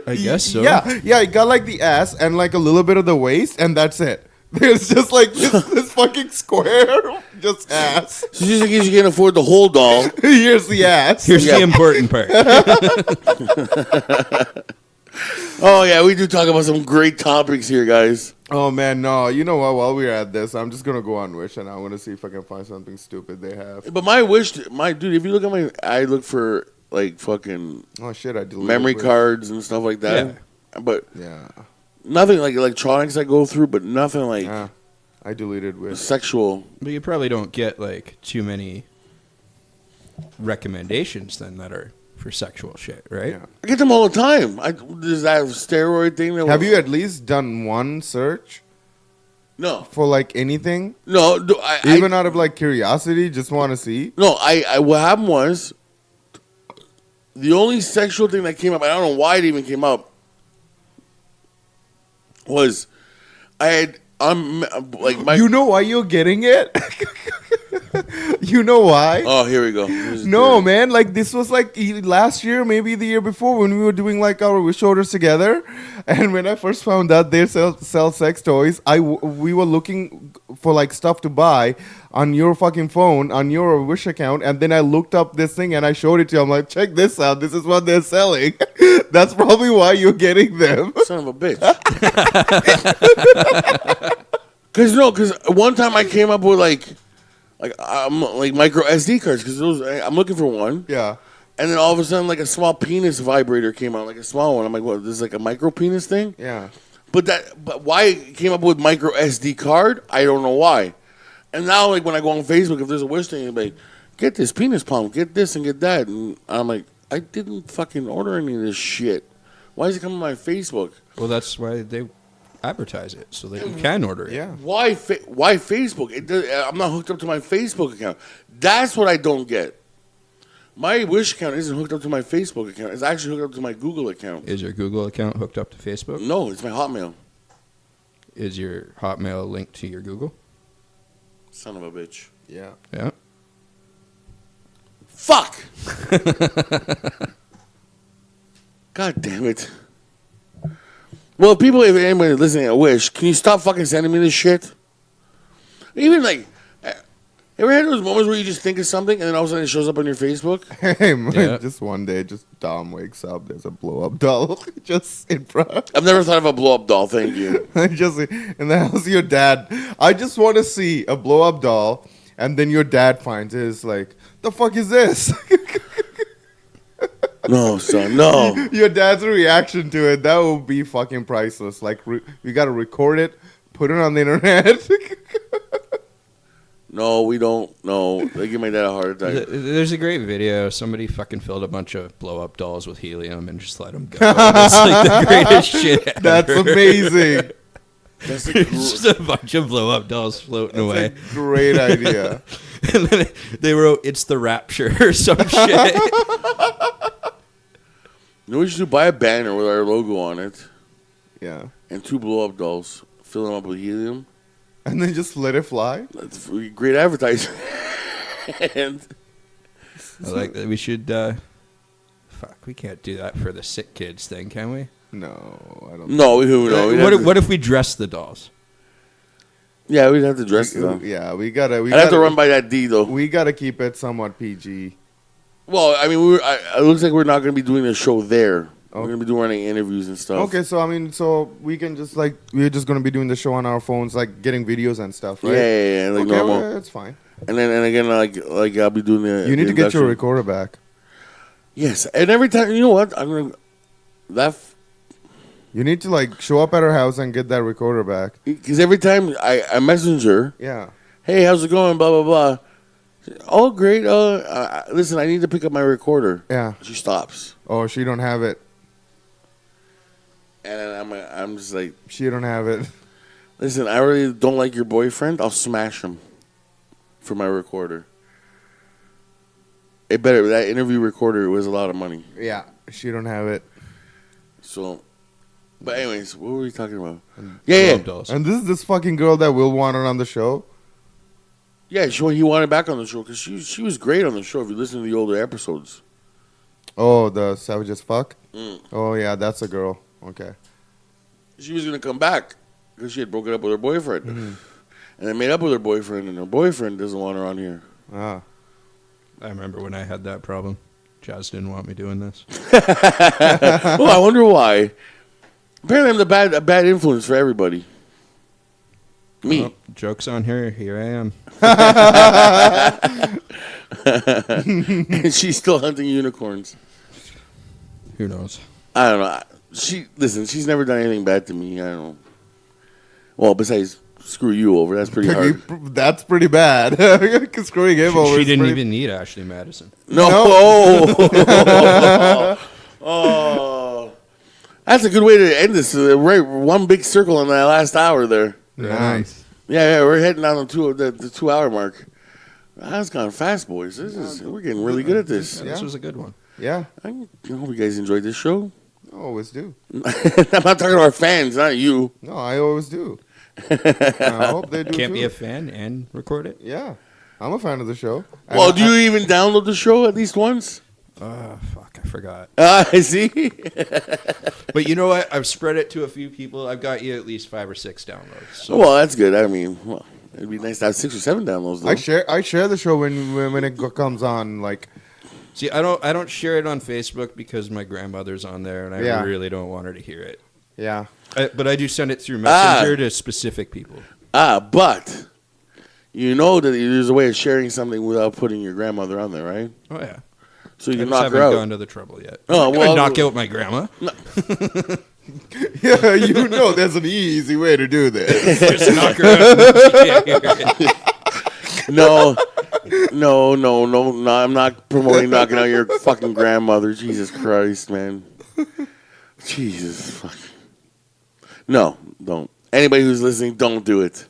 I guess so. Yeah, it got like the ass and like a little bit of the waist, and that's it. There's just like this fucking square, just ass. So just in case you can't afford the whole doll. Here's the ass. Here's the important part. Oh yeah, we do talk about some great topics here, guys. Oh man, no. You know what? While we're at this, I'm just gonna go on Wish and I'm gonna see if I can find something stupid they have. But my wish, dude, if you look at I look for like fucking Oh shit, I deleted memory Wish. cards and stuff like that. But Yeah, nothing like electronics I go through, but nothing like yeah. I deleted Wish. sexual. But you probably don't get like too many recommendations then that are for sexual shit, right? Yeah. I get them all the time. There's that steroid thing. Have you at least done one search No, for like anything? no. Even out of like curiosity, just want to see? No, I what happened was the only sexual thing that came up, I don't know why it even came up, was I had like my You know why you're getting it? You know why? Oh, here we go. Here's the No, theory. man. Like this was like last year, maybe the year before, when we were doing like our wish orders together. And when I first found out they sell sex toys, we were looking for like stuff to buy on your fucking phone on your Wish account, and then I looked up this thing and I showed it to you. I'm like, check this out. This is what they're selling. That's probably why you're getting them. Son of a bitch. Because one time I came up with like micro SD cards because I'm looking for one. Yeah. And then all of a sudden, like a small penis vibrator came out, like a small one. I'm like, what? This is like a micro penis thing? Yeah. But why it came up with micro SD card? I don't know why. And now, like when I go on Facebook, if there's a wish thing, it's like, get this penis pump, get this and get that, and I'm like, I didn't fucking order any of this shit. Why is it coming on my Facebook? Well, that's why they advertise it so that you can order it. Yeah. Why Facebook? I'm not hooked up to my Facebook account. That's what I don't get. My Wish account isn't hooked up to my Facebook account. It's actually hooked up to my Google account. Is your Google account hooked up to Facebook? No, it's my Hotmail. Is your Hotmail linked to your Google? Son of a bitch. Yeah. Yeah. Fuck! God damn it. Well, if anybody listening at Wish, can you stop fucking sending me this shit? Even like, ever had those moments where you just think of something and then all of a sudden it shows up on your Facebook? Hey, man, Yeah. just one day, just Dom wakes up. There's a blow up doll just in front. I've never thought of a blow up doll, thank you. Just in the house, your dad. I just want to see a blow up doll, and then your dad finds it. It's like, the fuck is this? No, son, no. Your dad's reaction to it, that would be fucking priceless. Like, we got to record it, put it on the internet. No, we don't. No, they give my dad a heart attack. There's a great video. Somebody fucking filled a bunch of blow-up dolls with helium and just let them go. It's like the greatest shit ever. That's amazing. That's It's just a bunch of blow-up dolls floating That's away. a great idea. And then they wrote, "It's the rapture" or some shit. You know what you should do? Buy a banner with our logo on it Yeah. and 2 blow-up dolls. Fill them up with helium. And then just let it fly. That's great advertising. And I like that. We should. Fuck, we can't do that for the sick kids thing, can we? No, I don't. no, who knows? What if we dress the dolls? Yeah, we'd have to dress them. Yeah, we gotta. I'd have to run by that D though. We gotta keep it somewhat PG. Well, I mean, it looks like we're not going to be doing a show there. Oh. We're going to be doing any interviews and stuff. Okay, so I mean, so we can just like we're just gonna be doing the show on our phones, like getting videos and stuff, right? Yeah, like okay, normal. well, that's fine. And again, like I'll be doing the. You need the to get your induction. recorder back. Yes, and every time, you know what? I'm gonna You need to like show up at our house and get that recorder back. because every time I message her, Yeah. hey, how's it going? Blah blah blah. Oh, great. Listen, I need to pick up my recorder. Yeah. She stops, Oh, she don't have it. and then I'm just like, She don't have it. listen, I really don't like your boyfriend. I'll smash him for my recorder. It better that interview recorder was a lot of money. Yeah. She don't have it. So, but anyways, what were we talking about? Yeah. Blow-up dolls. And this is this fucking girl that Will wanted on the show. Yeah, he wanted back on the show because she was great on the show. If you listen to the older episodes, Oh, the Savage as Fuck? Mm. Oh, yeah, that's a girl. Okay. She was going to come back because she had broken up with her boyfriend. Mhm. And then made up with her boyfriend, and her boyfriend doesn't want her on here. Ah. I remember when I had that problem. Jazz didn't want me doing this. Well, I wonder why. Apparently, I'm a bad influence for everybody. Me. Well, joke's on her. Here I am. And she's still hunting unicorns. Who knows? I don't know. She's never done anything bad to me. I don't know. Well, besides screw you over, that's pretty hard. That's pretty bad. Screwing him over. She is didn't pretty- even need Ashley Madison. No. Oh. That's a good way to end this. Right, one big circle in that last hour there. Nice. Yeah, we're heading down the 2 hour mark. That's gone fast, boys. We're getting really good at this. Yeah, this was a good one. Yeah. I hope you guys enjoyed this show. I always do. I'm not talking to our fans, not you. No, I always do. I hope they do Can't too. be a fan and record it. Yeah. I'm a fan of the show. Well, And do you even download the show at least once? Fuck, I forgot. I see. But you know what? I've spread it to a few people. I've got you at least 5 or 6 downloads. So. Well, that's good. I mean, it'd be nice to have 6 or 7 downloads, though. I share the show when it comes on. Like, See, I don't share it on Facebook because my grandmother's on there, and I Yeah. really don't want her to hear it. yeah. But I do send it through Messenger to specific people. But you know that there's a way of sharing something without putting your grandmother on there, right? Oh yeah. So you I can just knock haven't her out. gone to the trouble yet. Oh, I'm well- gonna knock out my grandma. Yeah, you know there's an easy way to do this. Just knock her out. She can't hear it. No, I'm not promoting knocking out your fucking grandmother. Jesus Christ, man. Jesus fuck. No, don't. Anybody who's listening, don't do it.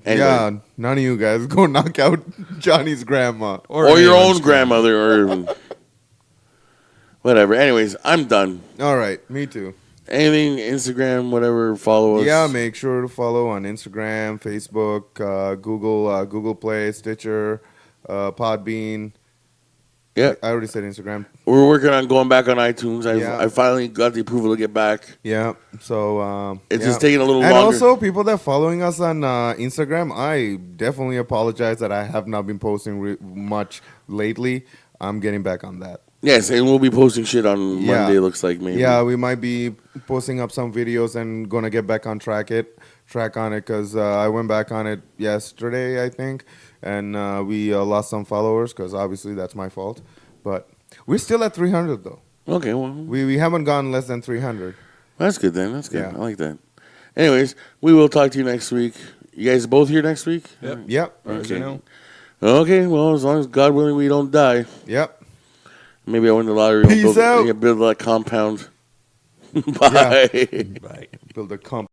Anyway. Yeah, none of you guys go knock out Johnny's grandma. Or your anyone's own grandmother, or whatever. Anyways, I'm done. All right, me too. Anything, Instagram, whatever, follow us. Yeah, make sure to follow on Instagram, Facebook, Google Play, Stitcher, Podbean. Yeah. I already said Instagram. We're working on going back on iTunes. Yeah. I finally got the approval to get back. Yeah, so It's yeah. just taking a little And longer. also, people that following us on Instagram, I definitely apologize that I have not been posting much lately. I'm getting back on that. Yes, and we'll be posting shit on Yeah. Monday, looks like, maybe. Yeah, we might be posting up some videos and gonna get back on track on it because I went back on it yesterday, I think, and we lost some followers because obviously that's my fault. But we're still at 300 though. Okay, well, We haven't gone less than 300. that's good then. That's good. Yeah. I like that. Anyways, we will talk to you next week. You guys both here next week? Yep. Yep, Far as I know. Okay, well, as long as God willing we don't die. yep. Maybe I win the lottery. Peace out. Build that compound. Bye. Bye. Build a comp.